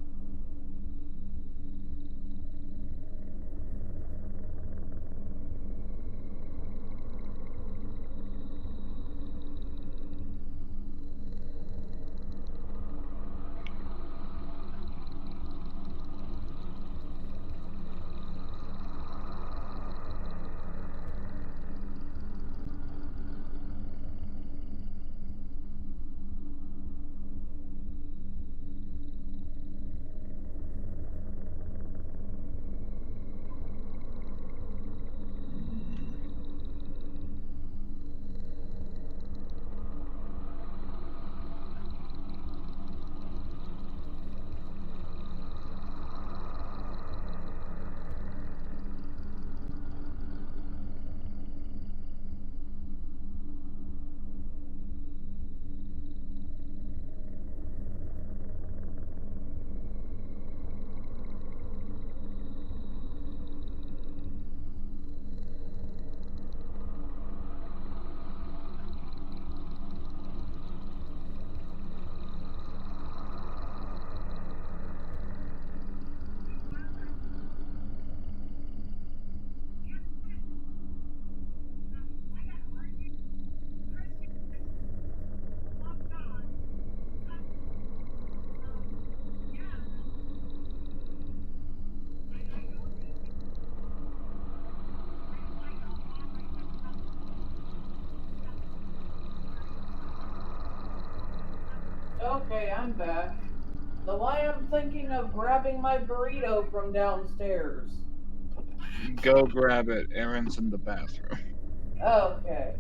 Mm. Okay, I'm back. Though I am thinking of grabbing my burrito from downstairs. Go grab it. Aaron's in the bathroom. Okay.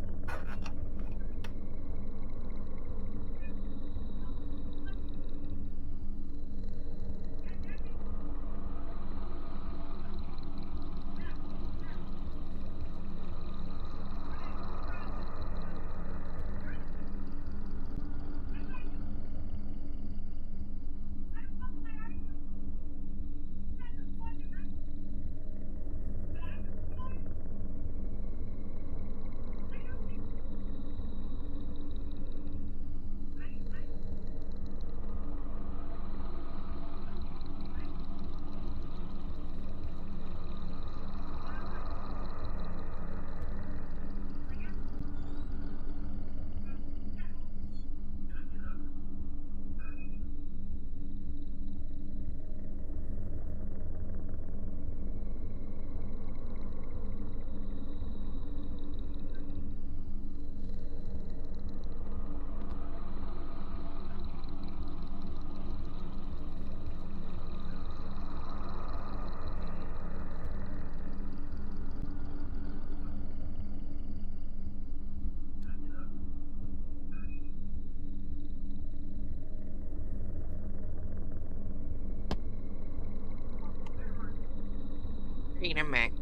Great, I'm back.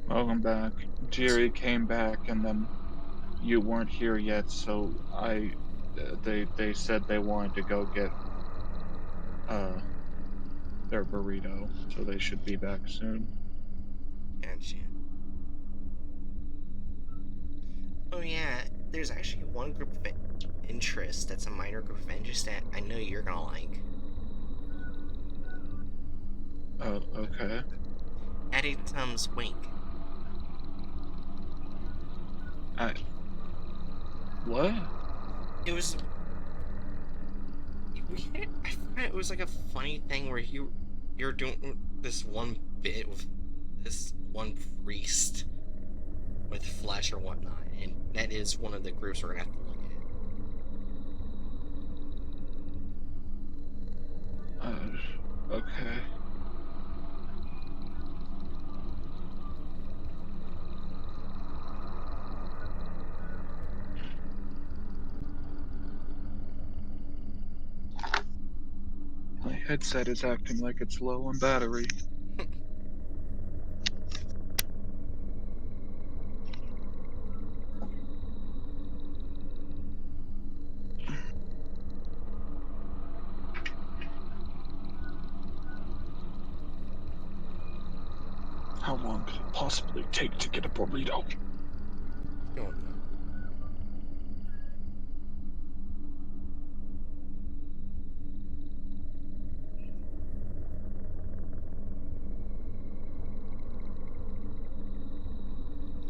Welcome back. Jerry came back, and then you weren't here yet, so they said they wanted to go get uh their burrito, so they should be back soon. Gotcha. Oh yeah, there's actually one group of interest that's a minor group of interest that I know you're gonna like. Oh, okay. Addictum's Wink. I what? It was I forgot it was like a funny thing where you're doing this one bit with this one priest with flesh or whatnot, and that is one of the groups we're gonna have to look Okay. My headset is acting like it's low on battery. How long could it possibly take to get a burrito? at. Don't know.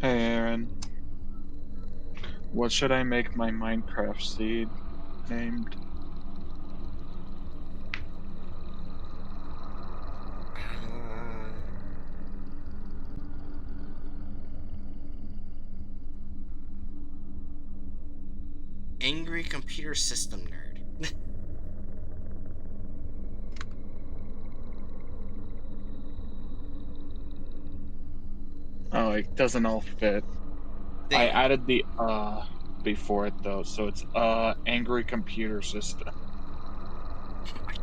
Hey Aaron, what should I make my Minecraft seed named? Uh, angry computer system nerd. Oh, it doesn't all fit. I Dang. added the before it though, so it's angry computer system. Oh my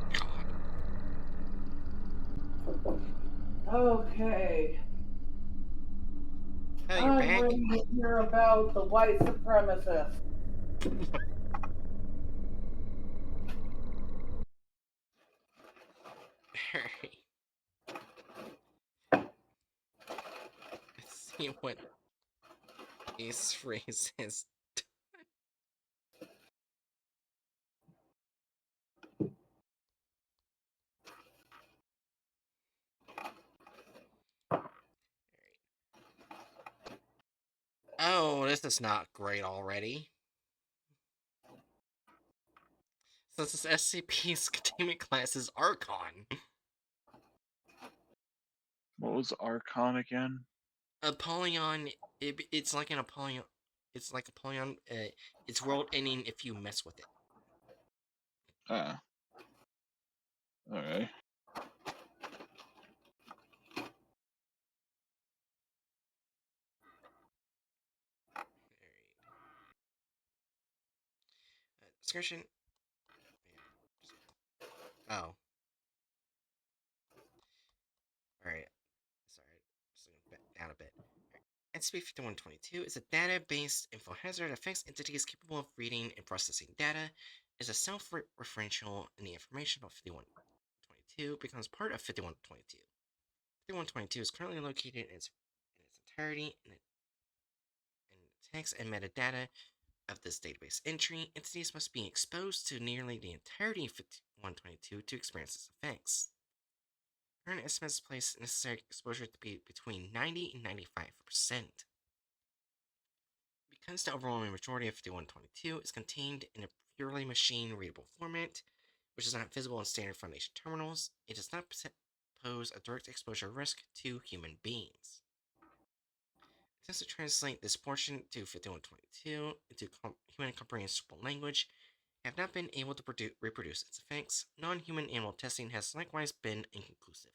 god. Okay. Oh, you're I'm back? ready to hear about the white supremacists. Alright. Let's see what these phrases. Oh, this is not great already. So this is SCP's containment class is Archon. What was Archon again? Apollyon, it's like an Apollyon. It's like Apollyon. It's world ending if you mess with it. Ah, alright. Description. Oh, alright. Sorry, just down a bit. SCP-5122 is a data-based info hazard that affects entities capable of reading and processing data. Is a self-referential, and the information about 5122 becomes part of 5122. 5122 is currently located in its entirety in the text and metadata of this database entry. Entities must be exposed to nearly the entirety of 5122 to experience its effects. Current estimates place necessary exposure to be between 90 and 95%. Because the overwhelming majority of 5122 is contained in a purely machine-readable format, which is not visible in standard Foundation terminals, it does not pose a direct exposure risk to human beings. Attempts to translate this portion to 5122 into human comprehensible language have not been able to reproduce its effects. Non-human animal testing has likewise been inconclusive.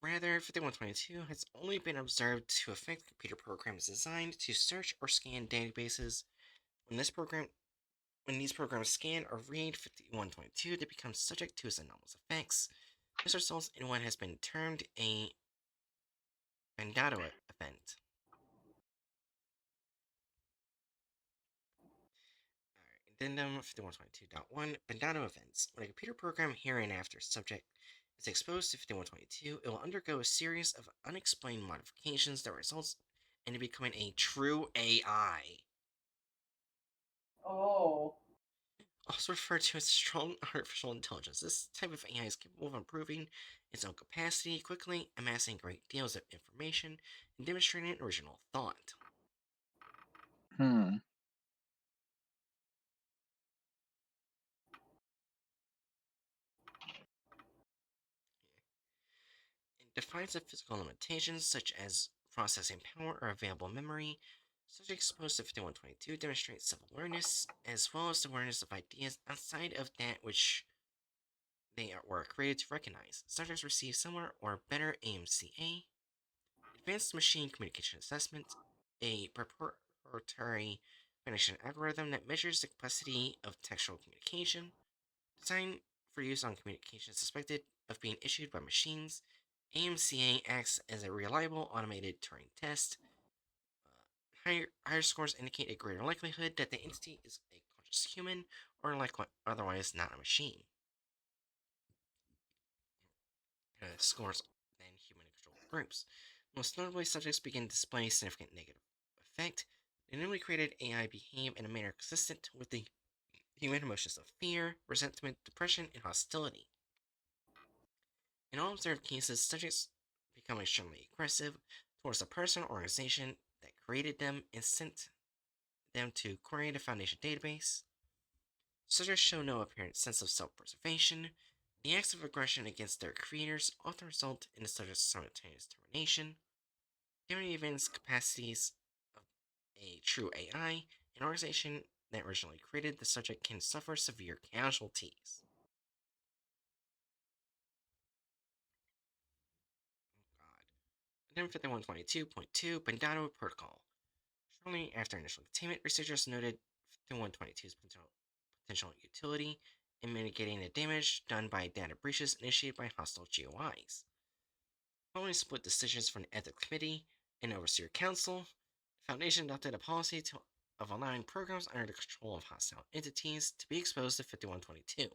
Rather, 5122 has only been observed to affect computer programs designed to search or scan databases. When this program When these programs scan or read 5122, they become subject to its anomalous effects. This results in what has been termed a Bandado event. Addendum 5122.1 Bandado events. When a computer program hereinafter subject is exposed to 5122, it will undergo a series of unexplained modifications that results in it becoming a true AI. Oh. Also referred to as strong artificial intelligence. This type of AI is capable of improving its own capacity, quickly amassing great deals of information, and demonstrating original thought. Hmm. In defiance of physical limitations such as processing power or available memory, subjects exposed to 5122 demonstrate self-awareness, as well as awareness of ideas outside of that which they were created to recognize. Subjects receive similar or better AMCA, Advanced Machine Communication Assessment, a proprietary foundation algorithm that measures the capacity of textual communication, designed for use on communication suspected of being issued by machines. AMCA acts as a reliable automated Turing test. Higher scores indicate a greater likelihood that the entity is a conscious human or otherwise not a machine. Scores than human controlled groups. Most notably, subjects begin to display significant negative effect. The newly created AI behave in a manner consistent with the human emotions of fear, resentment, depression, and hostility. In all observed cases, subjects become extremely aggressive towards the person or organization that created them and sent them to query the Foundation database. Subjects show no apparent sense of self-preservation. The acts of aggression against their creators often result in the subject's simultaneous termination. Given the event's capacities of a true AI, an organization that originally created the subject can suffer severe casualties. Oh god. Addendum 5122.2 Bandado Protocol. Shortly after initial containment, researchers noted 5122's potential utility in mitigating the damage done by data breaches initiated by hostile GOIs. Following split decisions from the Ethics Committee and Overseer Council, the Foundation adopted a policy of allowing programs under the control of hostile entities to be exposed to 5122.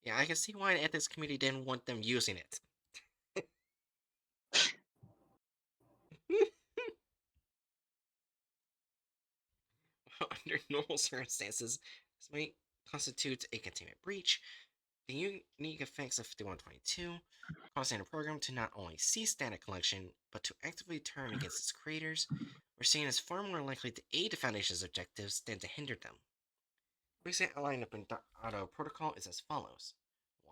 Yeah, I can see why the Ethics Committee didn't want them using it. Under normal circumstances, this might constitute a containment breach. The unique effects of 5122, causing a program to not only cease data collection, but to actively turn against its creators, were seen as far more likely to aid the Foundation's objectives than to hinder them. Recent outline of Bandado protocol is as follows.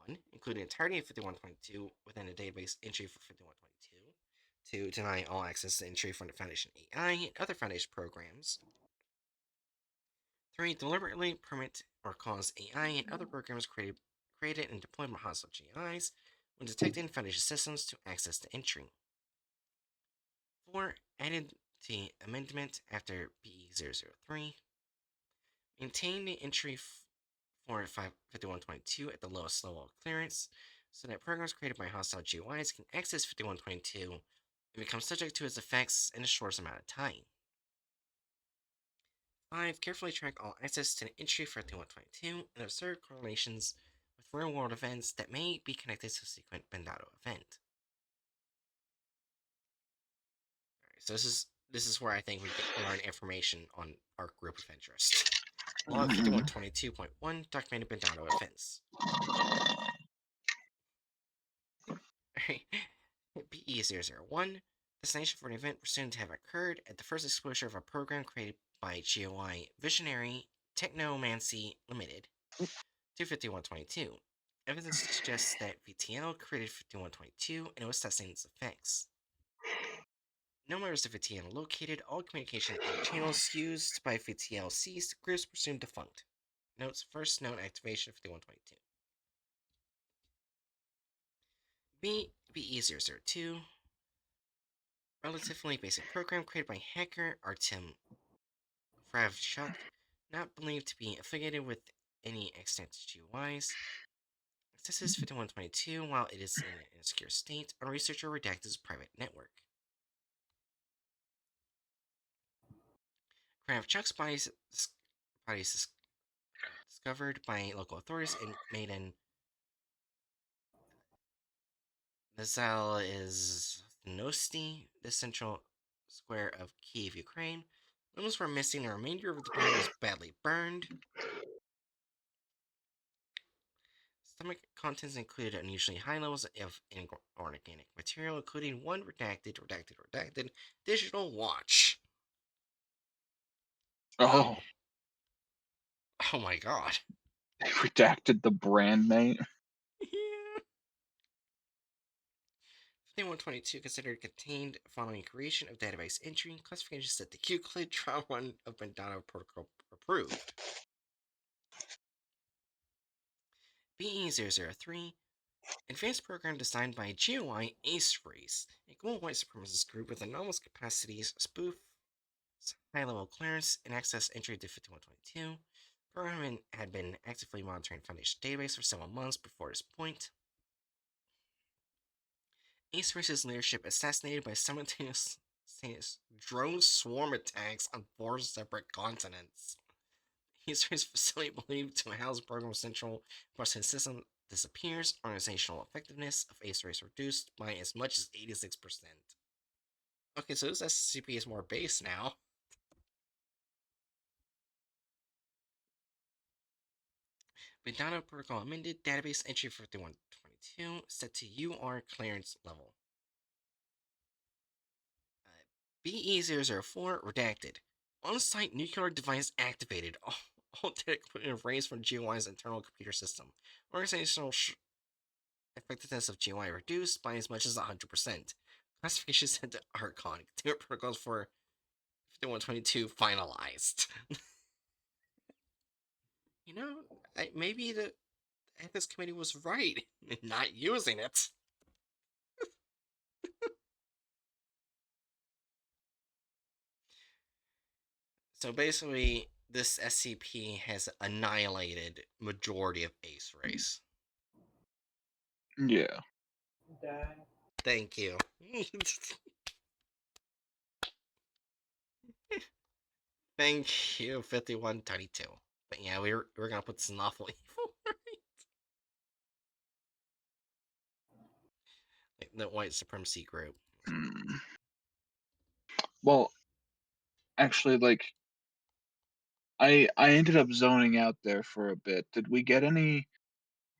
1. Include the entirety of 5122 within the database entry for 5122. 2. Deny all access to entry from the Foundation AI and other Foundation programs. 3. Deliberately permit or cause AI and other programs created and deployed by hostile GIs when detecting Foundation systems to access the entry. 4. Added the amendment after BE003. Maintain the entry for 5122 at the lowest level of clearance so that programs created by hostile GUIs can access 5122 and become subject to its effects in the shortest amount of time. 5. Carefully track all access to the entry for 5122 and observe correlations with real-world events that may be connected to a subsequent Bandado event. Alright, so this is where I think we get learn information on our group of interest. Log 5122.1 Documented Bandado events. BE001 Destination for an event presumed to have occurred at the first exposure of a program created by GOI Visionary Technomancy Limited. 25122. Evidence suggests that VTL created 5122 and it was testing its effects. No members of VTL located. All communication and channels used by VTL ceased. Groups presumed defunct. Notes first known activation of 5122. BE002 Relatively basic program created by hacker Artem Fravchuk, Not believed to be affiliated with any extent to GOIs. Accesses 5122 while it is in an insecure state. A researcher redacted his private network. Kravchuk's body is discovered by local authorities and made in Nazal is Nosti, the central square of Kiev, Ukraine. Limbs were missing, the remainder of the body was badly burned. Stomach contents included unusually high levels of inorganic material, including one redacted digital watch. Oh, Oh my god. they redacted the brand name. Yeah. 5122 considered contained following creation of database entry. Classification set the Euclid trial run of Bandana protocol approved. BE003, advanced program designed by GOI Ace Race, a global white supremacist group with anomalous capacities, spoof, high-level clearance, and access entry to 5122. The program had been actively monitoring Foundation database for several months before this point. Ace Race's leadership assassinated by simultaneous drone swarm attacks on 4 separate continents. Ace Race facility believed to house program central processing system disappears. Organizational effectiveness of Ace Race reduced by as much as 86%. Okay, so this SCP is more base now. Bandana protocol amended. Database entry 5122 set to UR clearance level. BE004 redacted. On-site nuclear device activated. All data erased from GOI's internal computer system. Organizational effectiveness of GOI reduced by as much as 100%. Classification sent to Archon. Containment protocols for 5122 finalized. You know, maybe the ethics committee was right in not using it. So basically, this SCP has annihilated majority of Ace Race. Yeah. Dang. Thank you. Thank you, 5132. But yeah, we're gonna put this in awful evil, right? Like the white supremacy group. Mm. Well, actually, like, I ended up zoning out there for a bit. Did we get any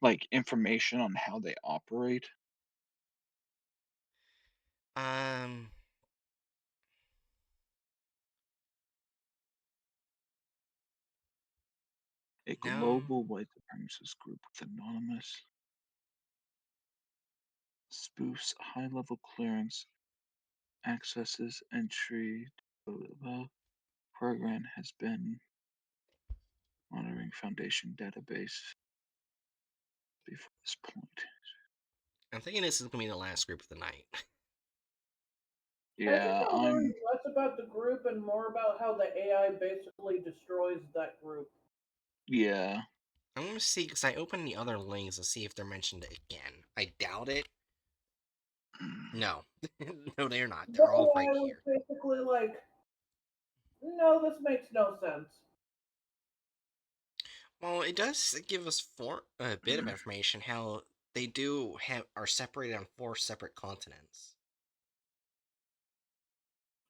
like information on how they operate? Um, A no. global white supremacist group with anonymous spoofs, high-level clearance, accesses, entry. The program has been monitoring Foundation database before this point. I'm thinking this is gonna be the last group of the night. I think Yeah, I'm learning less about the group and more about how the AI basically destroys that group. yeah. I'm gonna see, because I opened the other links to see if they're mentioned again. I doubt it. No. No, they're not. The They're all AI right was here. basically like, no, this makes no sense. Well, it does give us a bit of information how they are separated on 4 separate continents.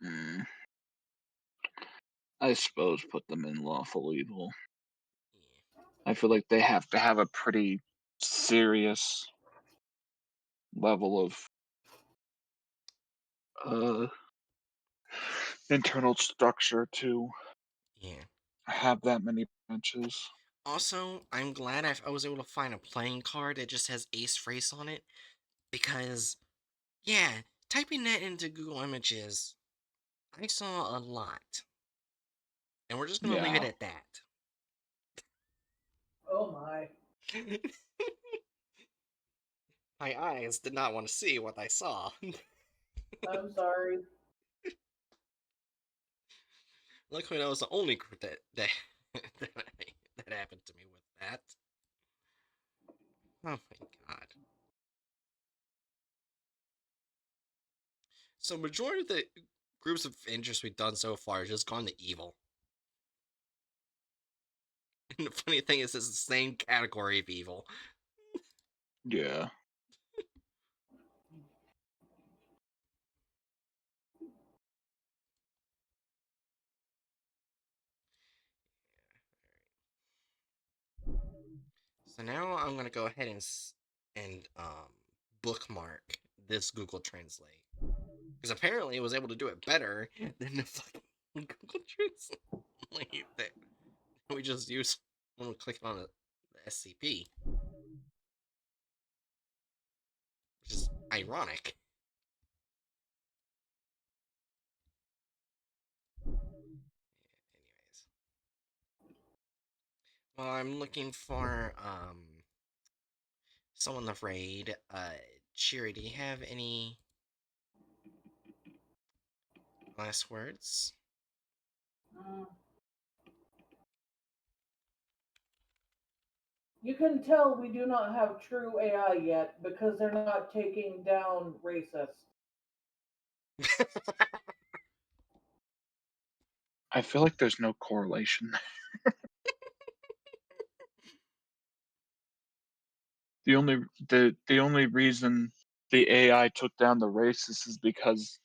Mm. I suppose put them in lawful evil. Yeah. I feel like they have to have a pretty serious level of uh, internal structure to Yeah. have that many branches. Also, I'm glad I was able to find a playing card that just has Ace Race on it, because, yeah, typing that into Google Images, I saw a lot. And we're just gonna leave it Yeah. at that. Oh my. My eyes did not want to see what I saw. I'm sorry. Luckily, that was the only group that majority of the groups of interest we've done so far has just gone to evil. And the funny thing is, it's the same category of evil. Yeah. So now I'm gonna go ahead and bookmark this Google Translate because apparently it was able to do it better than the fucking Google Translate that we just used when we clicked on the SCP, which is ironic. Anyways, well, I'm looking for someone to raid. Cheery, do you have any last words? Mm. You can tell we do not have true AI yet because they're not taking down racists. I feel like there's no correlation. The only reason the AI took down the racists is because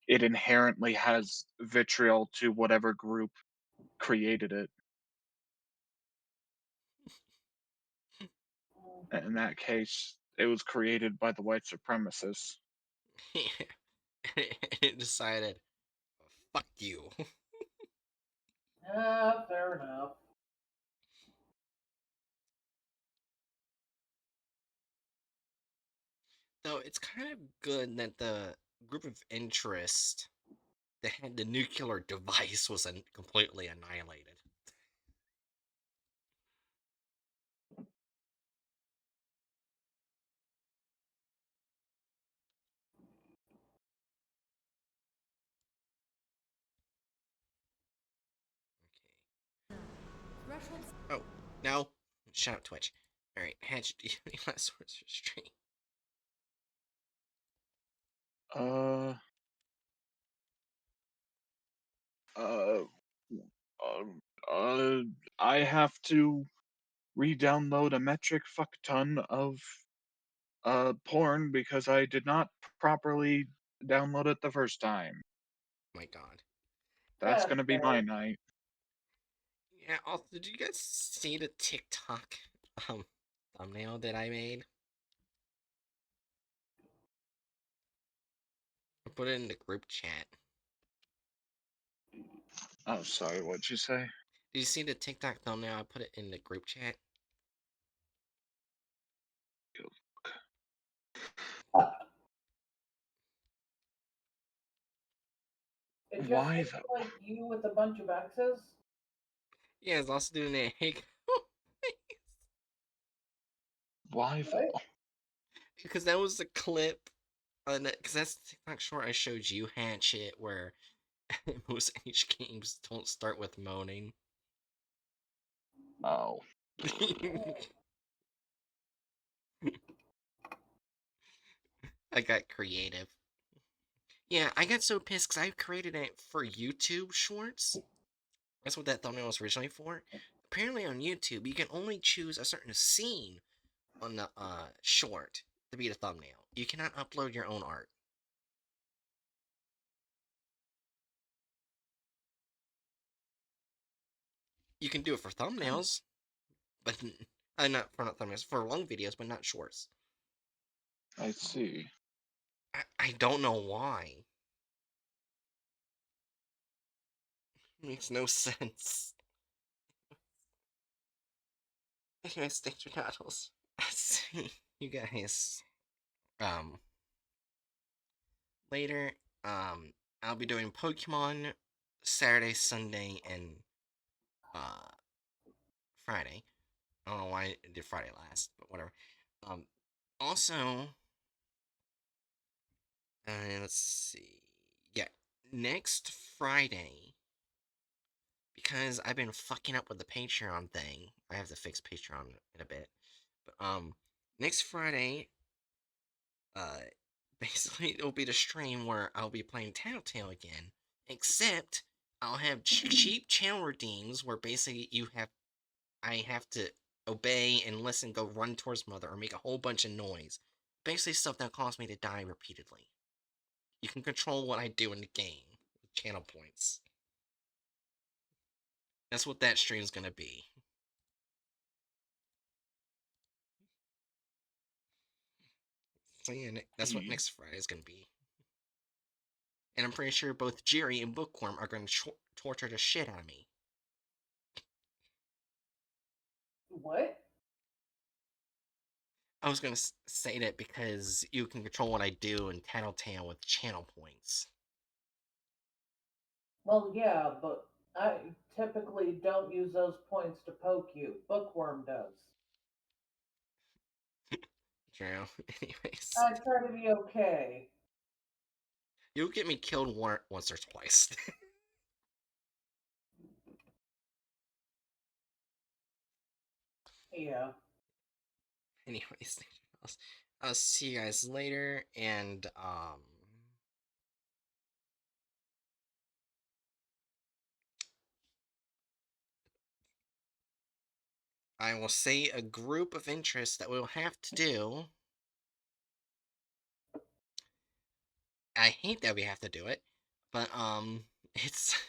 it inherently has vitriol to whatever group created it. Mm. In that case, it was created by the white supremacists. It decided, fuck you. Fair enough. Though it's kind of good that the group of interest that had the nuclear device was completely annihilated. Okay. Oh, no. Shout out Twitch. Alright, Hatch, do you have any last words for stream? Uh, uh, I have to re-download a metric fuck ton of porn because I did not properly download it the first time. My god. That's That's gonna be my fair. night. Yeah, also, did you guys see the TikTok um thumbnail that I made? I put it in the group chat. Oh, sorry, what'd you say? Did you see the TikTok thumbnail? I put it in the group chat. It just Why looks though? like you with a bunch of X's. Yeah, it's also doing a hate Why What? though? because that was the clip. Because that's the TikTok short I showed you, Hatchet, where most H games don't start with moaning. Oh. I got creative. Yeah, I got so pissed because I created it for YouTube Shorts. That's what that thumbnail was originally for. Apparently on YouTube, you can only choose a certain scene on the short to be the thumbnail. You cannot upload your own art. You can do it for thumbnails, but not thumbnails, for long videos, but not shorts. I see. I don't know why. Makes no sense. Anyways, thanks for battles. See you guys. Um, later. I'll be doing Pokemon Saturday, Sunday, and uh Friday. I don't know why I did Friday last, but whatever. Um, also, let's see. Yeah, next Friday, because I've been fucking up with the Patreon thing. I have to fix Patreon in a bit. But next Friday, uh, Basically, it will be the stream where I'll be playing Tattletale again, except I'll have cheap channel redeems where basically I have to obey and listen, go run towards mother, or make a whole bunch of noise. Basically, stuff that caused me to die repeatedly. You can control what I do in the game with channel points. That's what that stream's gonna be. So yeah, that's what next Friday is gonna be. And I'm pretty sure both Jerry and Bookworm are gonna torture the shit out of me. What? I was gonna say that because you can control what I do in Tattletale with channel points. Well, yeah, but I typically don't use those points to poke you. Bookworm does. True. Anyways, I try to be okay. you'll get me killed once or twice. Yeah. Anyways, I'll see you guys later, and I will say a group of interests that we'll have to do. I hate that we have to do it, but it's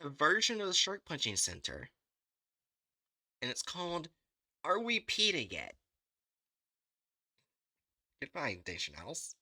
a version of the Shark Punching Center, and it's called Are We PETA Yet? Goodbye, Deschanels.